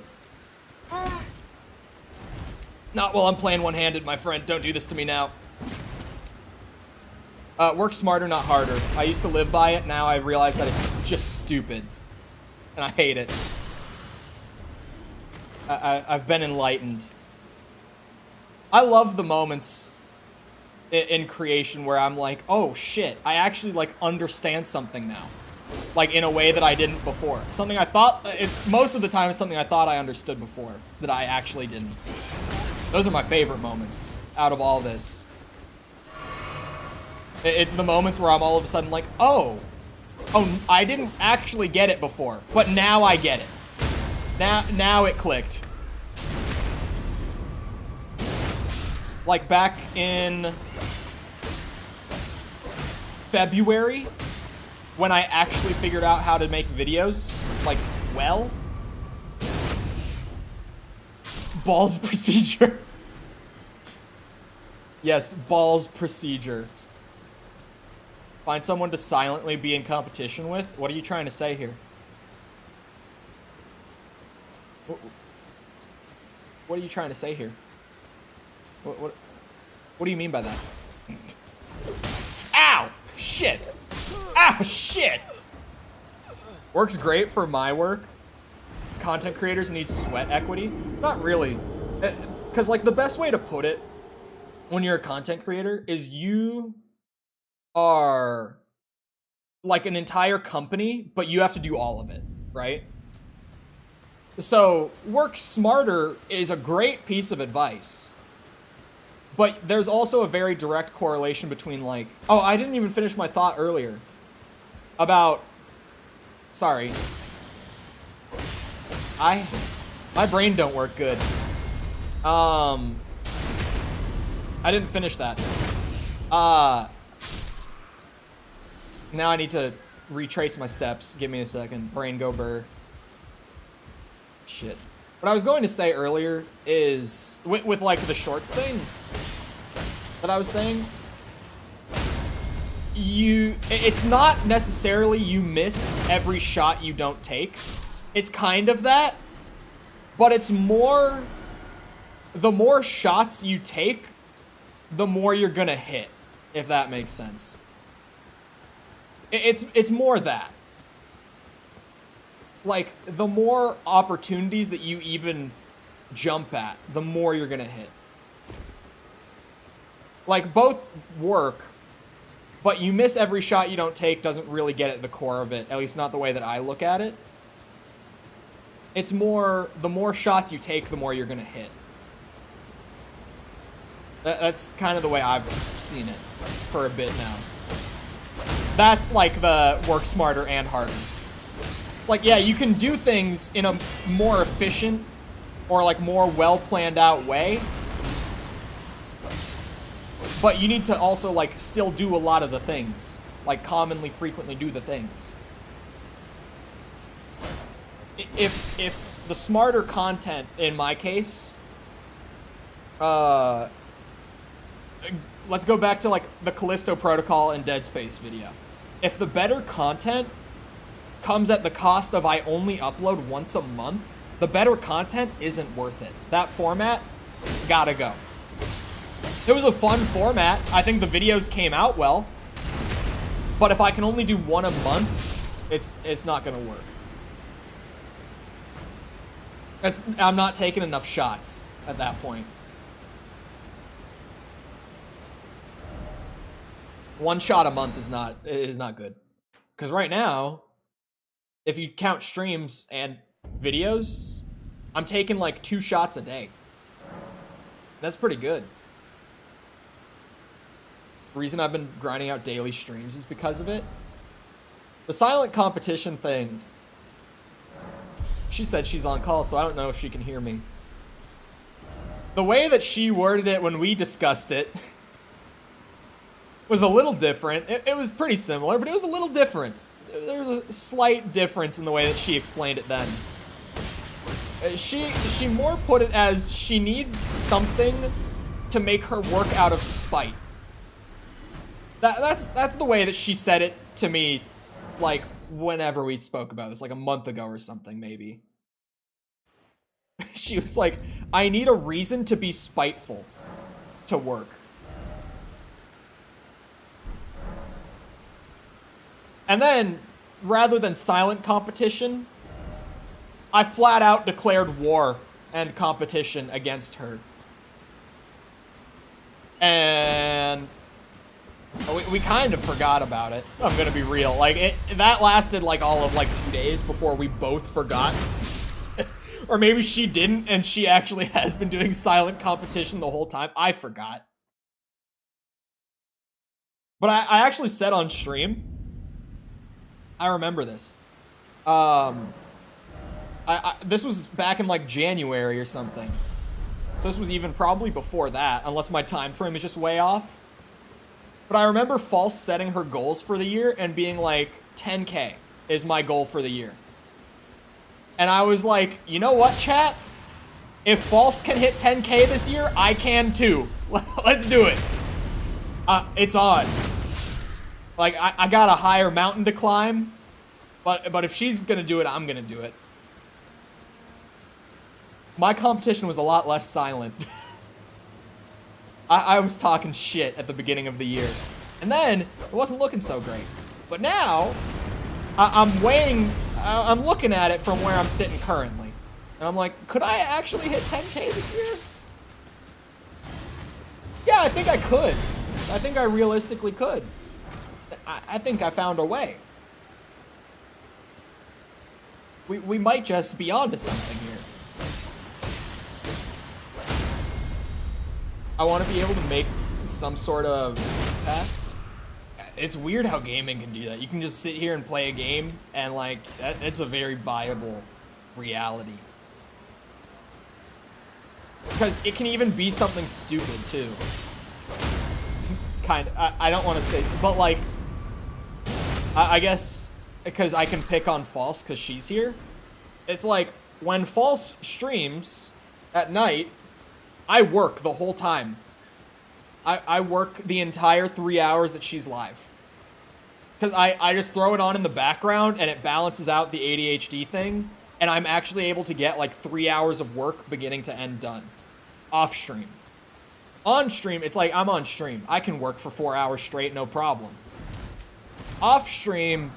Not while I'm playing one-handed, my friend. Don't do this to me now. Work smarter, not harder. I used to live by it. Now I realize that it's just stupid. And I hate it. I've been enlightened. I love the moments in creation where I'm like, oh shit, I actually like understand something now. Like in a way that I didn't before. Something I thought, most of the time it's something I thought I understood before that I actually didn't. Those are my favorite moments out of all this. It's the moments where I'm all of a sudden like, oh, I didn't actually get it before, but now I get it. Now it clicked. Like back in February, when I actually figured out how to make videos, like, well, balls procedure. Yes, balls procedure. Find someone to silently be in competition with? What are you trying to say here? What are you trying to say here? What do you mean by that? Ow! Shit! Ow, shit! Works great for my work. Content creators need sweat equity. Not really. Because, like, the best way to put it when you're a content creator is you are like an entire company, but you have to do all of it, right? So, work smarter is a great piece of advice. But there's also a very direct correlation between, like... Oh, I didn't even finish my thought earlier. About... Sorry. My brain don't work good. I didn't finish that. Now I need to retrace my steps. Give me a second. Brain go burr. Shit. What I was going to say earlier is, with like the shorts thing that I was saying, it's not necessarily you miss every shot you don't take. It's kind of that, but it's more, the more shots you take, the more you're gonna hit, if that makes sense. It's more that. Like, the more opportunities that you even jump at, the more you're gonna hit. Like, both work, but you miss every shot you don't take doesn't really get at the core of it, at least not the way that I look at it. It's more, the more shots you take, the more you're gonna hit. That's kind of the way I've seen it for a bit now. That's like the work smarter and harder. It's like, yeah, you can do things in a more efficient or like more well planned out way, but you need to also like still do a lot of the things, like commonly, frequently do the things. If the smarter content, in my case, let's go back to like the Callisto Protocol and Dead Space video. If the better content comes at the cost of I only upload once a month, the better content isn't worth it. That format, gotta go. It was a fun format. I think the videos came out well, but if I can only do one a month, it's not gonna work. I'm not taking enough shots at that point. One shot a month is not good. Because right now, if you count streams and videos, I'm taking like 2 shots a day. That's pretty good. The reason I've been grinding out daily streams is because of it. The silent competition thing, she said she's on call, so I don't know if she can hear me. The way that she worded it when we discussed it was a little different. It was pretty similar, but it was a little different. There was a slight difference in the way that she explained it then. She more put it as she needs something to make her work out of spite. That's the way that she said it to me, like, whenever we spoke about this, like a month ago or something, maybe. She was like, I need a reason to be spiteful to work. And then, rather than silent competition, I flat out declared war and competition against her. And we kind of forgot about it. I'm gonna be real. Like, that lasted like all of like 2 days before we both forgot. Or maybe she didn't and she actually has been doing silent competition the whole time. I forgot. But I actually said on stream, I remember this. This was back in like January or something. So this was even probably before that, unless my time frame is just way off. But I remember False setting her goals for the year and being like, 10K is my goal for the year. And I was like, you know what, chat? If False can hit 10K this year, I can too. Let's do it. It's on. Like, I got a higher mountain to climb. But if she's gonna do it, I'm gonna do it. My competition was a lot less silent. I was talking shit at the beginning of the year. And then, it wasn't looking so great. But now, I'm looking at it from where I'm sitting currently. And I'm like, could I actually hit 10K this year? Yeah, I think I could. I think I realistically could. I think I found a way. We might just be onto something here. I want to be able to make some sort of impact. It's weird how gaming can do that. You can just sit here and play a game, and like, it's a very viable reality. Because it can even be something stupid too. Kind of, I don't want to say, but like, I guess because I can pick on False because she's here. It's like, when False streams at night, I work the whole time. I work the entire 3 hours that she's live. Because I just throw it on in the background and it balances out the ADHD thing. And I'm actually able to get like 3 hours of work beginning to end done. Off stream. On stream, it's like I'm on stream. I can work for 4 hours straight, no problem. Off stream,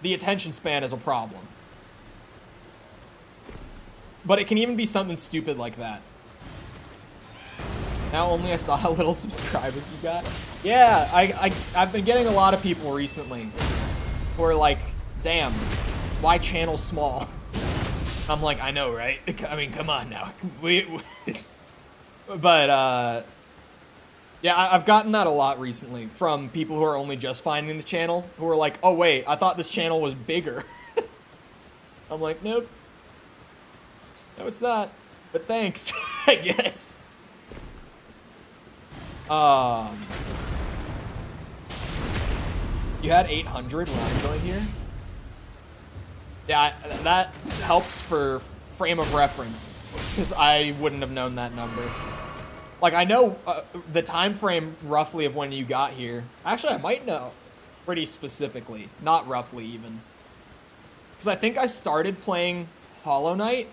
the attention span is a problem. But it can even be something stupid like that. Now only I saw how little subscribers you got. Yeah, I've been getting a lot of people recently who are like, damn, why channel small? I'm like, I know, right? I mean, come on now. But, yeah, I've gotten that a lot recently from people who are only just finding the channel, who are like, oh wait, I thought this channel was bigger. I'm like, nope. No, it's not. But thanks, I guess. You had 800 when I joined here? Yeah, that helps for frame of reference, because I wouldn't have known that number. Like, I know the time frame roughly of when you got here. Actually, I might know pretty specifically. Not roughly, even. Because I think I started playing Hollow Knight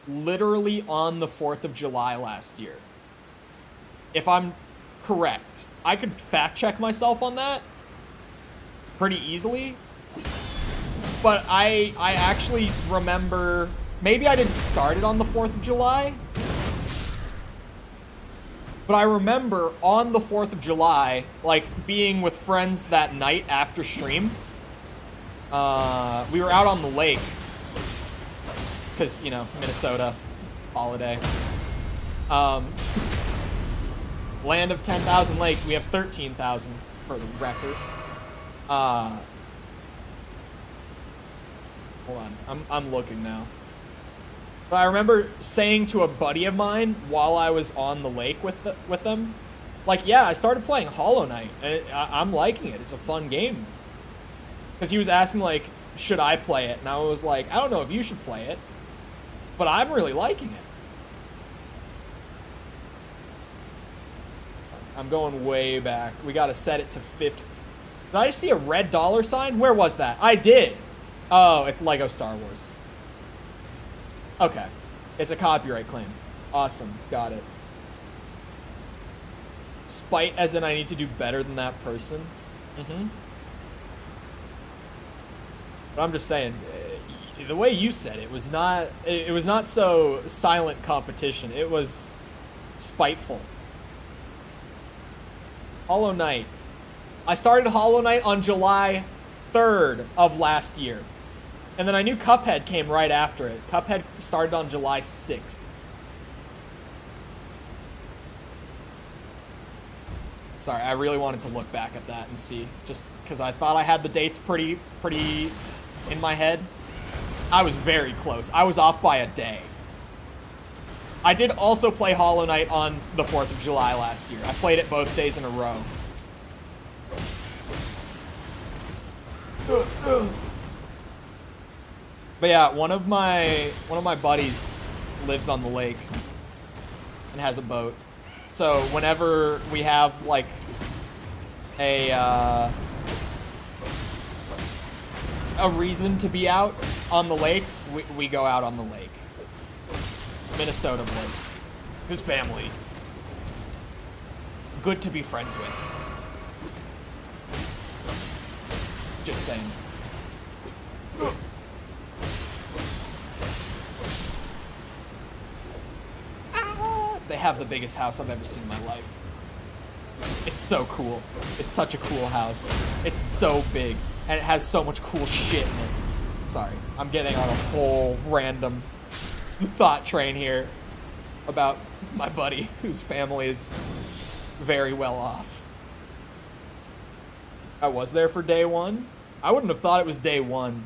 literally on the 4th of July last year. If I'm correct. I could fact check myself on that pretty easily. But I actually remember, maybe I didn't start it on the 4th of July. But I remember on the 4th of July, like, being with friends that night after stream. We were out on the lake. Because, you know, Minnesota, holiday. Land of 10,000 lakes, we have 13,000 for the record. Hold on, I'm looking now. But I remember saying to a buddy of mine while I was on the lake with them, like, yeah, I started playing Hollow Knight, and I'm liking it. It's a fun game. Because he was asking, like, should I play it? And I was like, I don't know if you should play it. But I'm really liking it. I'm going way back. We gotta set it to 50. Did I just see a red dollar sign? Where was that? I did. Oh, it's Lego Star Wars. Okay. It's a copyright claim. Awesome. Got it. Spite as in I need to do better than that person. But I'm just saying, the way you said it was not so silent competition. It was spiteful. Hollow Knight. I started Hollow Knight on July 3rd of last year. And then I knew Cuphead came right after it. Cuphead started on July 6th. Sorry, I really wanted to look back at that and see, just because I thought I had the dates pretty in my head. I was very close. I was off by a day. I did also play Hollow Knight on the 4th of July last year. I played it both days in a row. But yeah, one of my buddies lives on the lake and has a boat. So whenever we have like a reason to be out on the lake, we go out on the lake. Minnesota Bliss. His family. Good to be friends with. Just saying. They have the biggest house I've ever seen in my life. It's so cool. It's such a cool house. It's so big, and it has so much cool shit in it. Sorry, I'm getting on a whole random thought train here about my buddy whose family is very well off. I was there for day one. I wouldn't have thought it was day one.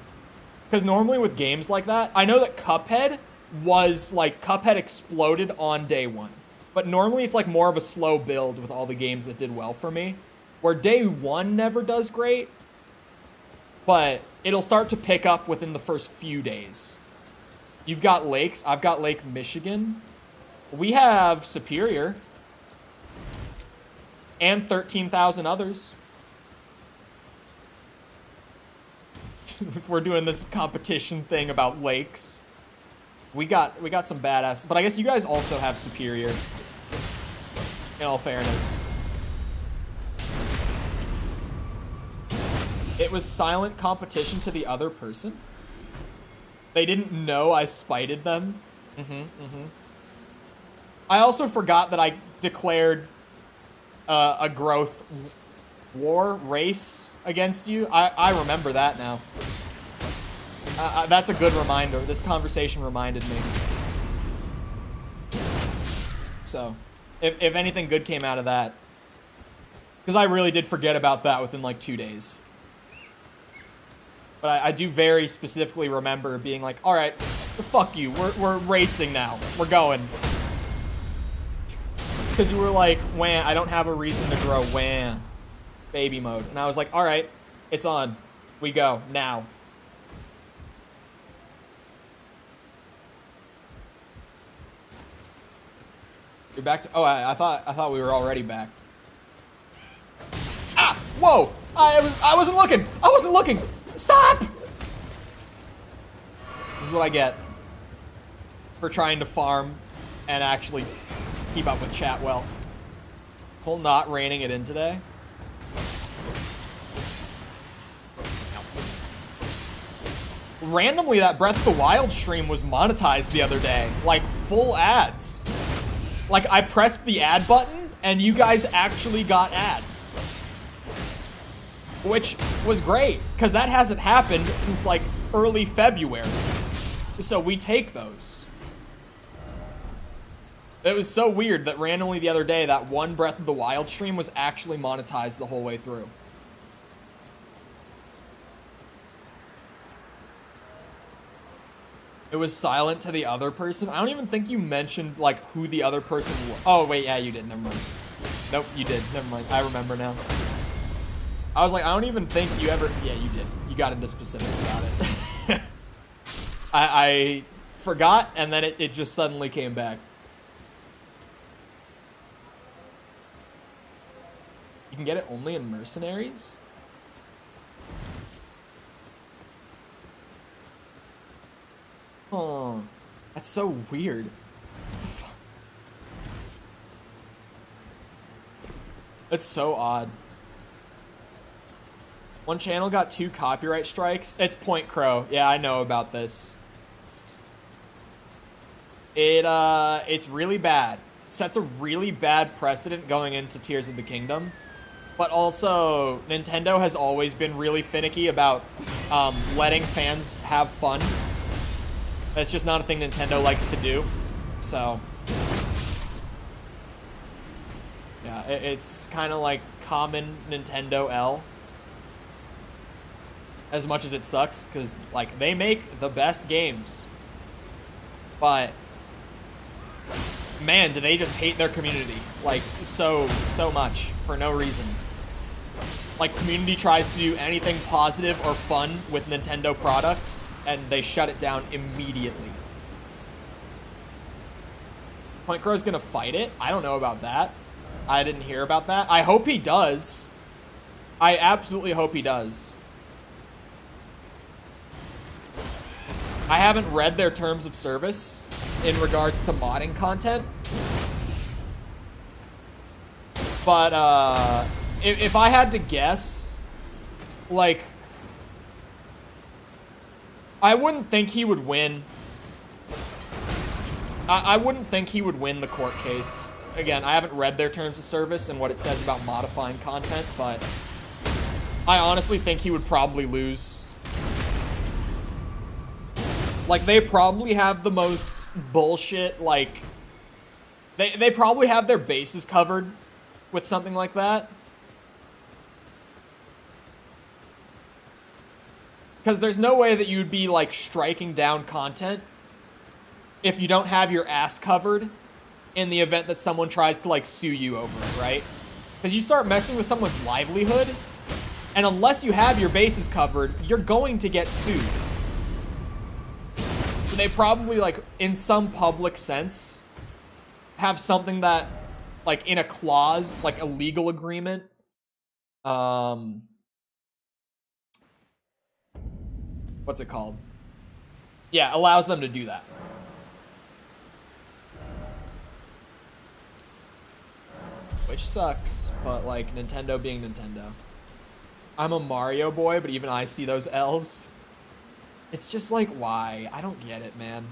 Because normally with games like that, I know that Cuphead was like, Cuphead exploded on day one. But normally it's like more of a slow build with all the games that did well for me. Where day one never does great. But it'll start to pick up within the first few days. You've got lakes. I've got Lake Michigan. We have Superior. And 13,000 others. If we're doing this competition thing about lakes. We got some badass. But I guess you guys also have Superior. In all fairness. It was silent competition to the other person. They didn't know I spited them. I also forgot that I declared a growth war race against you. I remember that now. That's a good reminder. This conversation reminded me. So, if anything good came out of that, because I really did forget about that within like 2 days. But I do very specifically remember being like, all right, fuck you. We're racing now. We're going. Because you were like, wah, I don't have a reason to grow. Wah. Baby mode. And I was like, all right, it's on. We go now. You're back to, oh, I thought we were already back. Ah, whoa! I wasn't looking. I wasn't looking. Stop! This is what I get for trying to farm and actually keep up with chat well. Cole not reining it in today. Randomly, that Breath of the Wild stream was monetized the other day. Like, full ads. Like, I pressed the ad button, and you guys actually got ads. Which was great, because that hasn't happened since, like, early February. So we take those. It was so weird that randomly the other day, that one Breath of the Wild stream was actually monetized the whole way through. It was silent to the other person. I don't even think you mentioned, like, who the other person was. Oh, wait, yeah, you did. Never mind. Nope, you did. Never mind. I remember now. I was like, I don't even think you ever... Yeah, you did. You got into specifics about it. I forgot, and then it just suddenly came back. You can get it only in Mercenaries? Oh, that's so weird. What the fuck? That's so odd. One channel got 2 copyright strikes. It's Point Crow. Yeah, I know about this. It's really bad. Sets a really bad precedent going into Tears of the Kingdom. But also, Nintendo has always been really finicky about letting fans have fun. That's just not a thing Nintendo likes to do. So, yeah, it's kind of like common Nintendo L. As much as it sucks, because, like, they make the best games. But, man, do they just hate their community. Like, so much, for no reason. Like, community tries to do anything positive or fun with Nintendo products, and they shut it down immediately. Point Crow's gonna fight it? I don't know about that. I didn't hear about that. I hope he does. I absolutely hope he does. I haven't read their terms of service in regards to modding content. But, if I had to guess, like, I wouldn't think he would win. I wouldn't think he would win the court case. Again, I haven't read their terms of service and what it says about modifying content, but I honestly think he would probably lose. Like, they probably have the most bullshit, like, they probably have their bases covered with something like that. Because there's no way that you'd be, like, striking down content if you don't have your ass covered in the event that someone tries to, like, sue you over it, right? Because you start messing with someone's livelihood, and unless you have your bases covered, you're going to get sued. So they probably, like, in some public sense, have something that, like, in a clause, like a legal agreement, what's it called? Yeah, allows them to do that. Which sucks, but, like, Nintendo being Nintendo. I'm a Mario boy, but even I see those L's. It's just like, why? I don't get it, man.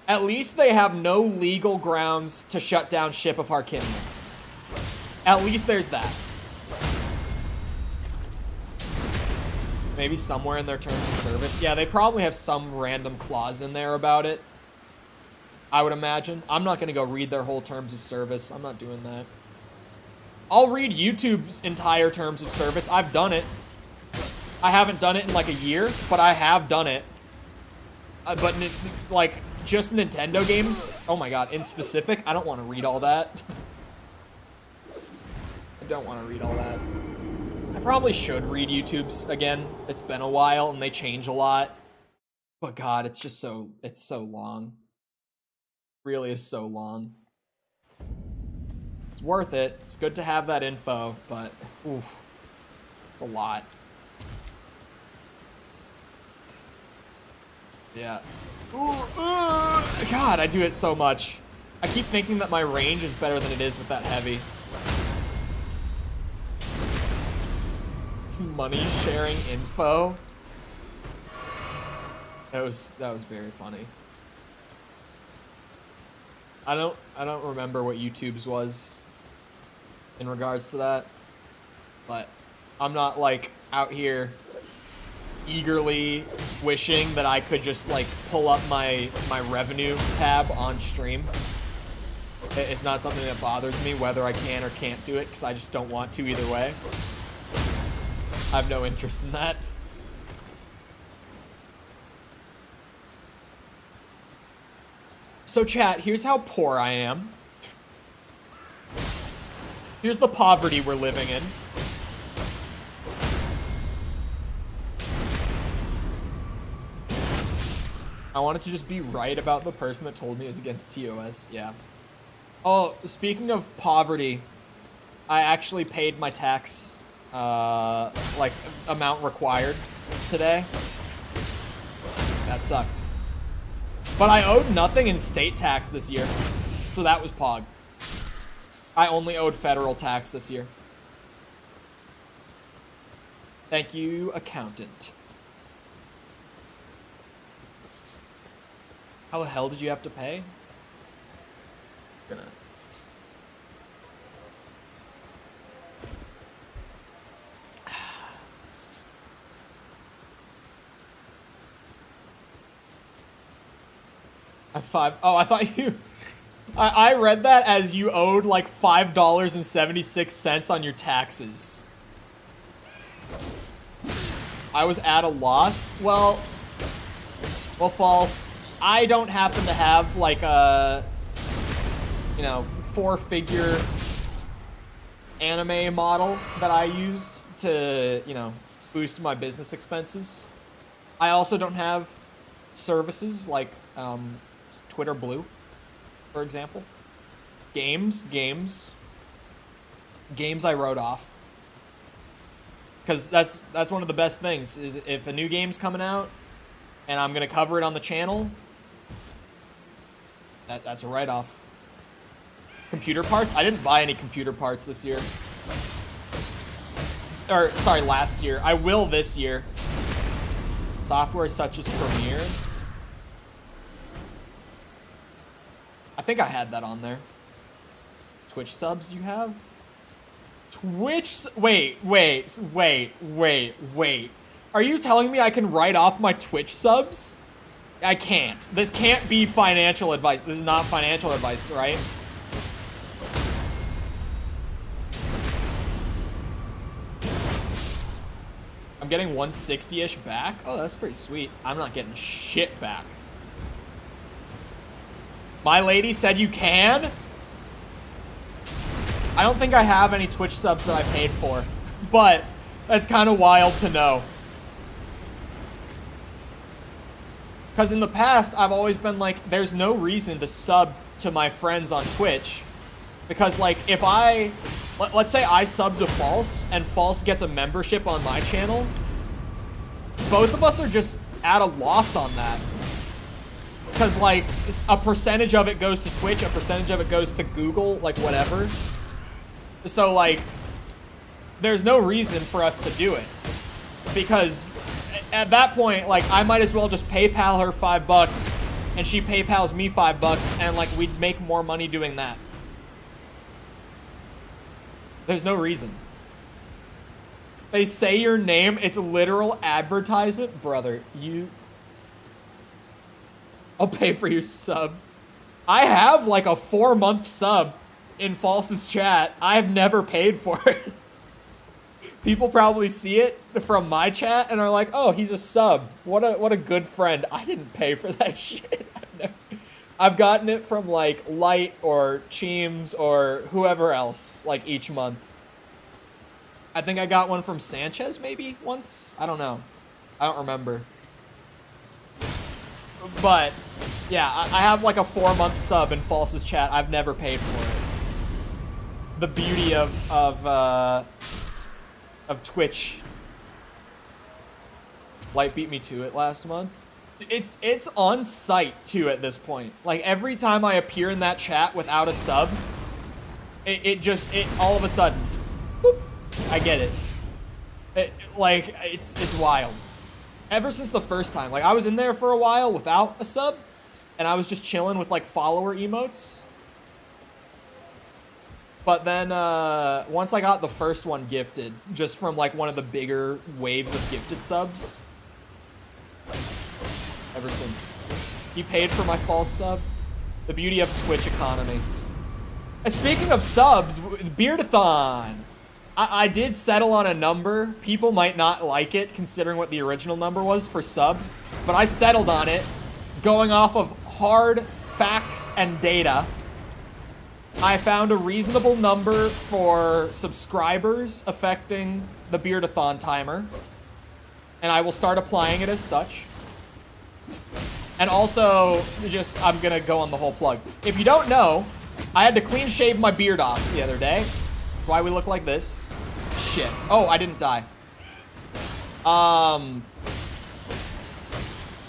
At least they have no legal grounds to shut down Ship of Harkinian. At least there's that. Maybe somewhere in their terms of service. Yeah, they probably have some random clause in there about it. I would imagine. I'm not going to go read their whole terms of service. I'm not doing that. I'll read YouTube's entire terms of service. I've done it. I haven't done it in like a year, but I have done it. But like just Nintendo games, oh my god, in specific, I don't want to read all that. I don't want to read all that. I probably should read YouTube's again. It's been a while and they change a lot. But god, it's just so, it's so long. It really is so long. It's worth it. It's good to have that info, but oof, it's a lot. Yeah. Ooh, God, I do it so much. I keep thinking that my range is better than it is with that heavy. Money sharing info. That was very funny. I don't remember what YouTube's was in regards to that, but I'm not like out here eagerly wishing that I could just like pull up my revenue tab on stream. It's not something that bothers me whether I can or can't do it because I just don't want to either way. I have no interest in that. So chat, here's how poor I am. Here's the poverty we're living in. I wanted to just be right about the person that told me it was against TOS. Yeah. Oh, speaking of poverty, I actually paid my tax, like, amount required today. That sucked. But I owed nothing in state tax this year, so that was pog. I only owed federal tax this year. Thank you, accountant. How the hell did you have to pay? Gonna... Oh, I thought you... I read that as you owed like $5.76 on your taxes. I was at a loss. Well, false. I don't happen to have like a, you know, 4-figure anime model that I use to, you know, boost my business expenses. I also don't have services like Twitter Blue, for example. Games I wrote off. Because that's one of the best things, is if a new game's coming out and I'm gonna cover it on the channel, that's a write-off. Computer parts? I didn't buy any computer parts this year. Or, sorry, last year. I will this year. Software such as Premiere. I think I had that on there. Twitch subs you have? Twitch... Wait. Are you telling me I can write off my Twitch subs? I can't. This can't be financial advice. This is not financial advice, right? I'm getting 160-ish back? Oh, that's pretty sweet. I'm not getting shit back. My lady said you can? I don't think I have any Twitch subs that I paid for, but that's kind of wild to know. Because in the past, I've always been like, there's no reason to sub to my friends on Twitch. Because, like, if let's say I sub to False, and False gets a membership on my channel, both of us are just at a loss on that. Because, like, a percentage of it goes to Twitch, a percentage of it goes to Google, like, whatever. So, like, there's no reason for us to do it. Because at that point, like, I might as well just PayPal her $5, and she PayPals me $5, and, like, we'd make more money doing that. There's no reason. They say your name, it's a literal advertisement. Brother, I'll pay for your sub. I have, like, a 4-month sub in False's chat. I've never paid for it. People probably see it from my chat and are like, oh, he's a sub. What a good friend. I didn't pay for that shit. I've gotten it from, like, Light or Cheems or whoever else, like, each month. I think I got one from Sanchez, maybe, once? I don't know. I don't remember. But, yeah, I have, like, a 4-month sub in False's chat. I've never paid for it. The beauty of Twitch. Light beat me to it last month. It's on site too at this point. Like, every time I appear in that chat without a sub, it all of a sudden, whoop, I get it. It's wild. Ever since the first time, like, I was in there for a while without a sub, and I was just chilling with, like, follower emotes. But then, once I got the first one gifted, just from, like, one of the bigger waves of gifted subs, ever since. He paid for my false sub. The beauty of Twitch economy. And speaking of subs, Beardathon. I did settle on a number. People might not like it, considering what the original number was for subs, but I settled on it, going off of hard facts and data. I found a reasonable number for subscribers affecting the Beardathon timer, and I will start applying it as such. And also, I'm gonna go on the whole plug. If you don't know, I had to clean shave my beard off the other day. That's why we look like this. Shit. Oh, I didn't die.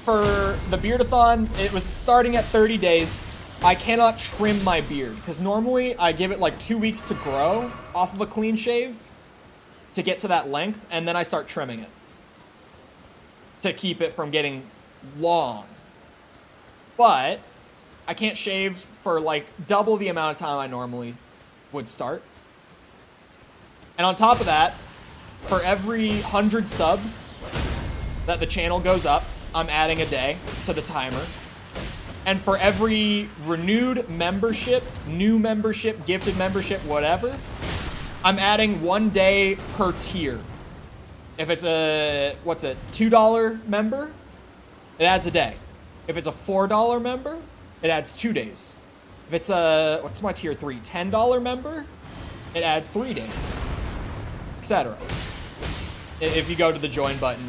For the beardathon, it was starting at 30 days. I cannot trim my beard, because normally I give it like 2 weeks to grow off of a clean shave to get to that length, and then I start trimming it to keep it from getting long. But I can't shave for like double the amount of time I normally would start. And on top of that, for every 100 subs that the channel goes up, I'm adding a day to the timer. And for every renewed membership, new membership, gifted membership, whatever, I'm adding 1 day per tier. If it's a, what's it, $2 member, it adds a day. If it's a $4 member, it adds 2 days. If it's a, what's my tier 3, $10 member, it adds 3 days, etc. If you go to the join button,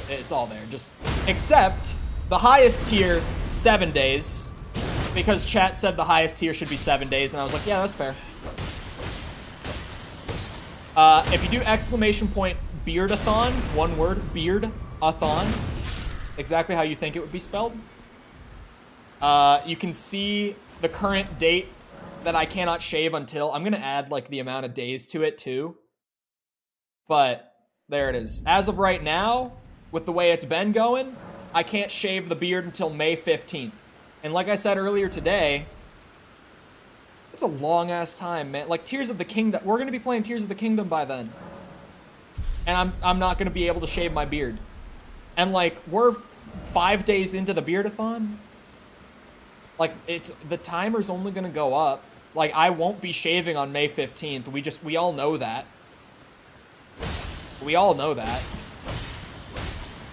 it's all there. Just except the highest tier, 7 days, because chat said the highest tier should be 7 days, and I was like, yeah, that's fair. If you do exclamation point beardathon, one word, beardathon, exactly how you think it would be spelled, you can see the current date that I cannot shave until. I'm gonna add like the amount of days to it too, but there it is. As of right now, with the way it's been going, I can't shave the beard until May 15th. And like I said earlier today, it's a long ass time, man. Like Tears of the Kingdom, we're gonna be playing Tears of the Kingdom by then. And I'm not gonna be able to shave my beard. And like, we're 5 days into the beardathon. Like, the timer's only gonna go up. Like, I won't be shaving on May 15th. We all know that. We all know that.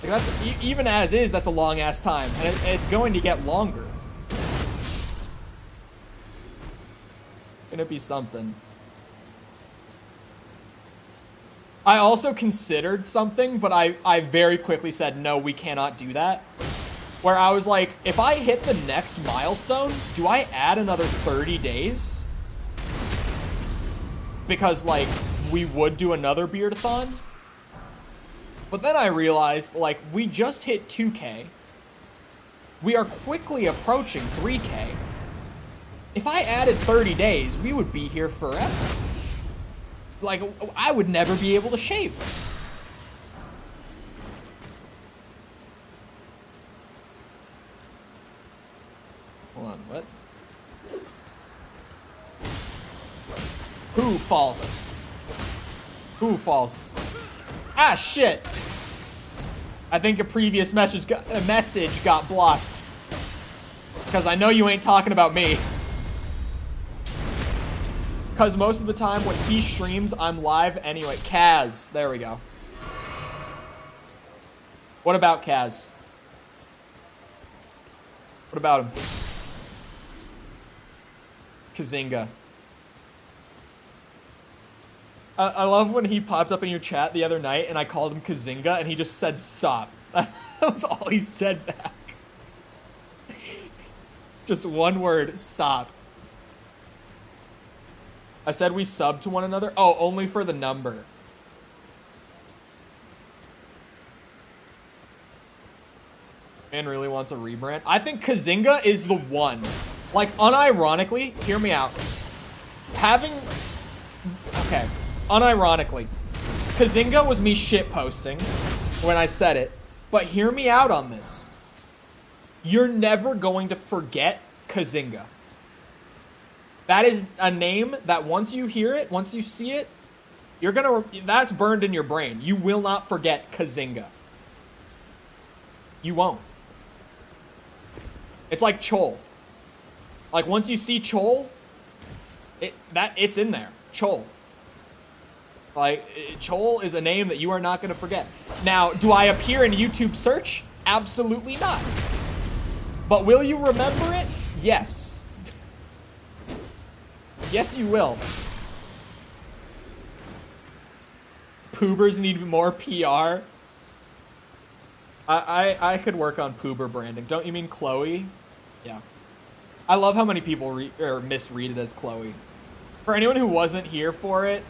Like, that's, even as is, that's a long ass time. And it's going to get longer. Gonna be something. I also considered something, but I very quickly said, no, we cannot do that. Where I was like, if I hit the next milestone, do I add another 30 days? Because, like, we would do another beardathon. But then I realized, like, we just hit 2K. We are quickly approaching 3K. If I added 30 days, we would be here forever. Like, I would never be able to shave. Hold on, what? Who false? Who false? Ah, shit! I think a previous message got blocked. Because I know you ain't talking about me. Because most of the time when he streams, I'm live anyway. Kaz, there we go. What about Kaz? What about him? Kazinga. I love when he popped up in your chat the other night and I called him Kazinga and he just said stop. That was all he said back. Just one word, stop. I said we sub to one another. Oh, only for the number. Man really wants a rebrand. I think Kazinga is the one. Like, unironically, hear me out. Okay, unironically, Kazinga was me shitposting when I said it, but hear me out on this. You're never going to forget Kazinga. That is a name that once you hear it, once you see it, that's burned in your brain. You will not forget Kazinga. You won't. It's like Chole. Like, once you see Chole, it's in there. Chole. Like, Chole is a name that you are not going to forget. Now, do I appear in YouTube search? Absolutely not. But will you remember it? Yes. Yes, you will. Poobers need more PR. I could work on Poober branding. Don't you mean Chloe? Yeah. I love how many people misread it as Chloe. For anyone who wasn't here for it,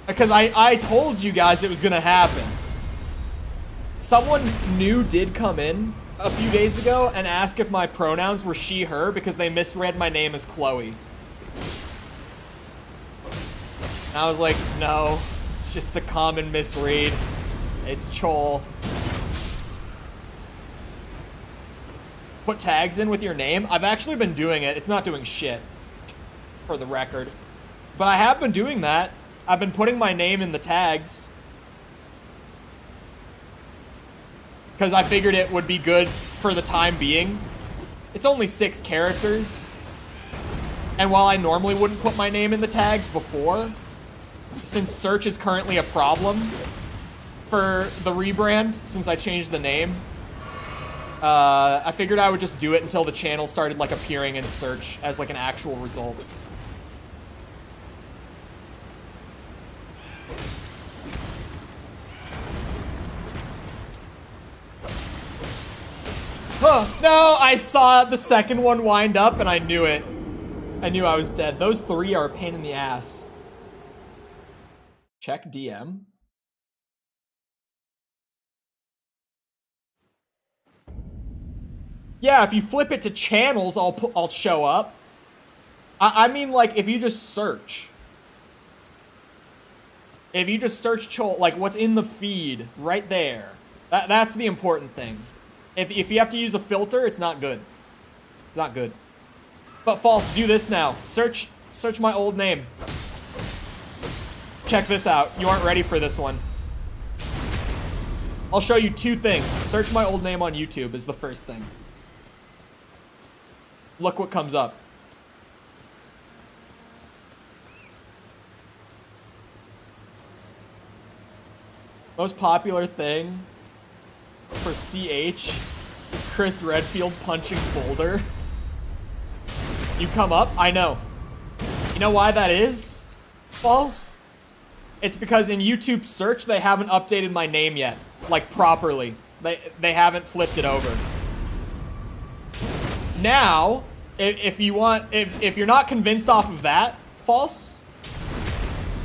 because I told you guys it was gonna happen. Someone new did come in a few days ago and ask if my pronouns were she, her, because they misread my name as Chloe. And I was like, no, it's just a common misread. It's Chole. Put tags in with your name. I've actually been doing it. It's not doing shit, for the record. But I have been doing that. I've been putting my name in the tags. Because I figured it would be good for the time being. It's only 6 characters. And while I normally wouldn't put my name in the tags before, since search is currently a problem for the rebrand, since I changed the name, I figured I would just do it until the channel started like appearing in search as like an actual result. Huh, no, I saw the second one wind up and I knew it. I knew I was dead. Those 3 are a pain in the ass. Check DM. Yeah, if you flip it to channels, I'll show up. I mean, like, if you just search. If you just search Chole, like, what's in the feed, right there. That's the important thing. If you have to use a filter, it's not good. It's not good. But False, do this now. Search my old name. Check this out. You aren't ready for this one. I'll show you 2 things. Search my old name on YouTube is the first thing. Look what comes up. Most popular thing for CH is Chris Redfield punching Boulder. You come up? I know. You know why that is? False? It's because in YouTube search, they haven't updated my name yet. Like, properly. They haven't flipped it over. Now, if you're not convinced off of that, False,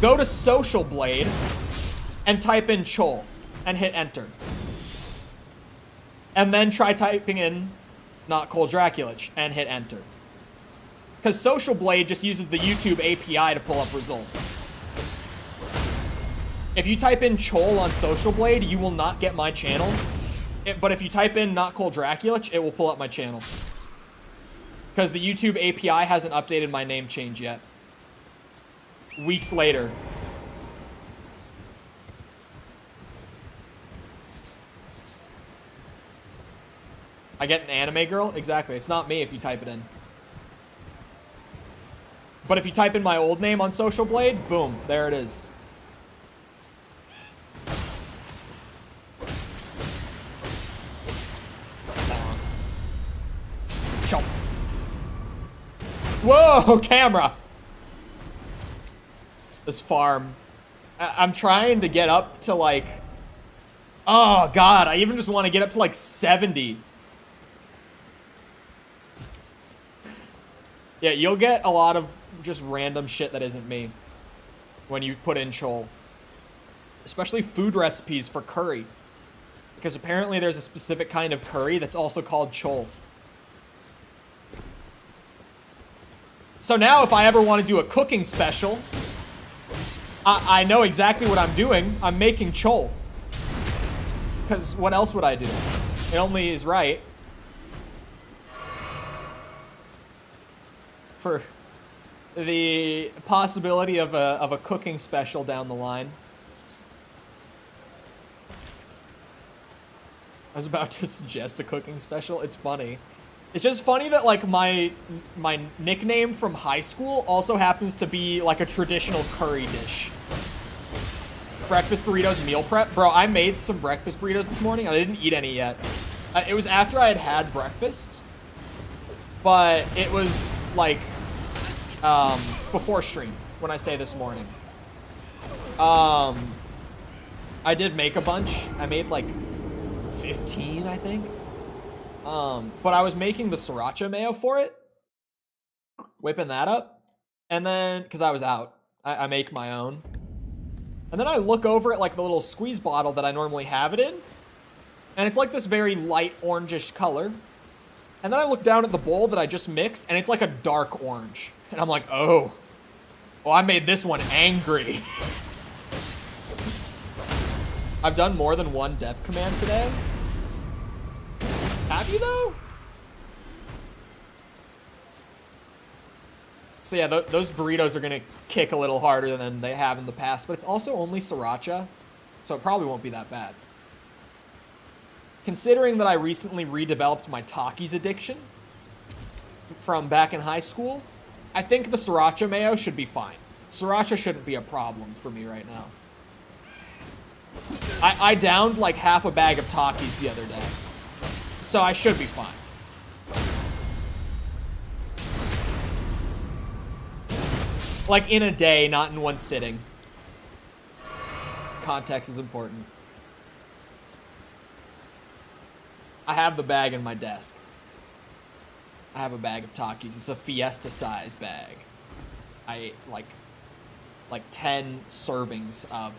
go to Social Blade and type in Chole and hit enter. And then try typing in not Cole Draculich and hit enter. Because Social Blade just uses the YouTube API to pull up results. If you type in Chole on Social Blade, you will not get my channel. But if you type in not Cole Draculich, it will pull up my channel. Because the YouTube API hasn't updated my name change yet. Weeks later. I get an anime girl? Exactly. It's not me if you type it in. But if you type in my old name on Social Blade, boom, there it is. Chomp. Whoa, camera! This farm. I'm trying to get up to like... Oh, God, I even just want to get up to like 70. Yeah, you'll get a lot of just random shit that isn't me when you put in Chole. Especially food recipes for curry. Because apparently there's a specific kind of curry that's also called Chole. So now if I ever want to do a cooking special, I know exactly what I'm doing. I'm making Chole. Because what else would I do? It only is right. For the possibility of a cooking special down the line. I was about to suggest a cooking special. It's funny. It's just funny that like my nickname from high school also happens to be like a traditional curry dish. Breakfast burritos meal prep. Bro, I made some breakfast burritos this morning. I didn't eat any yet. It was after I had breakfast. But it was like before stream when I say this morning. I did make a bunch. I made like 15, I think. But I was making the sriracha mayo for it, whipping that up, and then because I was out, I make my own, and then I look over at like the little squeeze bottle that I normally have it in, and it's like this very light orangish color, and then I look down at the bowl that I just mixed, and it's like a dark orange, and I'm like, oh, I made this one angry. I've done more than one depth command today. Have you though? So yeah, those burritos are gonna kick a little harder than they have in the past, but it's also only sriracha, so it probably won't be that bad. Considering that I recently redeveloped my Takis addiction from back in high school, I think the sriracha mayo should be fine. Sriracha shouldn't be a problem for me right now. I downed like half a bag of Takis the other day, so I should be fine. Like in a day, not in one sitting. Context is important. I have the bag in my desk. I have a bag of Takis. It's a Fiesta size bag. I ate like 10 servings of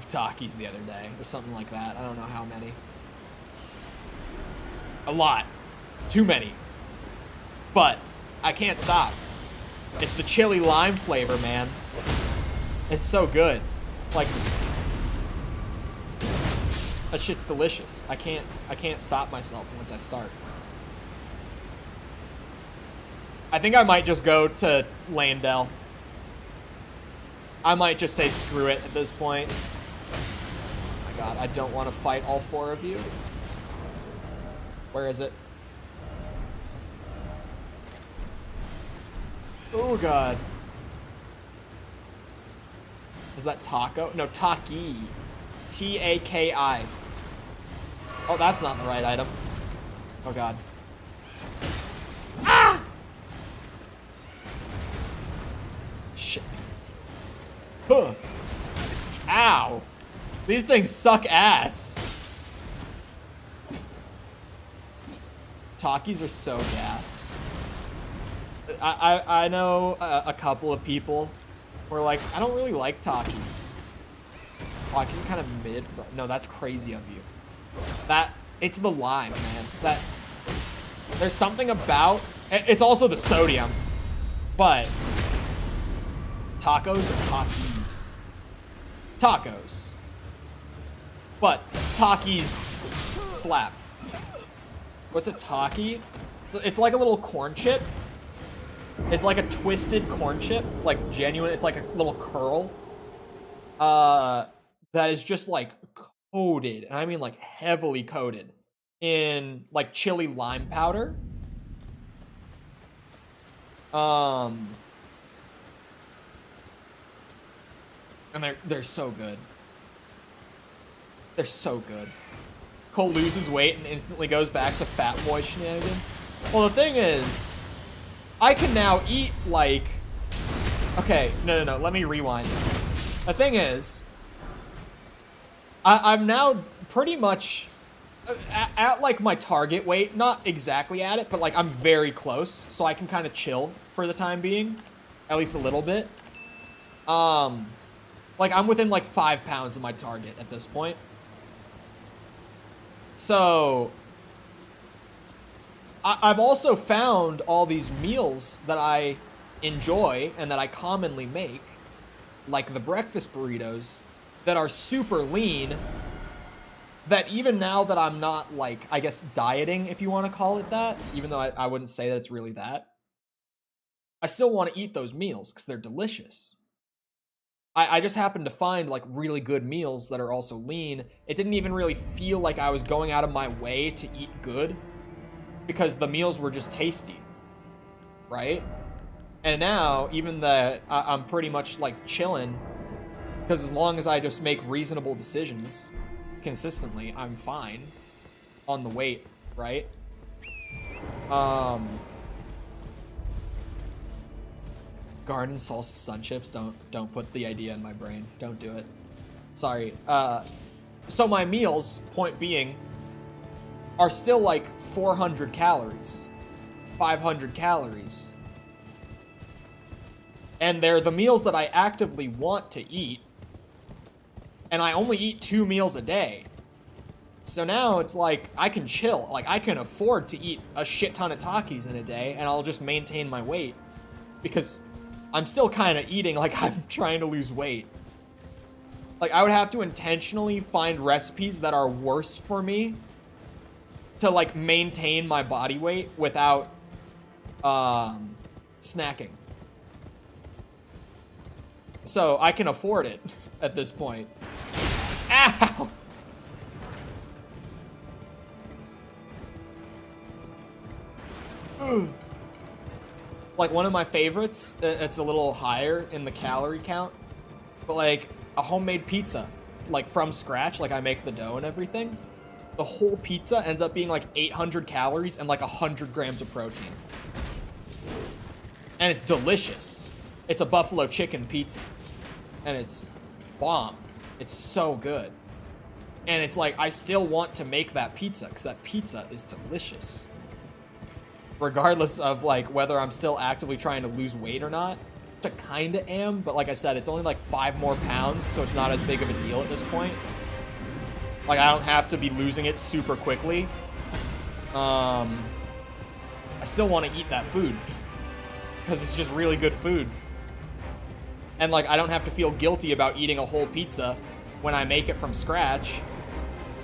Takis the other day, or something like that. I don't know how many. A lot. Too many. But I can't stop. It's the chili lime flavor, man. It's so good. Like, that shit's delicious. I can't stop myself once I start. I think I might just go to Landell. I might just say screw it at this point. Oh my god, I don't want to fight all 4 of you. Where is it? Oh god. Is that taco? No, Taki. T-A-K-I. Oh, that's not the right item. Oh god. Ah! Shit. Huh. Ow. These things suck ass. Takis are so gas. I know a couple of people who are like, I don't really like Takis. Takis are kind of mid. No, that's crazy of you. It's the lime, man. There's something about, it's also the sodium, but tacos are Takis. Tacos. But Takis slap. What's a Taki? It's like a little corn chip. It's like a twisted corn chip, like genuine. It's like a little curl. That is just like coated, and I mean like heavily coated in like chili lime powder. And they're so good. They're so good. Cole loses weight and instantly goes back to fat boy shenanigans. Well, the thing is, I can now eat like... Okay, no, let me rewind. The thing is, I'm now pretty much at like my target weight. Not exactly at it, but like I'm very close, so I can kind of chill for the time being. At least a little bit. Like I'm within like 5 pounds of my target at this point. So, I've also found all these meals that I enjoy and that I commonly make, like the breakfast burritos, that are super lean, that even now that I'm not, like, I guess dieting, if you want to call it that, even though I wouldn't say that it's really that, I still want to eat those meals because they're delicious. I just happened to find like really good meals that are also lean. It didn't even really feel like I was going out of my way to eat good because the meals were just tasty, right? And now, even that I'm pretty much like chilling, because as long as I just make reasonable decisions consistently, I'm fine on the weight, right? Garden salsa sun chips, don't put the idea in my brain. Don't do it. Sorry. So my meals, point being, are still like 400 calories, 500 calories. And they're the meals that I actively want to eat. And I only eat 2 meals a day. So now it's like, I can chill. Like, I can afford to eat a shit ton of Takis in a day, and I'll just maintain my weight. Because I'm still kind of eating like I'm trying to lose weight. Like, I would have to intentionally find recipes that are worse for me to, like, maintain my body weight without, snacking. So, I can afford it at this point. Ow! Like, one of my favorites, it's a little higher in the calorie count, but like a homemade pizza, like from scratch, like I make the dough and everything. The whole pizza ends up being like 800 calories and like 100 grams of protein. And it's delicious. It's a buffalo chicken pizza. And it's bomb. It's so good. And it's like, I still want to make that pizza because that pizza is delicious. Regardless of like whether I'm still actively trying to lose weight or not, which I kinda am, but like I said, it's only like 5 more pounds, so it's not as big of a deal at this point. Like, I don't have to be losing it super quickly. I still want to eat that food because it's just really good food. And like, I don't have to feel guilty about eating a whole pizza when I make it from scratch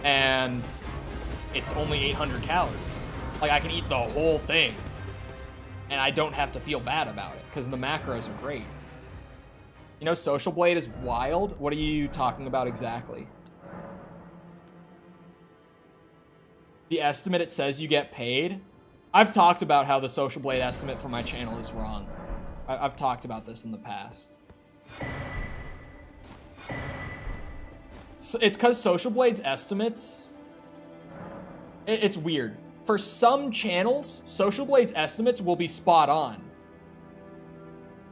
and it's only 800 calories. Like, I can eat the whole thing, and I don't have to feel bad about it, because the macros are great. You know, Social Blade is wild? What are you talking about exactly? The estimate, it says you get paid? I've talked about how the Social Blade estimate for my channel is wrong. I've talked about this in the past. So it's because Social Blade's estimates... It's weird. For some channels, Social Blade's estimates will be spot on.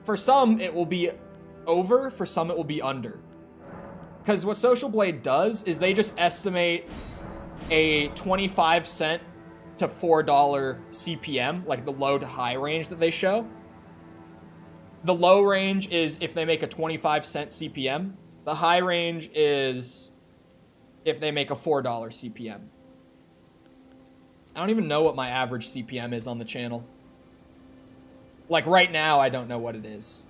For some, it will be over. For some, it will be under. Because what Social Blade does is they just estimate a 25 cent to $4 CPM, like the low to high range that they show. The low range is if they make a 25 cent CPM. The high range is if they make a $4 CPM. I don't even know what my average CPM is on the channel. Like, right now, I don't know what it is.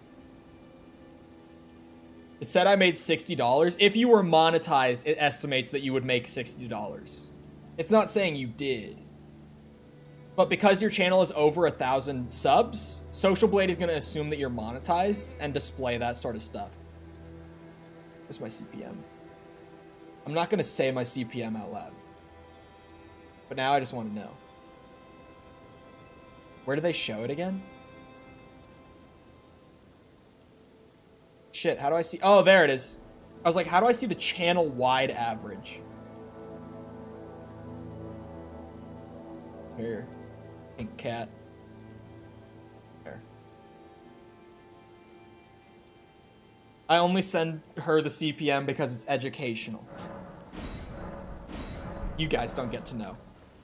It said I made $60. If you were monetized, it estimates that you would make $60. It's not saying you did. But because your channel is over 1,000 subs, Social Blade is going to assume that you're monetized and display that sort of stuff. Where's my CPM? I'm not going to say my CPM out loud. But now I just want to know. Where do they show it again? Shit, how do I see? Oh, there it is. I was like, how do I see the channel-wide average? Here. Pink cat. There. I only send her the CPM because it's educational. You guys don't get to know.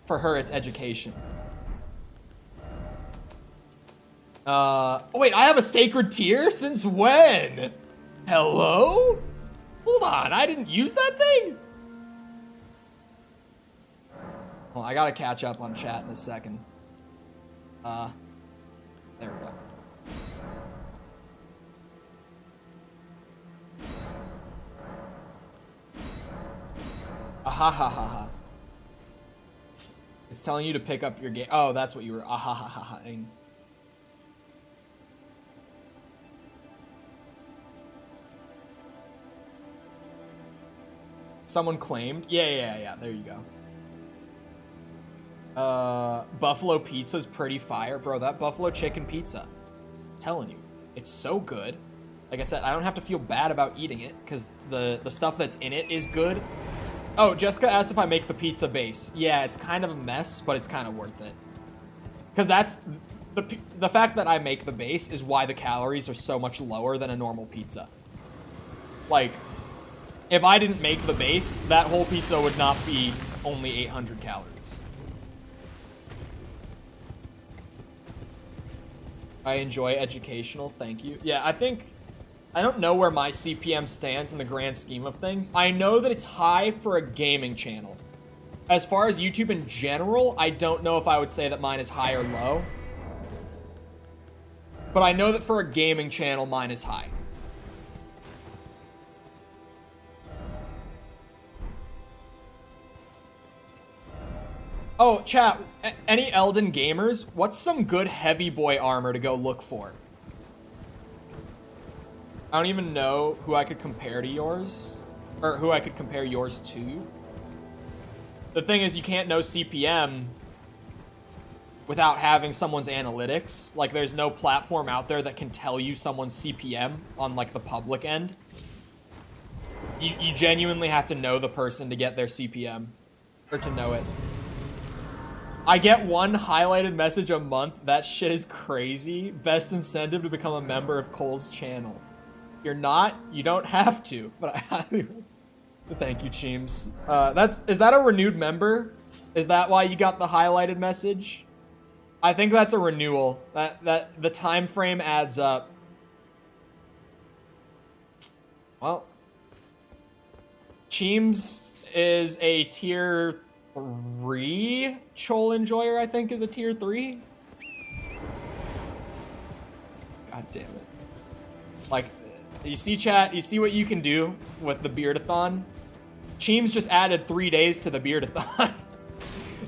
For her, it's education. Oh wait, I have a sacred tier? Since when? Hello? Hold on, I didn't use that thing? Well, I gotta catch up on chat in a second. There we go. Ha ha ha ha. It's telling you to pick up your game. Oh, that's what you were ha ha ha ha-ing. Someone claimed? Yeah, there you go. Buffalo pizza's pretty fire. Bro, that buffalo chicken pizza, I'm telling you, it's so good. Like I said, I don't have to feel bad about eating it because the stuff that's in it is good. Oh, Jessica asked if I make the pizza base. Yeah, it's kind of a mess, but it's kind of worth it. Because that's... The fact that I make the base is why the calories are so much lower than a normal pizza. Like, If I didn't make the base, that whole pizza would not be only 800 calories. I enjoy educational, thank you. Yeah, I don't know where my CPM stands in the grand scheme of things. I know that it's high for a gaming channel. As far as YouTube in general, I don't know if I would say that mine is high or low. But I know that for a gaming channel, mine is high. Oh, chat, any Elden gamers, what's some good heavy boy armor to go look for? I don't even know who I could compare to yours, or who I could compare yours to. The thing is, you can't know CPM without having someone's analytics. Like, there's no platform out there that can tell you someone's CPM on, like, the public end. You genuinely have to know the person to get their CPM, or to know it. I get one highlighted message a month. That shit is crazy. Best incentive to become a member of Cole's channel. If you're not, you don't have to, but I highly... Thank you, Cheems. Is that a renewed member? Is that why you got the highlighted message? I think that's a renewal. That the time frame adds up. Well, Cheems is a tier 3. Chole Enjoyer, I think, is a tier 3. God damn it. Like, you see, chat, you see what you can do with the Beardathon? Cheems just added 3 days to the Beardathon.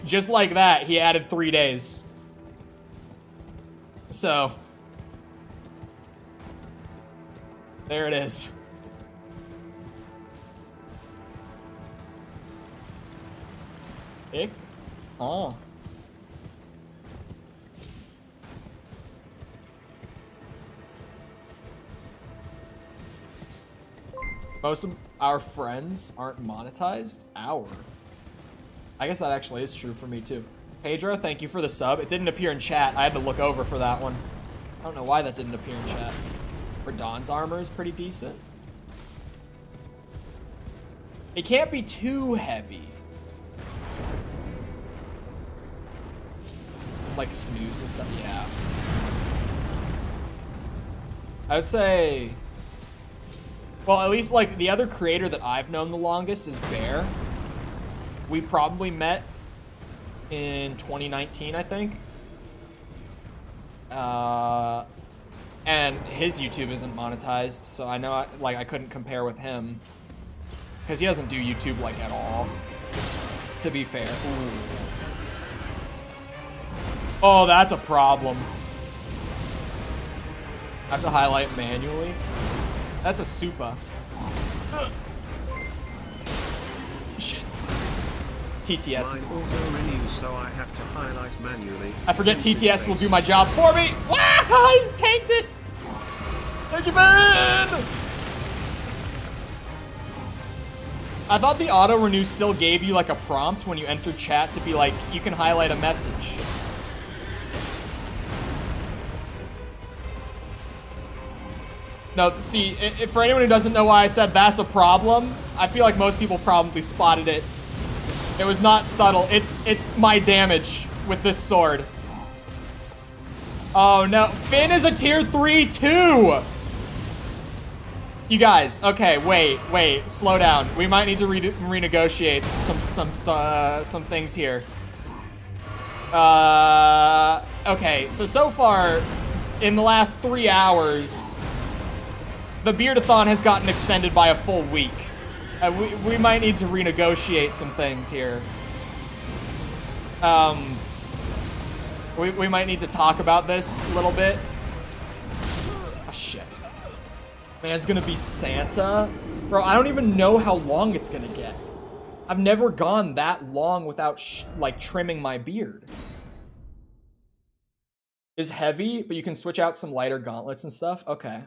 Just like that, he added 3 days. So, there it is. Ick? Oh. Most of our friends aren't monetized. I guess that actually is true for me too. Pedro, thank you for the sub. It didn't appear in chat. I had to look over for that one. I don't know why that didn't appear in chat. Radon's armor is pretty decent. It can't be too heavy. Like snooze and stuff, yeah. I would say, well, at least like the other creator that I've known the longest is Bear. We probably met in 2019, I think. And his YouTube isn't monetized, so I know I couldn't compare with him. Because he doesn't do YouTube like at all, to be fair. Ooh. Oh, that's a problem. I have to highlight manually. That's a super. Shit. TTS is... so I have to highlight manually. I forget TTS will do my job for me. Wow, I tanked it. Thank you, man. I thought the auto renew still gave you like a prompt when you entered chat to be like, you can highlight a message. No, see, for anyone who doesn't know why I said that's a problem, I feel like most people probably spotted it. It was not subtle. It's my damage with this sword. Oh no, Finn is a tier 3 too! You guys, okay, wait, slow down. We might need to renegotiate some things here. Okay, so far, in the last 3 hours, the Beardathon has gotten extended by a full week. We might need to renegotiate some things here. We might need to talk about this a little bit. Oh, shit. Man's gonna be Santa? Bro, I don't even know how long it's gonna get. I've never gone that long without, like, trimming my beard. Is heavy, but you can switch out some lighter gauntlets and stuff? Okay.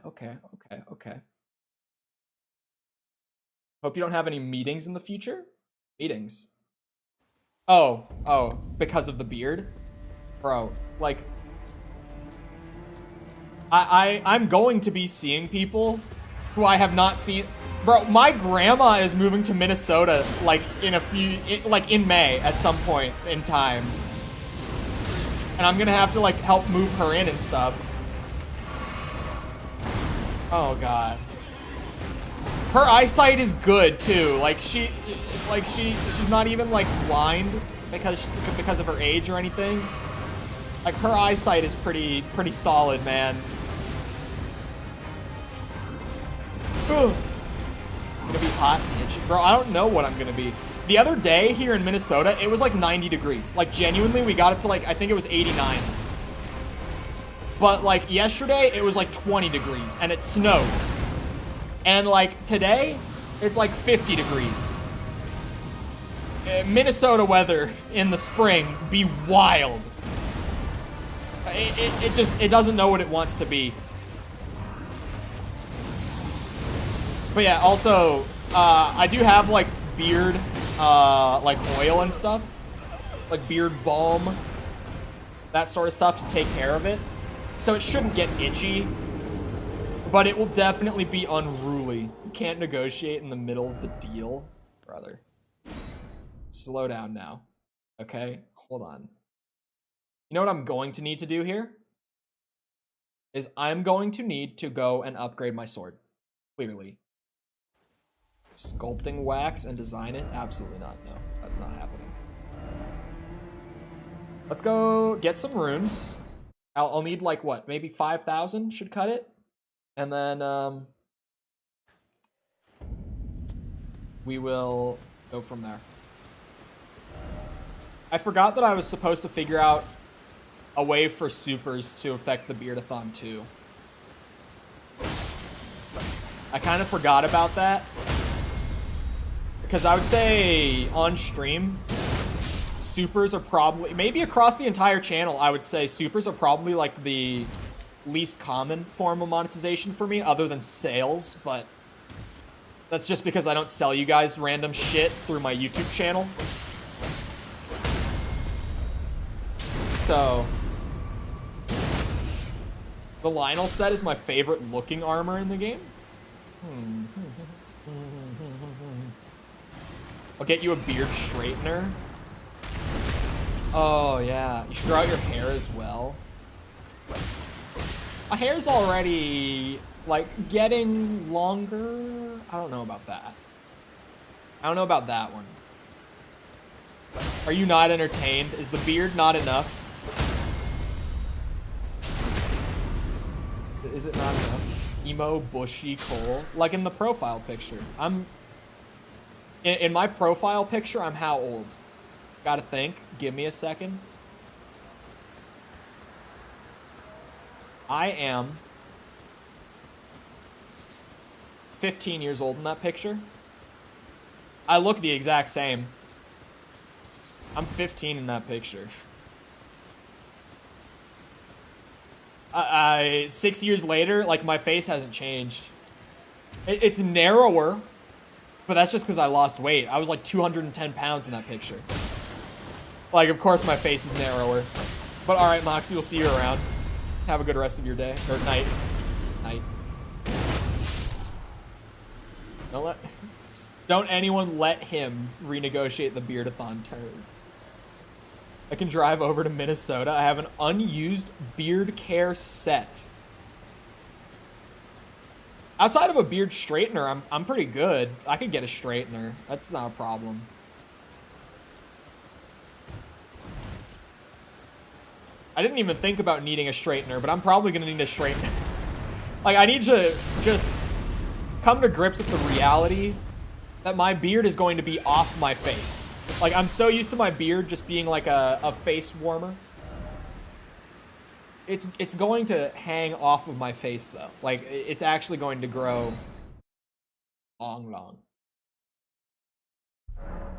Hope you don't have any meetings in the future? Meetings? Oh, because of the beard? Bro, like... I'm going to be seeing people who I have not seen... Bro, my grandma is moving to Minnesota, like, in May at some point in time. And I'm gonna have to, like, help move her in and stuff. Oh, God. Her eyesight is good, too. Like, she's not even, like, blind because of her age or anything. Like, her eyesight is pretty solid, man. Ugh. I'm gonna be hot and itchy. Bro, I don't know what I'm gonna be. The other day here in Minnesota, it was like 90 degrees. Like, genuinely, we got up to, like, I think it was 89. But, like, yesterday, it was like 20 degrees, and it snowed. And, like, today, it's like 50 degrees. Minnesota weather in the spring be wild. It doesn't know what it wants to be. But yeah, also, I do have, like, beard, like, oil and stuff. Like, beard balm. That sort of stuff to take care of it. So it shouldn't get itchy. But it will definitely be unruly. You can't negotiate in the middle of the deal. Brother. Slow down now. Okay? Hold on. You know what I'm going to need to do here? Is I'm going to need to go and upgrade my sword. Clearly. Sculpting wax and design it? Absolutely not. No, that's not happening. Let's go get some runes. I'll need, like, what? Maybe 5,000 should cut it. And then, we will go from there. I forgot that I was supposed to figure out a way for supers to affect the Beardathon too. I kind of forgot about that. Because I would say on stream, supers are probably, maybe across the entire channel, I would say supers are probably like the least common form of monetization for me other than sales, but that's just because I don't sell you guys random shit through my YouTube channel. So, the Lionel set is my favorite looking armor in the game. I'll get you a beard straightener. Oh, yeah. You should grow out your hair as well. My hair's already, like, getting longer. I don't know about that. I don't know about that one. Are you not entertained? Is the beard not enough? Is it not enough? Emo, bushy, Chole. Like in the profile picture. In my profile picture, I'm how old? Gotta think. Give me a second. I am 15 years old in that picture. I look the exact same. I'm 15 in that picture. 6 years later, like, my face hasn't changed. It's narrower, but that's just because I lost weight. I was like 210 pounds in that picture. Like, of course my face is narrower. But alright, Moxie, we'll see you around. Have a good rest of your day. Or night. Night. Don't anyone let him renegotiate the Beardathon term. I can drive over to Minnesota. I have an unused beard care set. Outside of a beard straightener, I'm pretty good. I could get a straightener. That's not a problem. I didn't even think about needing a straightener, but I'm probably gonna need a straightener. Like, I need to just come to grips with the reality that my beard is going to be off my face. Like, I'm so used to my beard just being like a face warmer. It's going to hang off of my face, though. Like, it's actually going to grow long.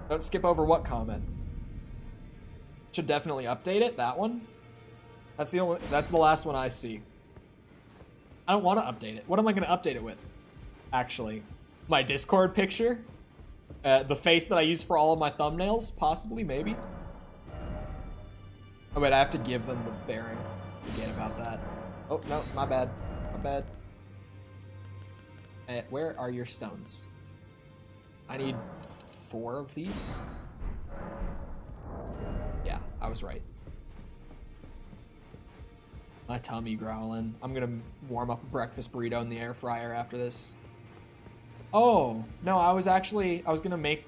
Don't skip over what comment? Should definitely update it, that one. That's the last one I see. I don't want to update it. What am I going to update it with? Actually, my Discord picture? The face that I use for all of my thumbnails? Possibly, maybe. Oh wait, I have to give them the bearing. Forget about that. Oh, no, my bad. My bad. Where are your stones? I need 4 of these. Yeah, I was right. My tummy growling. I'm gonna warm up a breakfast burrito in the air fryer after this. Oh, no, I was gonna make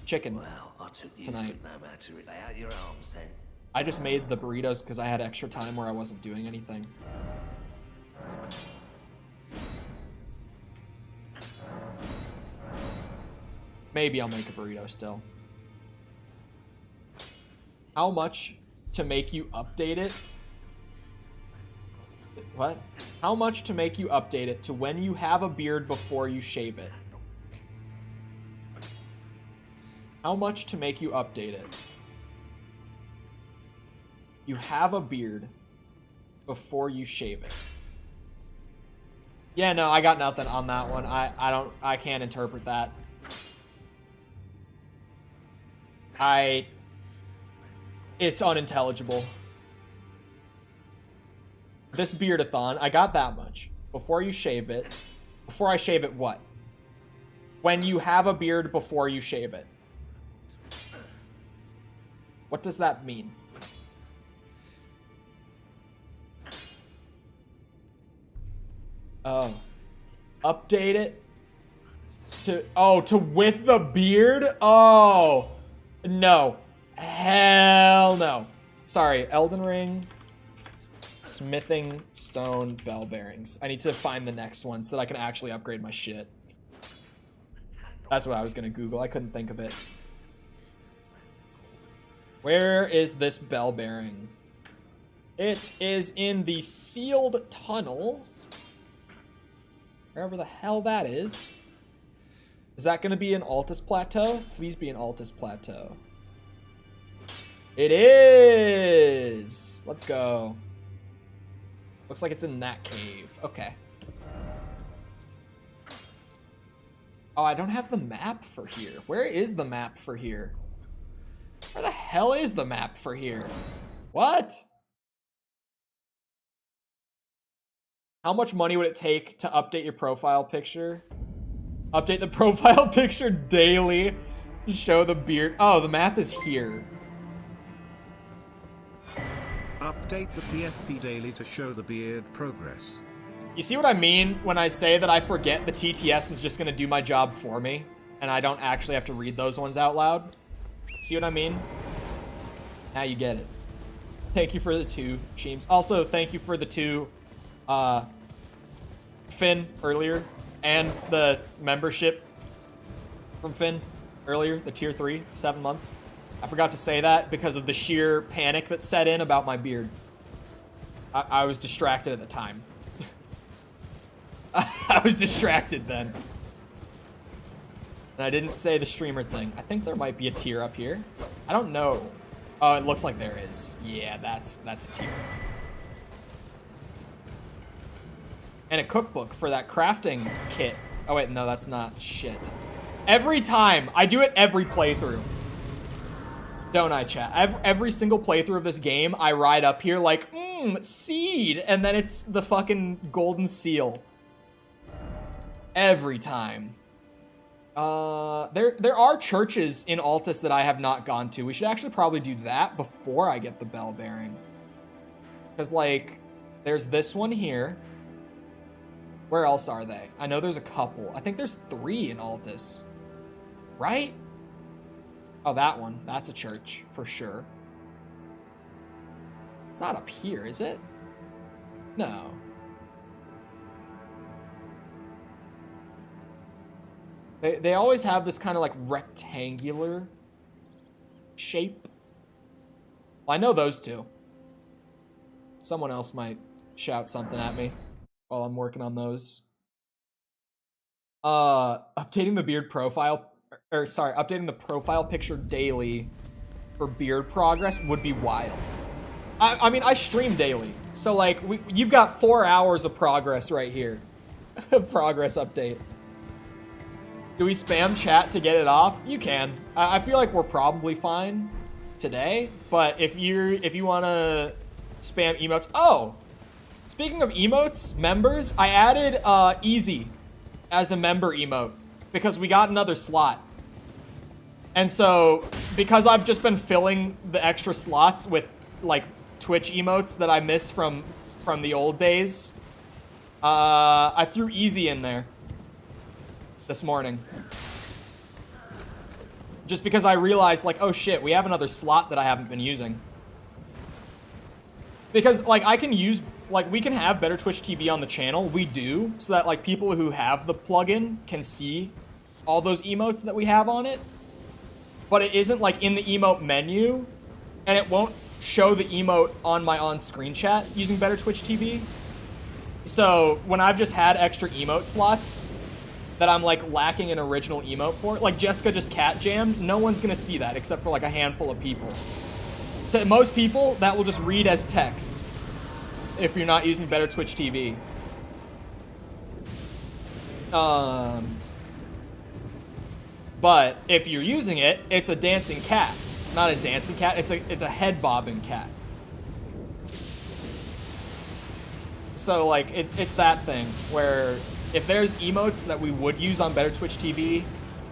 chicken Well, I took you tonight. for no matter it. Lay out your arms then. I just made the burritos because I had extra time where I wasn't doing anything. Maybe I'll make a burrito still. How much to make you update it? What? How much to make you update it to when you have a beard before you shave it? How much to make you update it? You have a beard before you shave it. Yeah, no, I got nothing on that one. I can't interpret that. It's unintelligible. This beardathon, I got that much. Before you shave it. Before I shave it, what? When you have a beard before you shave it. What does that mean? Oh. Update it to with the beard? Oh. No. Hell no. Sorry, Elden Ring. Smithing stone bell bearings. I need to find the next one so that I can actually upgrade my shit. That's what I was gonna Google. I couldn't think of it. Where is this bell bearing? It is in the sealed tunnel. Wherever the hell that is. Is that gonna be an Altus Plateau? Please be an Altus Plateau. It is! Let's go. Looks like it's in that cave. Okay. Oh, I don't have the map for here. Where is the map for here? Where the hell is the map for here? What? How much money would it take to update your profile picture? Update the profile picture daily to show the beard. Oh, the map is here. Update the PFP daily to show the beard progress. You see what I mean when I say that I forget the TTS is just gonna do my job for me and I don't actually have to read those ones out loud? See what I mean? Now you get it. Thank you for the 2, Cheems. Also, thank you for the 2, Finn earlier, and the membership from Finn earlier, the tier 3, 7 months. I forgot to say that because of the sheer panic that set in about my beard. I was distracted at the time. I was distracted then. And I didn't say the streamer thing. I think there might be a tier up here. I don't know. Oh, it looks like there is. Yeah, that's a tier. And a cookbook for that crafting kit. Oh wait, no, that's not shit. Every time, I do it every playthrough. Don't I, chat? Every single playthrough of this game, I ride up here like, seed, and then it's the fucking golden seal. Every time. There are churches in Altus that I have not gone to. We should actually probably do that before I get the bell bearing. Because, like, there's this one here. Where else are they? I know there's a couple. I think there's 3 in Altus. Right? Oh, that one. That's a church, for sure. It's not up here, is it? No. They always have this kind of like rectangular shape. Well, I know those 2. Someone else might shout something at me while I'm working on those. Updating the beard profile, or sorry, updating the profile picture daily for beard progress would be wild. I mean, I stream daily, so like you've got 4 hours of progress right here. Progress update. Do we spam chat to get it off? You can. I feel like we're probably fine today, but if you want to spam emotes. Oh, speaking of emotes, members, I added Easy as a member emote. because we got another slot. And so, because I've just been filling the extra slots with, like, Twitch emotes that I miss from the old days, I threw easy in there this morning. Just because I realized, like, oh shit, we have another slot that I haven't been using. Because, like, I can use, like, we can have Better Twitch TV on the channel. We do, so that, like, people who have the plugin can see all those emotes that we have on it. But it isn't, like, in the emote menu, and it won't show the emote on my on-screen chat using Better Twitch TV. So, when I've just had extra emote slots that I'm, like, lacking an original emote for, like Jessica just cat jammed, no one's gonna see that except for, like, a handful of people. To most people, that will just read as text if you're not using Better Twitch TV. But if you're using it, it's a dancing cat. Not a dancing cat, it's a head bobbing cat. So, like, it's that thing where if there's emotes that we would use on Better Twitch TV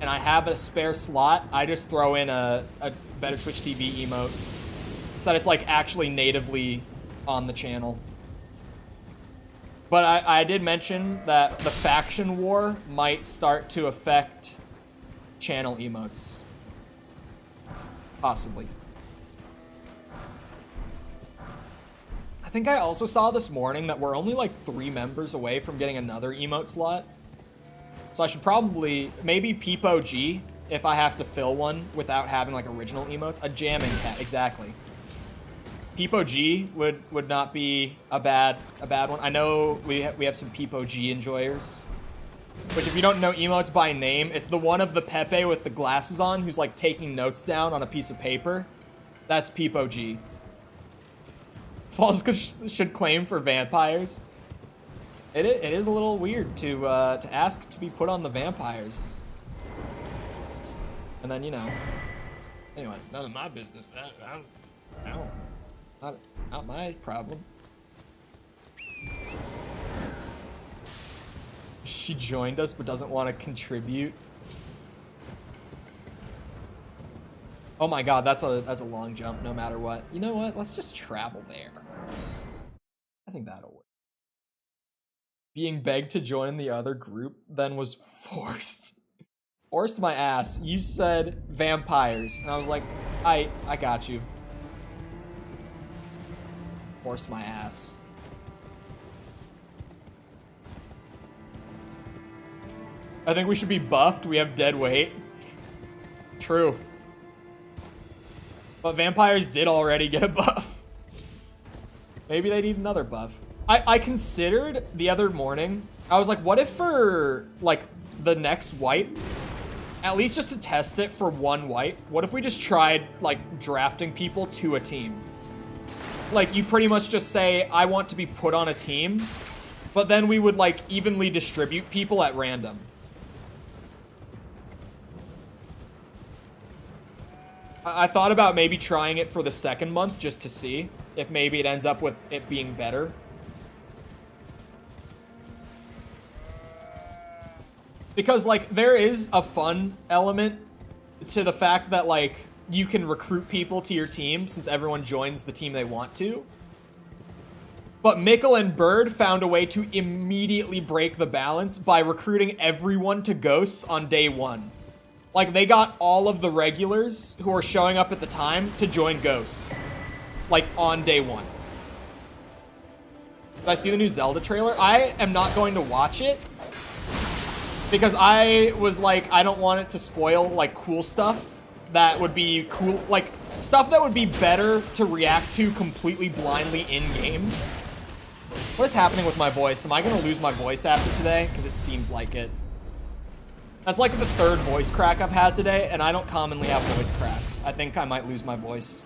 and I have a spare slot, I just throw in a Better Twitch TV emote so that it's, like, actually natively on the channel. But I did mention that the faction war might start to affect channel emotes. Possibly. I think I also saw this morning that we're only like 3 members away from getting another emote slot. So I should probably, maybe Peepo G, if I have to fill one without having like original emotes. A jamming cat, exactly. Peepo G would not be a bad one. I know we have some Peepo G enjoyers. Which, if you don't know emotes by name, it's the one of the Pepe with the glasses on who's like taking notes down on a piece of paper. That's Peepo G. Falls should claim for vampires. It is a little weird to ask to be put on the vampires. And then, you know. Anyway, none of my business. I don't. Not my problem. She joined us but doesn't want to contribute. Oh my god, that's a long jump no matter what. You know what? Let's just travel there. I think that'll work. Being begged to join the other group then was forced. Forced my ass. You said vampires. And I was like, I got you. Forced my ass. I think we should be buffed. We have dead weight. True. But vampires did already get a buff. Maybe they need another buff. I considered the other morning, I was like, what if for, like, the next wipe, at least just to test it for one wipe, what if we just tried, like, drafting people to a team? Like, you pretty much just say, I want to be put on a team, but then we would, like, evenly distribute people at random. I thought about maybe trying it for the second month just to see if maybe it ends up with it being better. Because, like, there is a fun element to the fact that, like, you can recruit people to your team since everyone joins the team they want to. But Mikkel and Bird found a way to immediately break the balance by recruiting everyone to Ghosts on day 1. Like, they got all of the regulars who are showing up at the time to join Ghosts. Like, on day 1. Did I see the new Zelda trailer? I am not going to watch it. Because I was like, I don't want it to spoil, like, cool stuff that would be cool. Like, stuff that would be better to react to completely blindly in-game. What is happening with my voice? Am I going to lose my voice after today? Because it seems like it. That's like the 3rd voice crack I've had today, and I don't commonly have voice cracks. I think I might lose my voice.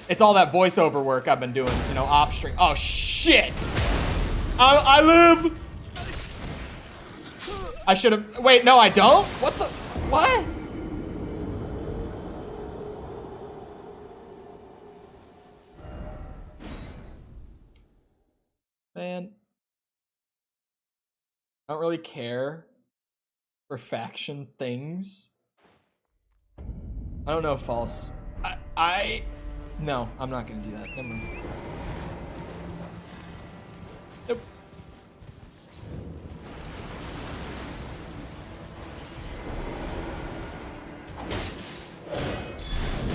It's all that voiceover work I've been doing, you know, off stream. Oh, shit! I live! I should have, wait, no, I don't? What the, what? Man. I don't really care for faction things. I don't know, false. No, I'm not gonna do that. Never mind. Nope.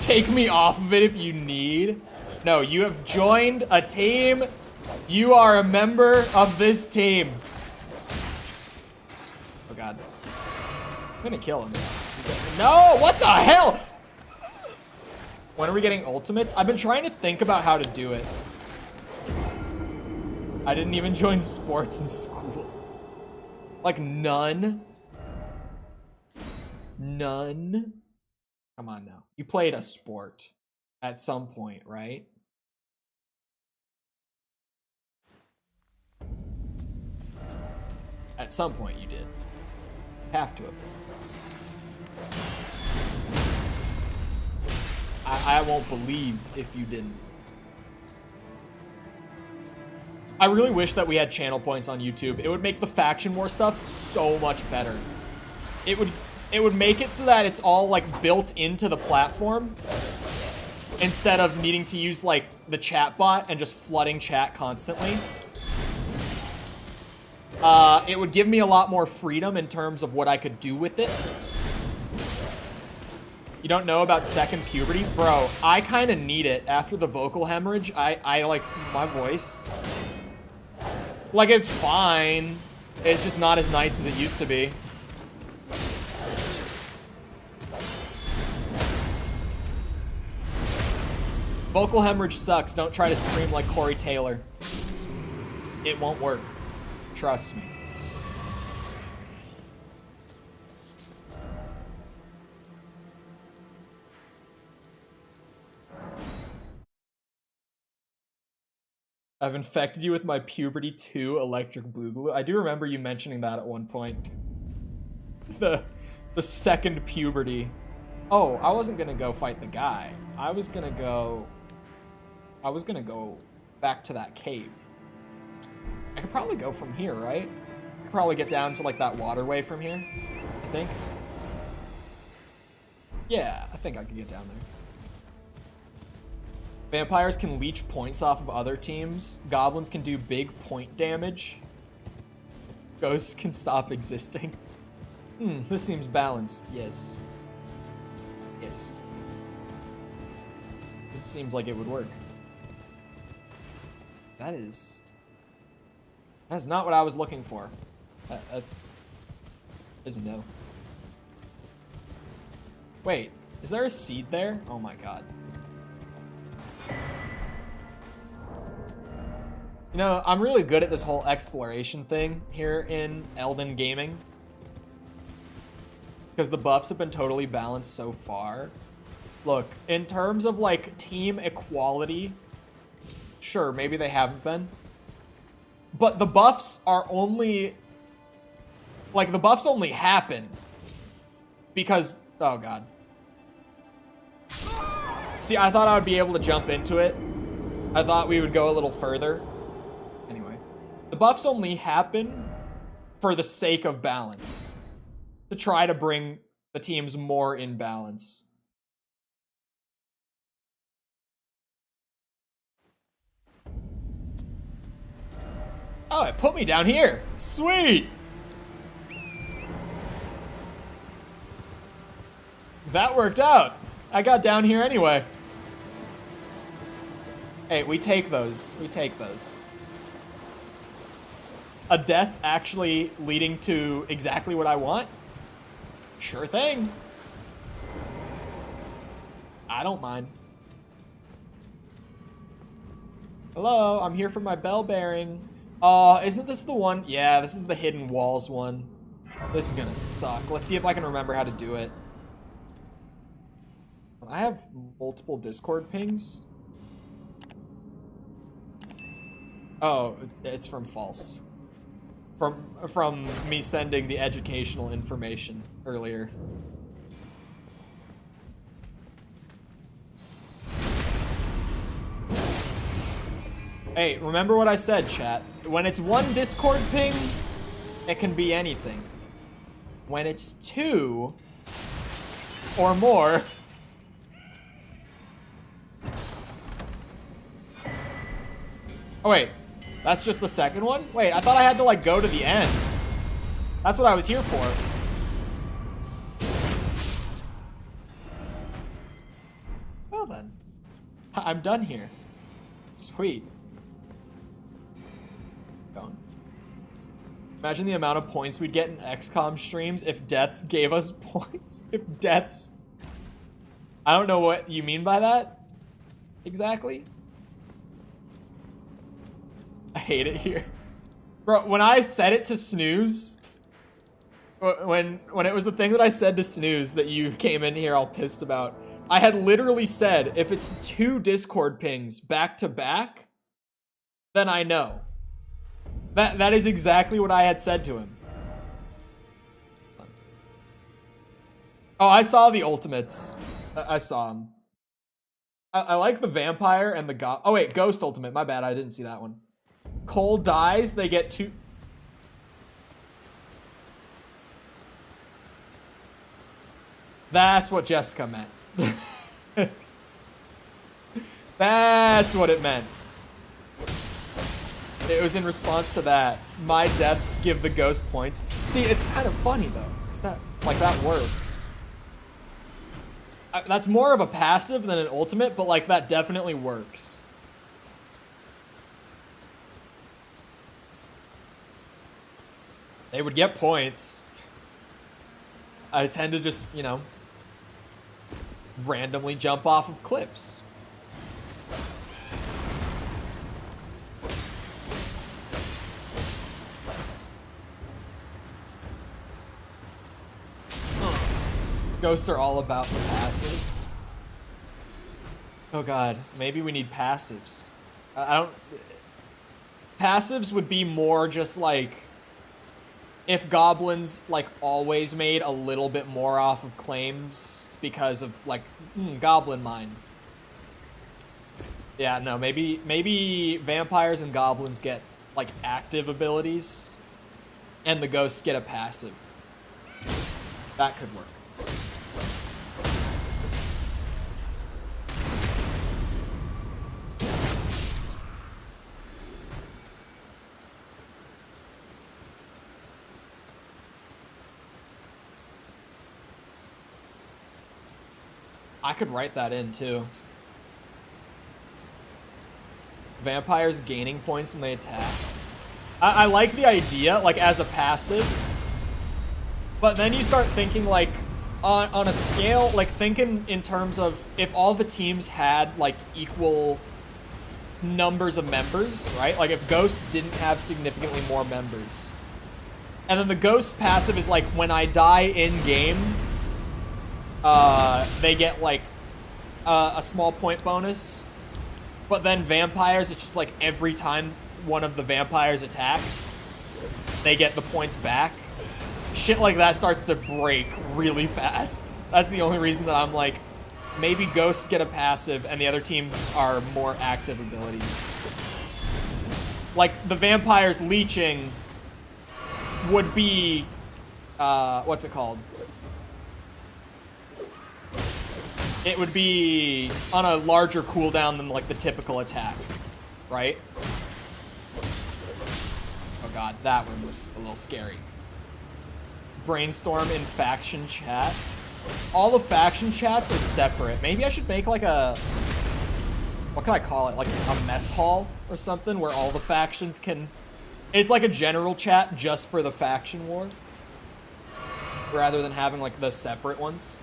Take me off of it if you need. No, you have joined a team. You are a member of this team. Oh god. I'm gonna kill him. No, what the hell? When are we getting ultimates? I've been trying to think about how to do it. I didn't even join sports in school. Like none. None. Come on now. You played a sport at some point, right? At some point you did. Have to have. I won't believe if you didn't. I really wish that we had channel points on YouTube. It would make the faction war stuff so much better. It would make it so that it's all like built into the platform instead of needing to use like the chat bot and just flooding chat constantly. It would give me a lot more freedom in terms of what I could do with it. You don't know about second puberty? Bro, I kind of need it after the vocal hemorrhage. I like my voice. Like, it's fine. It's just not as nice as it used to be. Vocal hemorrhage sucks. Don't try to scream like Corey Taylor. It won't work. Trust me. I've infected you with my puberty 2 electric boogaloo. I do remember you mentioning that at one point. The second puberty. Oh, I wasn't gonna go fight the guy. I was gonna go back to that cave. I could probably go from here, right? I could probably get down to like that waterway from here, I think. Yeah, I think I could get down there. Vampires can leech points off of other teams. Goblins can do big point damage. Ghosts can stop existing. This seems balanced. Yes. Yes. This seems like it would work. That's not what I was looking for. That's a no. Wait, is there a seed there? Oh my god. You know, I'm really good at this whole exploration thing here in Elden gaming. Because the buffs have been totally balanced so far. Look, in terms of like team equality, sure, maybe they haven't been. But the buffs are only... Like, the buffs only happen because... Oh, God. See, I thought I would be able to jump into it. I thought we would go a little further. Anyway. The buffs only happen for the sake of balance. To try to bring the teams more in balance. Oh, it put me down here. Sweet. That worked out. I got down here anyway. Hey, we take those. We take those. A death actually leading to exactly what I want? Sure thing. I don't mind. Hello, I'm here for my bell bearing. Oh, isn't this the one? Yeah, this is the hidden walls one. This is gonna suck. Let's see if I can remember how to do it. I have multiple Discord pings. Oh, it's from false. From me sending the educational information earlier. Hey, remember what I said, chat. When it's one Discord ping, it can be anything. When it's 2 or more. Oh wait, that's just the second one? Wait, I thought I had to like go to the end. That's what I was here for. Well then, I'm done here. Sweet. Going. Imagine the amount of points we'd get in XCOM streams if deaths gave us points. If deaths... I don't know what you mean by that exactly. I hate it here. Bro, when I said it to Snooze, when it was the thing that I said to Snooze that you came in here all pissed about, I had literally said, if it's 2 Discord pings back to back, then I know. That is exactly what I had said to him. Oh, I saw the ultimates. I saw them. I like the vampire and the oh wait, ghost ultimate. My bad, I didn't see that one. Chole dies, they get 2. That's what Jessica meant. That's what it meant. It was in response to that. My deaths give the ghost points. See, it's kind of funny though, because that works. That's more of a passive than an ultimate, but like that definitely works. They would get points. I tend to just, you know, randomly jump off of cliffs. Ghosts are all about the passive. Oh god, maybe we need passives. I don't... Passives would be more just like... if goblins, like, always made a little bit more off of claims because of, like, goblin mine. Yeah, no, maybe vampires and goblins get, like, active abilities, and the ghosts get a passive. That could work. I could write that in too. Vampires gaining points when they attack. I like the idea, like as a passive, but then you start thinking like on a scale, like thinking in terms of if all the teams had like equal numbers of members, right? Like if ghosts didn't have significantly more members. And then the ghost passive is like when I die in game, they get like a small point bonus, but then vampires, it's just like every time one of the vampires attacks, they get the points back. Shit like that starts to break really fast. That's the only reason that I'm like, maybe ghosts get a passive and the other teams are more active abilities. Like the vampires leeching would be, what's it called? It would be on a larger cooldown than like the typical attack, right? Oh god, that one was a little scary. Brainstorm in faction chat. All the faction chats are separate. Maybe I should make like a, what can I call it? Like a mess hall or something where all the factions can, it's like a general chat just for the faction war, rather than having like the separate ones.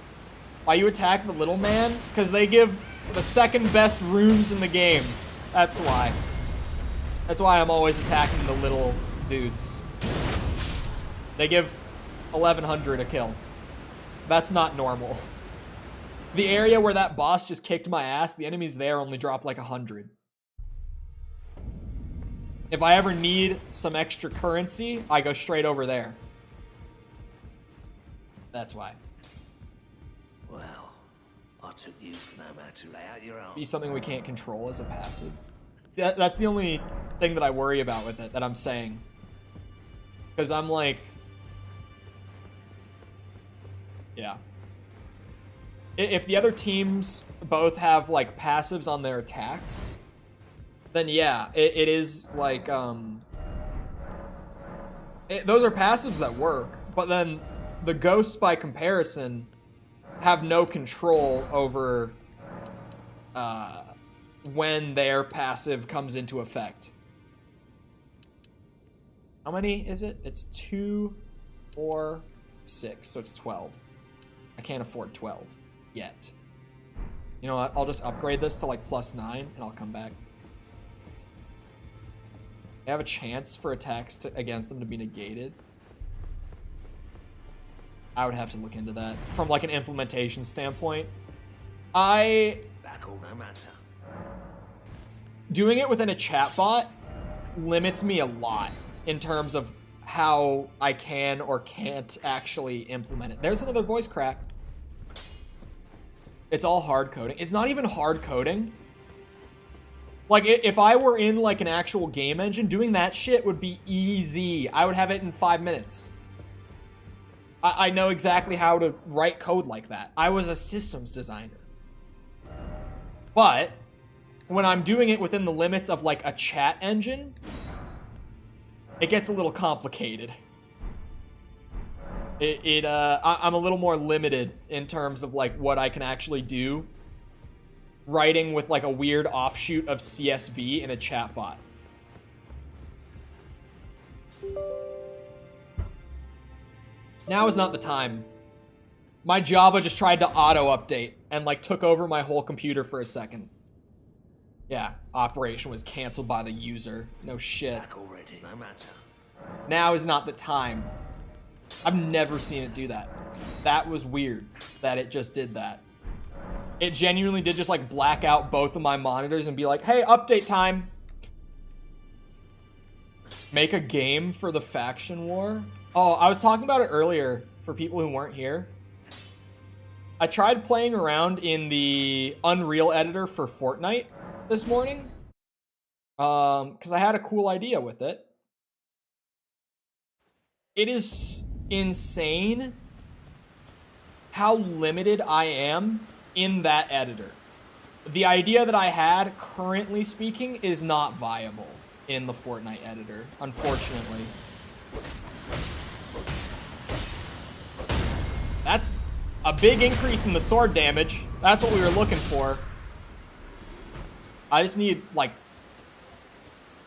Why you attack the little man? Because they give the second best runes in the game. That's why. That's why I'm always attacking the little dudes. They give 1100 a kill. That's not normal. The area where that boss just kicked my ass, the enemies there only drop like 100. If I ever need some extra currency, I go straight over there. That's why. Well, I took you for no man to lay out your own. Be something we can't control as a passive. Yeah, that's the only thing that I worry about with it, that I'm saying. Because I'm like, Yeah. If the other teams both have like passives on their attacks, then yeah, it is like those are passives that work, but then the ghosts by comparison have no control over when their passive comes into effect. How many is it? It's 2, 4, 6, so it's 12. I can't afford 12 yet. You know what? I'll just upgrade this to like +9 and I'll come back. They have a chance for attacks against them to be negated. I would have to look into that from like an implementation standpoint. Doing it within a chatbot limits me a lot in terms of how I can or can't actually implement it. There's another voice crack. It's all hard coding. It's not even hard coding. Like, if I were in like an actual game engine, doing that shit would be easy. I would have it in 5 minutes. I know exactly how to write code like that. I was a systems designer. But when I'm doing it within the limits of like a chat engine, it gets a little complicated. I'm a little more limited in terms of like what I can actually do writing with like a weird offshoot of CSV in a chatbot. Now is not the time. My Java just tried to auto-update and like took over my whole computer for a second. Yeah, operation was canceled by the user. No shit. Now is not the time. I've never seen it do that. That was weird that it just did that. It genuinely did just like black out both of my monitors and be like, hey, update time. Make a game for the faction war. Oh, I was talking about it earlier for people who weren't here. I tried playing around in the Unreal editor for Fortnite this morning. Because I had a cool idea with it. It is insane how limited I am in that editor. The idea that I had, currently speaking, is not viable in the Fortnite editor, unfortunately. That's a big increase in the sword damage. That's what we were looking for. I just need like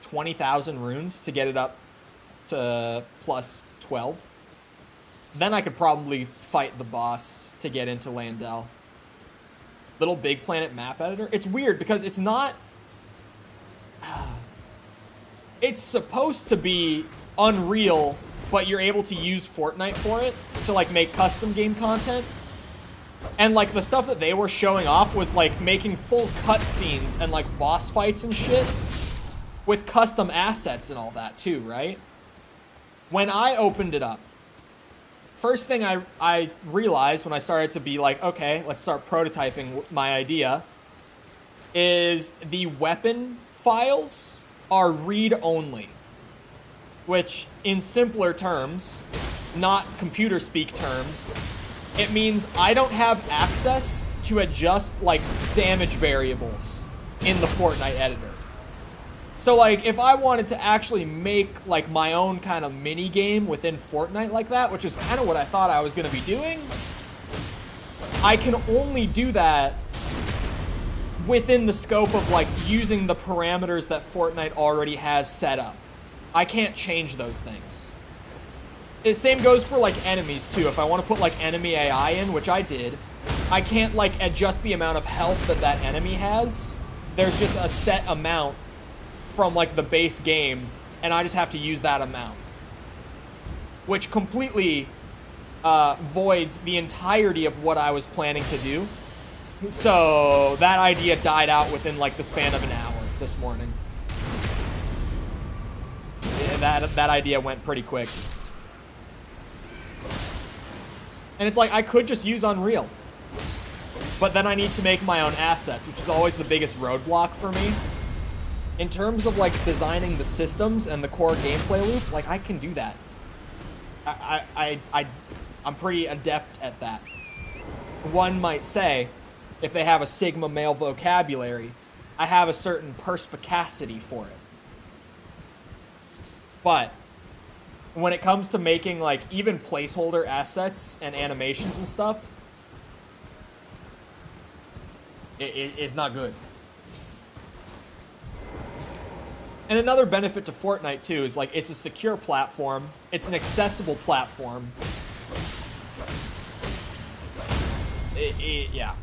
20,000 runes to get it up to +12. Then I could probably fight the boss to get into Landell. Little Big Planet map editor. It's weird because it's not... It's supposed to be Unreal, but you're able to use Fortnite for it to like make custom game content. And like the stuff that they were showing off was like making full cutscenes and like boss fights and shit with custom assets and all that too, right? When I opened it up, first thing I realized when I started to be like, okay, let's start prototyping my idea, is the weapon files are read-only. Which, in simpler terms, not computer speak terms, it means I don't have access to adjust, like, damage variables in the Fortnite editor. So, like, if I wanted to actually make, like, my own kind of mini-game within Fortnite like that, which is kind of what I thought I was going to be doing, I can only do that within the scope of, like, using the parameters that Fortnite already has set up. I can't change those things. The same goes for, like, enemies, too. If I want to put, like, enemy AI in, which I did, I can't, like, adjust the amount of health that that enemy has. There's just a set amount from, like, the base game, and I just have to use that amount. Which completely voids the entirety of what I was planning to do. So that idea died out within, like, the span of an hour this morning. Yeah, that idea went pretty quick. And it's like, I could just use Unreal. But then I need to make my own assets, which is always the biggest roadblock for me. In terms of, like, designing the systems and the core gameplay loop, like, I can do that. I'm pretty adept at that. One might say, if they have a Sigma male vocabulary, I have a certain perspicacity for it. But when it comes to making, like, even placeholder assets and animations and stuff, it's not good. And another benefit to Fortnite, too, is, like, it's a secure platform. It's an accessible platform. Yeah.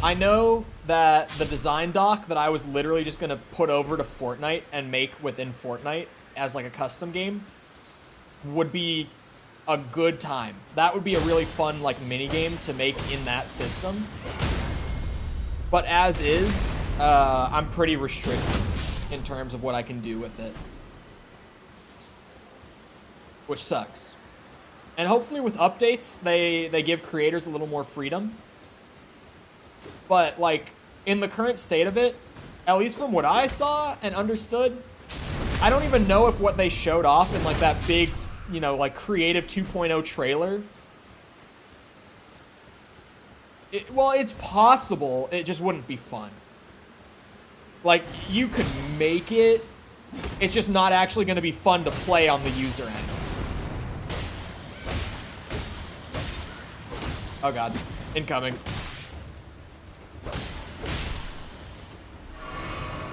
I know that the design doc that I was literally just going to put over to Fortnite and make within Fortnite as, like, a custom game would be a good time. That would be a really fun, like, mini game to make in that system. But as is, I'm pretty restricted in terms of what I can do with it. Which sucks. And hopefully with updates, they give creators a little more freedom. But, like, in the current state of it, at least from what I saw and understood, I don't even know if what they showed off in, like, that big, you know, like, Creative 2.0 trailer... well, it's possible. It just wouldn't be fun. Like, you could make it. It's just not actually going to be fun to play on the user end. Oh, God. Incoming.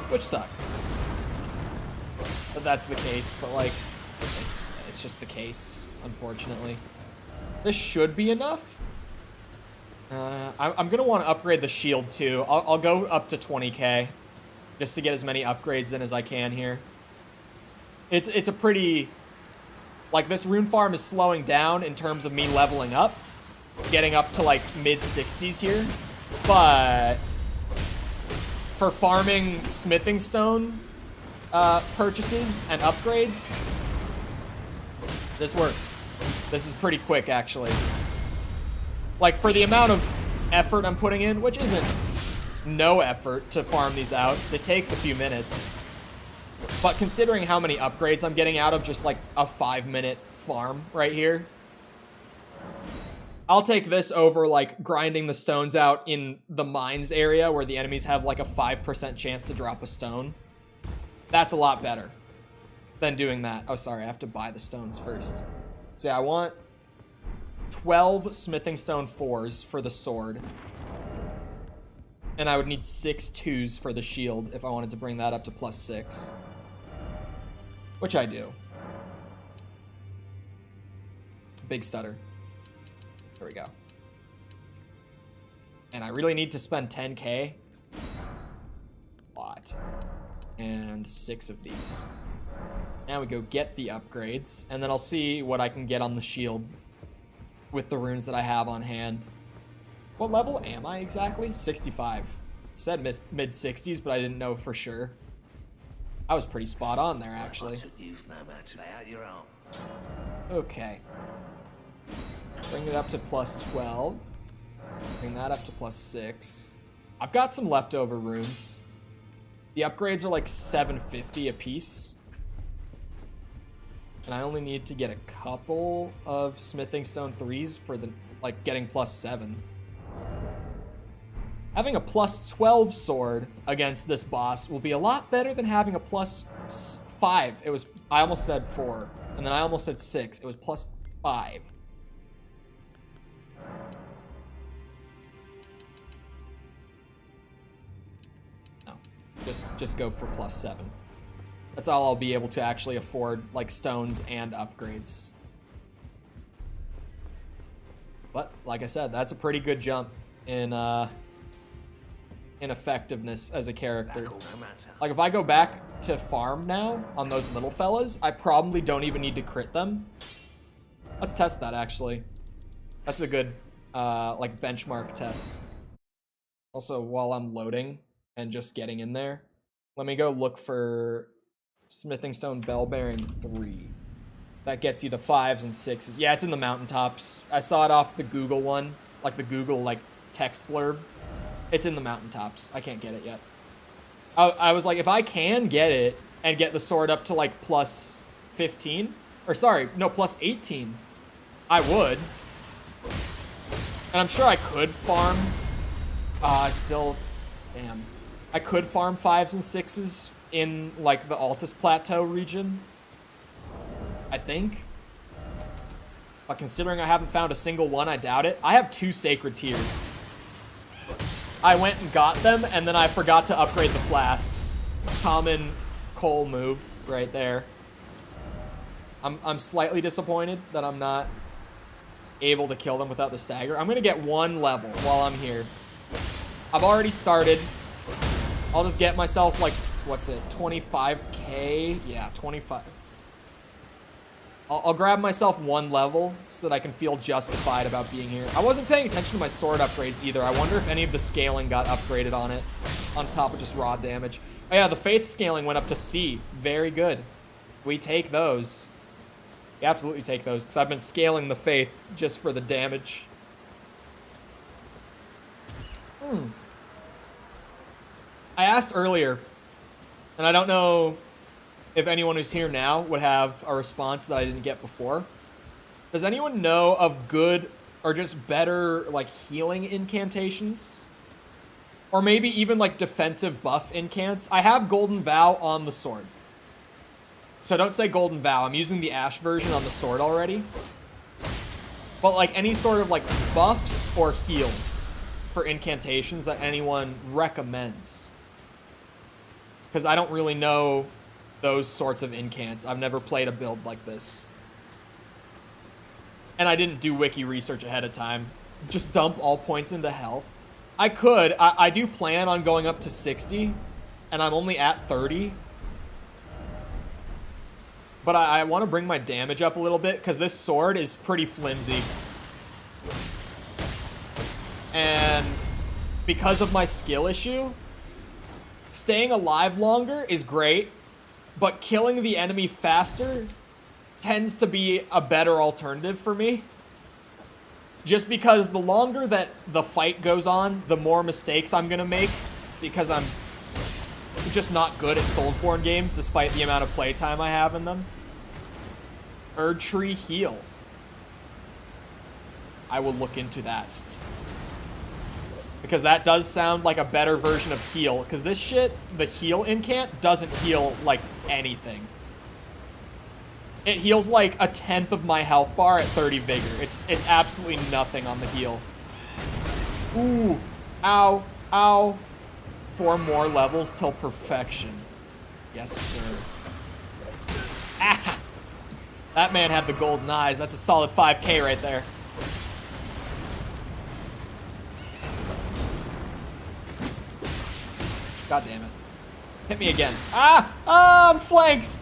Which sucks. But that's the case. But, like, it's just the case, unfortunately. This should be enough. I'm going to want to upgrade the shield, too. I'll go up to 20k, just to get as many upgrades in as I can here. It's a pretty... like, this rune farm is slowing down in terms of me leveling up, getting up to, like, mid-60s here. But for farming smithing stone purchases and upgrades, this works. This is pretty quick, actually. Like, for the amount of effort I'm putting in, which isn't no effort to farm these out, it takes a few minutes. But considering how many upgrades I'm getting out of just, like, a 5-minute farm right here, I'll take this over, like, grinding the stones out in the mines area where the enemies have, like, a 5% chance to drop a stone. That's a lot better than doing that. Oh, sorry, I have to buy the stones first. So, yeah, I want 12 smithing stone 4s for the sword. And I would need 6 2s for the shield if I wanted to bring that up to +6. Which I do. Big stutter. There we go. And I really need to spend 10k. A lot. And 6 of these. Now we go get the upgrades, and then I'll see what I can get on the shield with the runes that I have on hand. What level am I exactly? 65. It said mid-60s, but I didn't know for sure. I was pretty spot on there, actually. Okay. Bring it up to +12. Bring that up to +6. I've got some leftover runes. The upgrades are like 750 a piece. And I only need to get a couple of smithing stone 3s for the, like, getting +7. Having a +12 sword against this boss will be a lot better than having a +5. It was, I almost said 4, and then I almost said 6. It was +5. No, just go for +7. That's all I'll be able to actually afford, like, stones and upgrades. But, like I said, that's a pretty good jump in effectiveness as a character. Like, if I go back to farm now on those little fellas, I probably don't even need to crit them. Let's test that, actually. That's a good, like, benchmark test. Also, while I'm loading and just getting in there, let me go look for smithing stone bell bearing 3. That gets you the 5s and 6s. Yeah, it's in the mountaintops. I saw it off the Google one, like the Google, like, text blurb. It's in the mountaintops. I can't get it yet. I was like, if I can get it and get the sword up to, like, +15, Or sorry, no, plus 18. I would. And I'm sure I could farm. I still, damn. I could farm 5s and 6s in like the Altus Plateau region. I think. But considering I haven't found a single one, I doubt it. I have 2 Sacred Tears. I went and got them, and then I forgot to upgrade the flasks. Common Chole move right there. I'm slightly disappointed that I'm not able to kill them without the stagger. I'm gonna get 1 level while I'm here. I've already started. I'll just get myself like, what's it, 25k? Yeah, 25. I'll grab myself 1 level so that I can feel justified about being here. I wasn't paying attention to my sword upgrades either. I wonder if any of the scaling got upgraded on it, on top of just raw damage. Oh yeah, the faith scaling went up to C. Very good. We take those. We absolutely take those, because I've been scaling the faith just for the damage. I asked earlier, and I don't know if anyone who's here now would have a response that I didn't get before. Does anyone know of good or just better like healing incantations? Or maybe even like defensive buff incants? I have Golden Vow on the sword. So don't say Golden Vow, I'm using the Ash version on the sword already. But like any sort of like buffs or heals for incantations that anyone recommends. Because I don't really know those sorts of incants. I've never played a build like this. And I didn't do wiki research ahead of time. Just dump all points into health. I could. I do plan on going up to 60, and I'm only at 30. But I want to bring my damage up a little bit, because this sword is pretty flimsy. And because of my skill issue, staying alive longer is great, but killing the enemy faster tends to be a better alternative for me. Just because the longer that the fight goes on, the more mistakes I'm gonna make, because I'm just not good at Soulsborne games despite the amount of playtime I have in them. Erd Tree heal. I will look into that. Because that does sound like a better version of heal. Because this shit, the heal incant, doesn't heal like anything. It heals like 1/10 of my health bar at 30 vigor. It's absolutely nothing on the heal. Ooh. Ow. Ow. 4 more levels till perfection. Yes, sir. Ah! That man had the golden eyes. That's a solid 5k right there. God damn it. Hit me again. Ah! Ah, I'm flanked!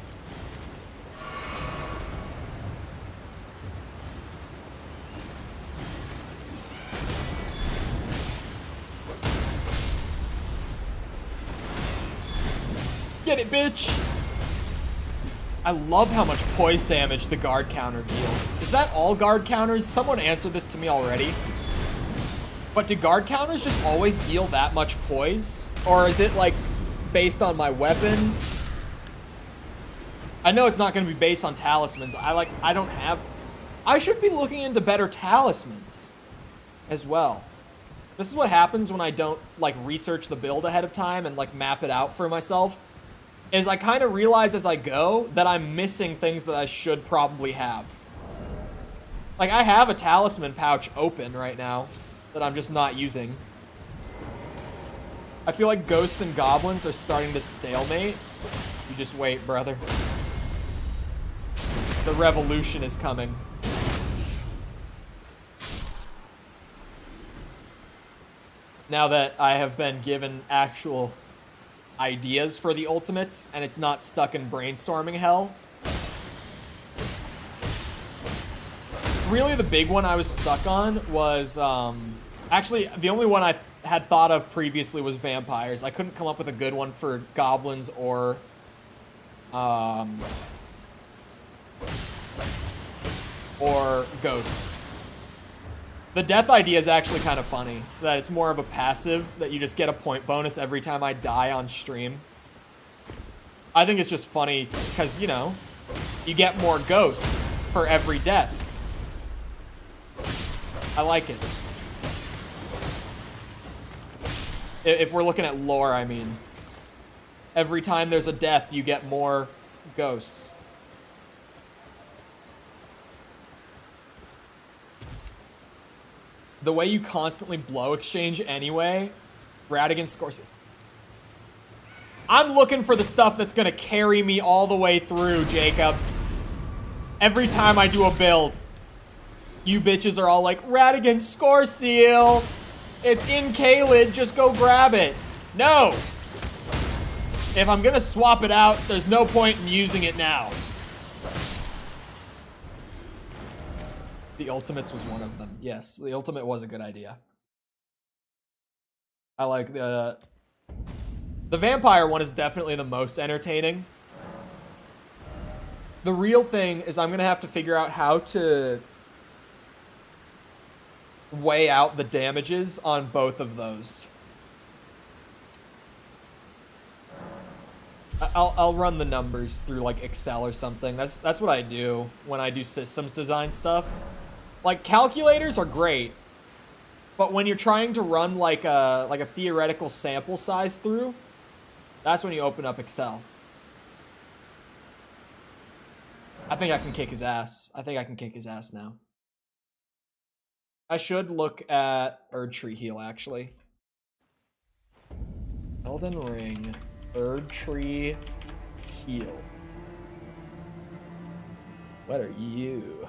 Get it, bitch! I love how much poise damage the guard counter deals. Is that all guard counters? Someone answered this to me already. But do guard counters just always deal that much poise? Or is it like based on my weapon? I know it's not going to be based on talismans. I don't have... I should be looking into better talismans as well. This is what happens when I don't like research the build ahead of time and like map it out for myself. Is I kind of realize as I go that I'm missing things that I should probably have. Like I have a talisman pouch open right now that I'm just not using. I feel like ghosts and goblins are starting to stalemate. You just wait, brother. The revolution is coming. Now that I have been given actual ideas for the ultimates and it's not stuck in brainstorming hell. Really the big one I was stuck on was, actually the only one I had thought of previously was vampires. I couldn't come up with a good one for goblins or, ghosts. The death idea is actually kind of funny, that it's more of a passive, that you just get a point bonus every time I die on stream. I think it's just funny, because, you know, you get more ghosts for every death. I like it. If we're looking at lore, I mean. Every time there's a death, you get more ghosts. The way you constantly blow exchange anyway, Radigan scores. I'm looking for the stuff that's gonna carry me all the way through, Jacob. Every time I do a build, you bitches are all like, Radigan score seal. It's in Kaled, just go grab it. No. If I'm gonna swap it out, there's no point in using it now. The Ultimates was one of them. Yes, the Ultimate was a good idea. I like the Vampire one is definitely the most entertaining. The real thing is I'm gonna have to figure out how to weigh out the damages on both of those. I'll run the numbers through like Excel or something. That's what I do when I do systems design stuff. Like calculators are great, but when you're trying to run like a theoretical sample size through, that's when you open up Excel. I think I can kick his ass. I think I can kick his ass now. I should look at Erdtree heal actually. Elden Ring. Erdtree heal. What are you?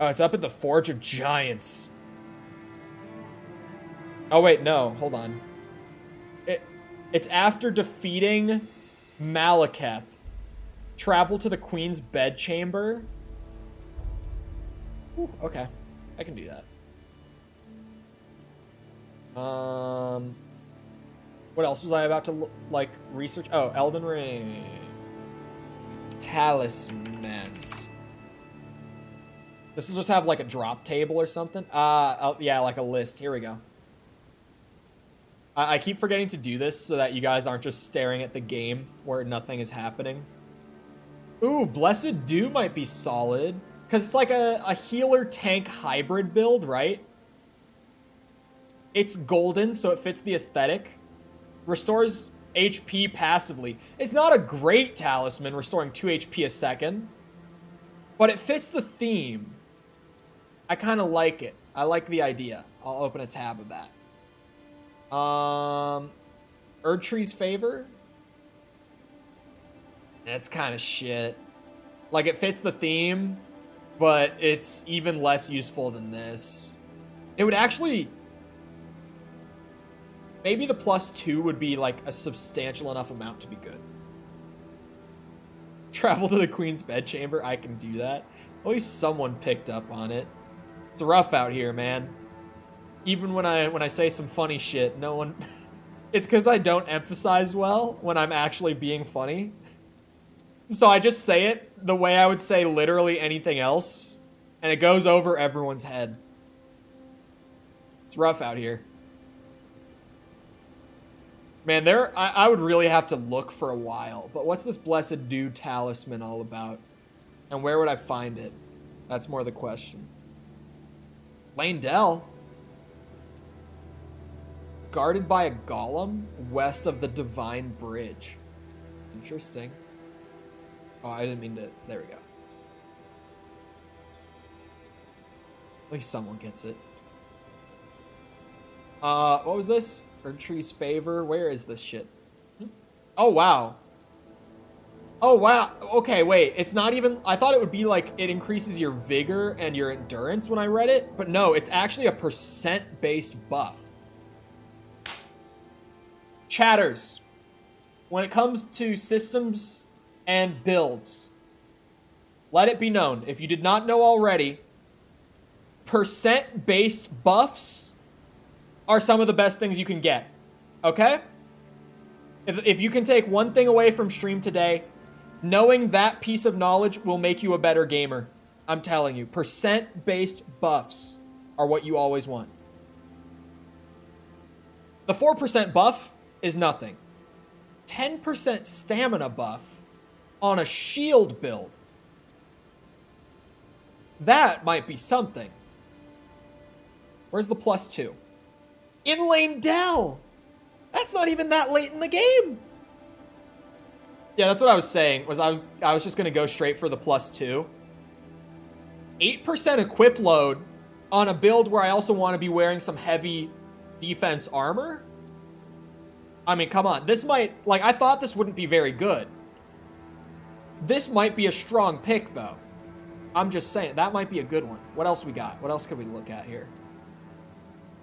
Oh, it's up at the Forge of Giants. Oh wait, no, hold on. It's after defeating Malekith. Travel to the Queen's bedchamber. Ooh, okay, I can do that. What else was I about to, like, research? Oh, Elden Ring. Talismans. This will just have, like, a drop table or something. Yeah, like a list. Here we go. I keep forgetting to do this so that you guys aren't just staring at the game where nothing is happening. Ooh, Blessed Dew might be solid. Because it's like a healer tank hybrid build, right? It's golden, so it fits the aesthetic. Restores HP passively. It's not a great talisman, restoring 2 HP a second. But it fits the theme. I kind of like it. I like the idea. I'll open a tab of that. Erdtree's Favor? That's kind of shit. Like, it fits the theme, but it's even less useful than this. It would actually... Maybe the +2 would be, like, a substantial enough amount to be good. Travel to the Queen's bedchamber? I can do that. At least someone picked up on it. It's rough out here, man. Even when I say some funny shit, no one... It's because I don't emphasize well when I'm actually being funny. So I just say it the way I would say literally anything else, and it goes over everyone's head. It's rough out here. Man, I would really have to look for a while. But what's this Blessed Dew talisman all about? And where would I find it? That's more the question. Lane-Dell? It's guarded by a golem west of the Divine Bridge. Interesting. Oh, I didn't mean to... There we go. At least someone gets it. What was this? Erdtree's Favor? Where is this shit? Oh, wow. Oh, wow. Okay, wait. It's not even... I thought it would be like it increases your vigor and your endurance when I read it. But no, it's actually a percent-based buff. Chatters. When it comes to systems and builds, let it be known, if you did not know already, percent-based buffs are some of the best things you can get, okay? If you can take one thing away from stream today, knowing that piece of knowledge will make you a better gamer. I'm telling you, percent-based buffs are what you always want. The 4% buff is nothing. 10% stamina buff on a shield build That might be something. Where's the +2? Inlane Dell! That's not even that late in the game! Yeah, that's what I was saying, was I was just gonna go straight for the +2. 8% equip load on a build where I also want to be wearing some heavy defense armor? I mean, come on. This might, like, I thought this wouldn't be very good. This might be a strong pick, though. I'm just saying, that might be a good one. What else we got? What else can we look at here?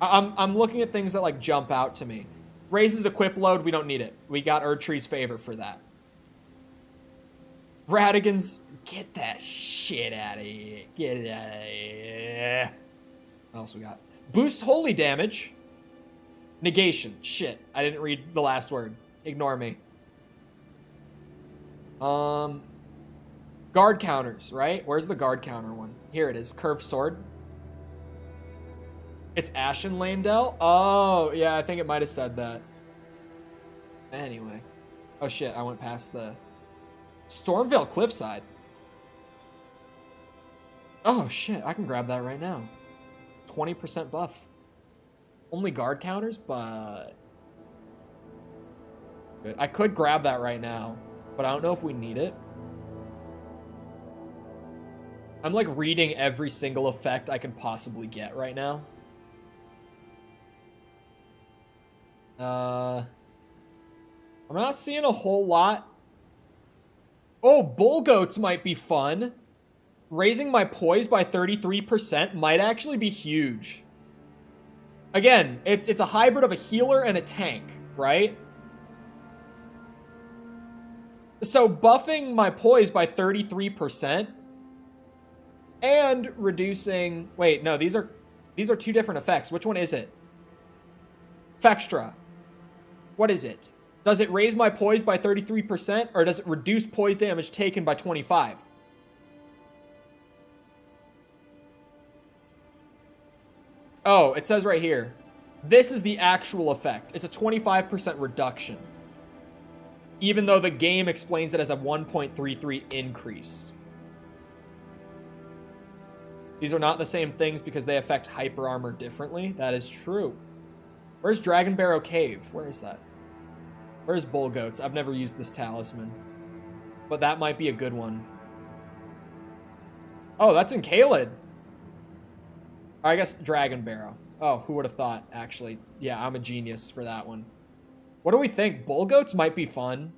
I'm looking at things that, like, jump out to me. Raises equip load, we don't need it. We got Erdtree's favor for that. Radigan's, get that shit out of here. Get it out of here. What else we got? Boosts holy damage. Negation. Shit. I didn't read the last word. Ignore me. Guard counters, right? Where's the guard counter one? Here it is. Curved sword. It's Ashen Landell? Oh, yeah, I think it might have said that. Anyway. Oh, shit. I went past the... Stormvale Cliffside. Oh, shit. I can grab that right now. 20% buff. Only guard counters, but... Good. I could grab that right now, but I don't know if we need it. I'm, like, reading every single effect I can possibly get right now. I'm not seeing a whole lot. Oh, bull goats might be fun. Raising my poise by 33% might actually be huge. Again, it's a hybrid of a healer and a tank, right? So buffing my poise by 33% and reducing... Wait, no, these are two different effects. Which one is it? Fextra. What is it? Does it raise my poise by 33% or does it reduce poise damage taken by 25? Oh, it says right here. This is the actual effect. It's a 25% reduction. Even though the game explains it as a 1.33 increase. These are not the same things because they affect hyper armor differently. That is true. Where's Dragon Barrow Cave? Where is that? Where's Bull Goats? I've never used this talisman. But that might be a good one. Oh, that's in Caelid. Or I guess Dragon Barrow. Oh, who would have thought, actually. Yeah, I'm a genius for that one. What do we think? Bull Goats might be fun.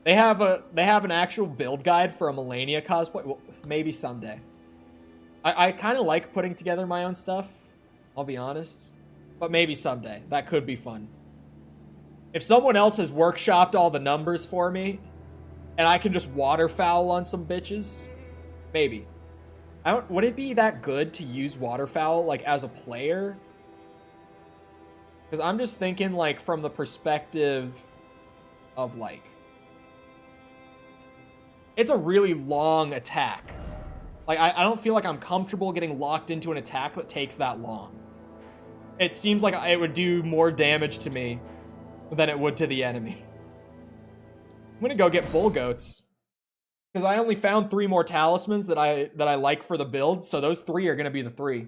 They have an actual build guide for a Melania cosplay. Well, maybe someday. I kind of like putting together my own stuff. I'll be honest. But maybe someday. That could be fun. If someone else has workshopped all the numbers for me, and I can just waterfowl on some bitches, maybe. Would it be that good to use waterfowl, like, as a player? Because I'm just thinking, like, from the perspective of, like... It's a really long attack. Like, I don't feel like I'm comfortable getting locked into an attack that takes that long. It seems like it would do more damage to me than it would to the enemy. I'm gonna go get Bull Goats. Because I only found 3 more talismans that I like for the build, so those 3 are gonna be the 3.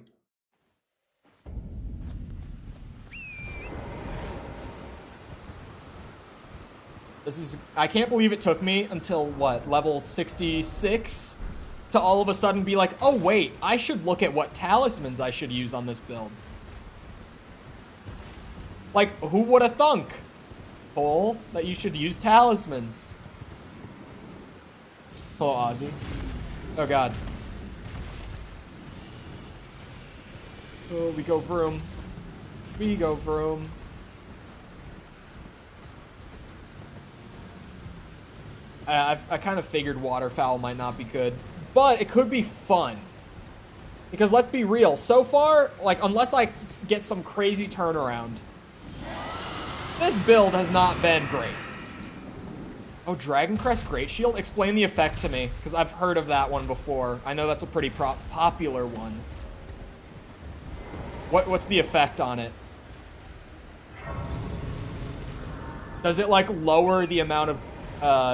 I can't believe it took me until, what, level 66? To all of a sudden be like, oh wait, I should look at what talismans I should use on this build. Like, who would have thunk, Cole, that you should use talismans? Oh, Ozzy. Oh, God. Oh, we go vroom. We go vroom. I kind of figured waterfowl might not be good, but it could be fun. Because let's be real, so far, like, unless I get some crazy turnaround, this build has not been great. Oh, Dragon Crest Great Shield? Explain the effect to me, because I've heard of that one before. I know that's a pretty popular one. What's the effect on it? Does it, like, lower the amount of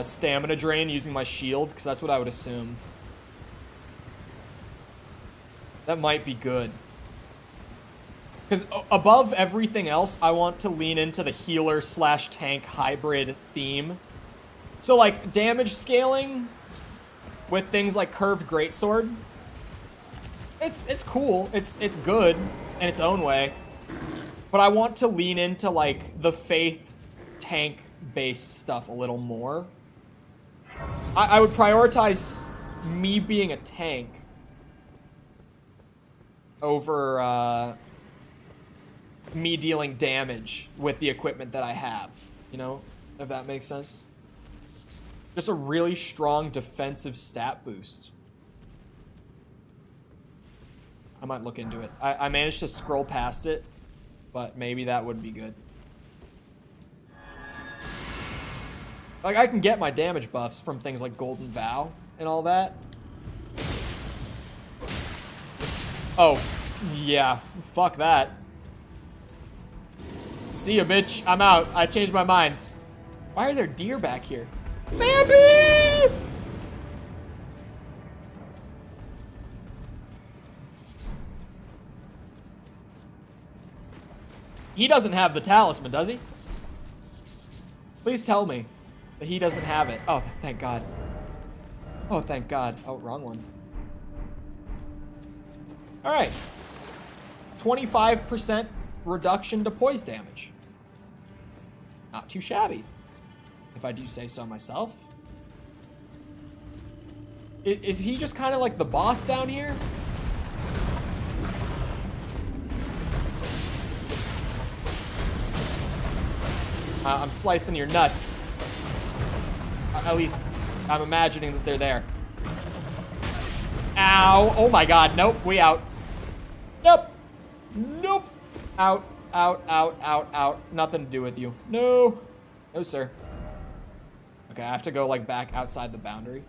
stamina drain using my shield, because that's what I would assume. That might be good. Because above everything else, I want to lean into the healer/tank hybrid theme. So, like, damage scaling with things like curved greatsword, it's cool. It's good in its own way. But I want to lean into, like, the faith tank-based stuff a little more. I would prioritize me being a tank over, me dealing damage with the equipment that I have, you know, if that makes sense. Just a really strong defensive stat boost. I might look into it. I managed to scroll past it, but maybe that would be good. Like, I can get my damage buffs from things like Golden Vow and all that. Oh, yeah, fuck that. See ya, bitch. I'm out. I changed my mind. Why are there deer back here? Bambi! He doesn't have the talisman, does he? Please tell me that he doesn't have it. Oh, thank God. Oh, thank God. Oh, wrong one. All right. 25% reduction to poise damage. Not too shabby, if I do say so myself. Is he just kind of like the boss down here? I'm slicing your nuts. At least I'm imagining that they're there. Ow. Oh my God. Nope. We out. Nope. Nope. Out. Out. Out. Out. Out. Nothing to do with you. No. No, sir. Okay, I have to go like back outside the boundary.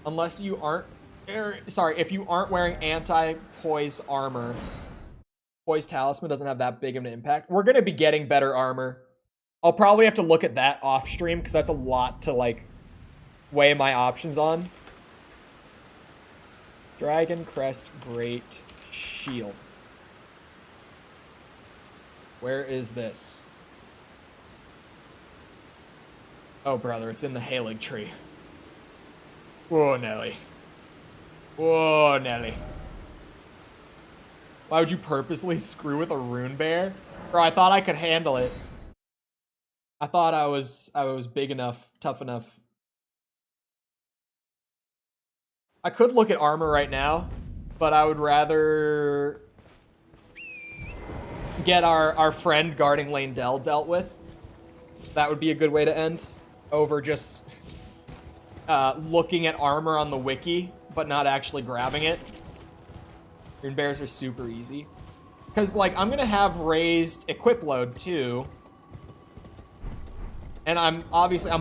Unless you aren't... sorry, if you aren't wearing anti-poise armor... Poise Talisman doesn't have that big of an impact. We're going to be getting better armor. I'll probably have to look at that off stream because that's a lot to, like, weigh my options on. Dragon Crest Great Shield. Where is this? Oh, brother, it's in the Halig tree. Whoa, Nelly. Whoa, Nelly. Why would you purposely screw with a rune bear? Bro, I thought I could handle it. I thought I was big enough, tough enough. I could look at armor right now, but I would rather get our friend guarding Lane Dell dealt with. That would be a good way to end over just looking at armor on the wiki, but not actually grabbing it. Rune bears are super easy. Because, like, I'm going to have raised equip load, too. And I'm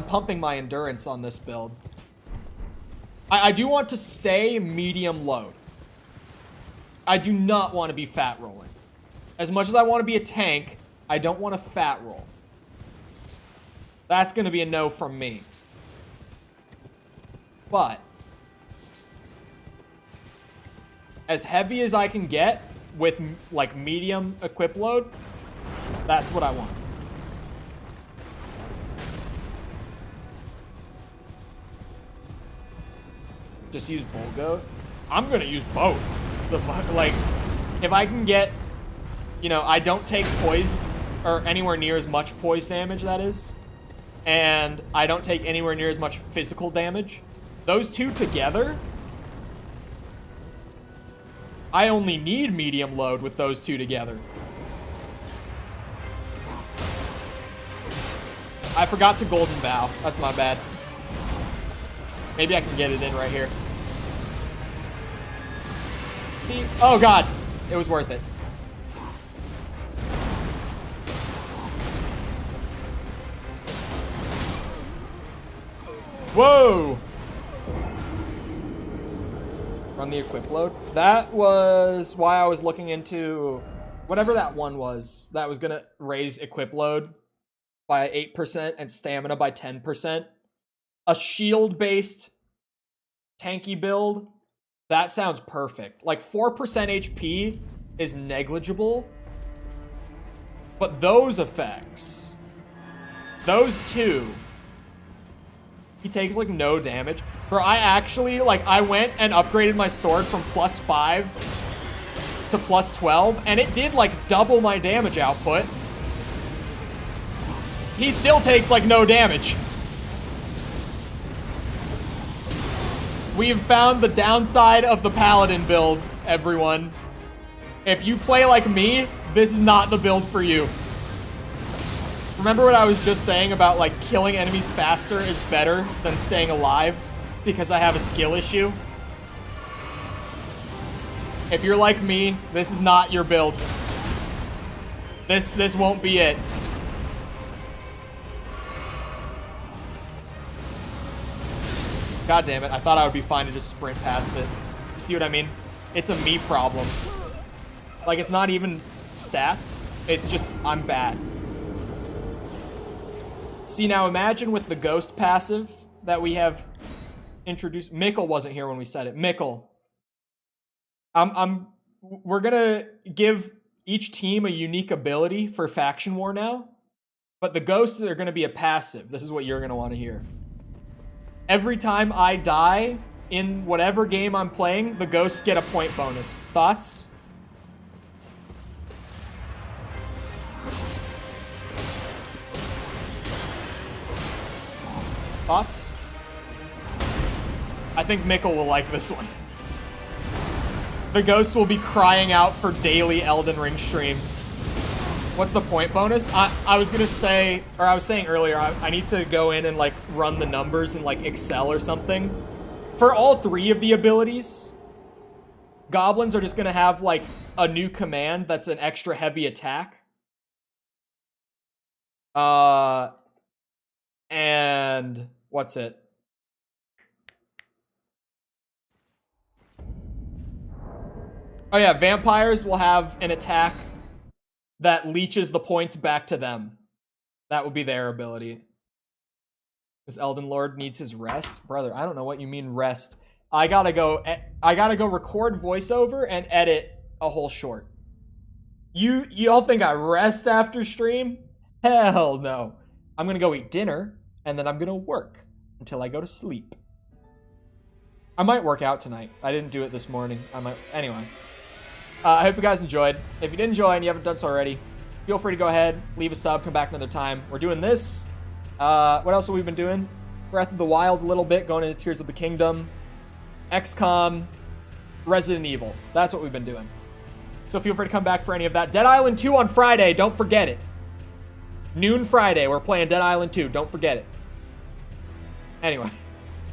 pumping my endurance on this build. I do want to stay medium load. I do not want to be fat rolling. As much as I want to be a tank, I don't want to fat roll. That's going to be a no from me. But as heavy as I can get with, like, medium equip load, that's what I want. Just use Bull Goat? I'm gonna use both. Like, if I can get, you know, I don't take poise, or anywhere near as much poise damage, that is, and I don't take anywhere near as much physical damage, those two together, I only need medium load with those two together. I forgot to Golden Vow. That's my bad. Maybe I can get it in right here. See? Oh, God. It was worth it. Whoa! Run the equip load. That was why I was looking into whatever that one was that was gonna raise equip load by 8% and stamina by 10%. A shield-based tanky build, that sounds perfect. Like 4% HP is negligible, but those effects, those two, he takes like no damage. Bro, I actually, like, I went and upgraded my sword from +5 to +12, and it did like double my damage output. He still takes like no damage. We've found the downside of the Paladin build, everyone. If you play like me, this is not the build for you. Remember what I was just saying about like killing enemies faster is better than staying alive because I have a skill issue? If you're like me, this is not your build. This won't be it. God damn it, I thought I would be fine to just sprint past it. You see what I mean? It's a me problem. Like, it's not even stats. It's just, I'm bad. See, now imagine with the ghost passive that we have introduced. Mikkel wasn't here when we said it. Mikkel. We're gonna give each team a unique ability for faction war now, but the ghosts are gonna be a passive. This is what you're gonna want to hear. Every time I die in whatever game I'm playing, the ghosts get a point bonus. Thoughts? Thoughts? I think Mikkel will like this one. The ghosts will be crying out for daily Elden Ring streams. What's the point bonus? I was gonna say, or I was saying earlier, I need to go in and like run the numbers in like Excel or something. For all three of the abilities, goblins are just gonna have like a new command that's an extra heavy attack. And what's it? Oh yeah, vampires will have an attack that leeches the points back to them. That would be their ability. This Elden Lord needs his rest? Brother, I don't know what you mean rest. I gotta go record voiceover and edit a whole short. You all think I rest after stream? Hell no. I'm gonna go eat dinner, and then I'm gonna work until I go to sleep. I might work out tonight. I didn't do it this morning. Anyway. I hope you guys enjoyed. If you did enjoy and you haven't done so already, feel free to go ahead, leave a sub, come back another time. We're doing this. What else have we been doing? Breath of the Wild a little bit, going into Tears of the Kingdom. XCOM, Resident Evil. That's what we've been doing. So feel free to come back for any of that. Dead Island 2 on Friday, don't forget it. Noon Friday, we're playing Dead Island 2, don't forget it. Anyway.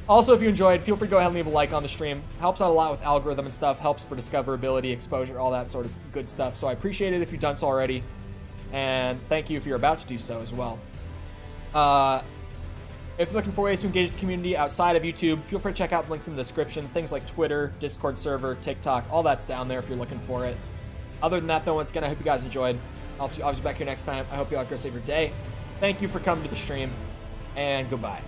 Also, if you enjoyed, feel free to go ahead and leave a like on the stream. Helps out a lot with algorithm and stuff. Helps for discoverability, exposure, all that sort of good stuff. So I appreciate it if you've done so already. And thank you if you're about to do so as well. If you're looking for ways to engage the community outside of YouTube, feel free to check out the links in the description. Things like Twitter, Discord server, TikTok, all that's down there if you're looking for it. Other than that, though, once again, I hope you guys enjoyed. I'll be back here next time. I hope you all have a great day. Thank you for coming to the stream, and goodbye.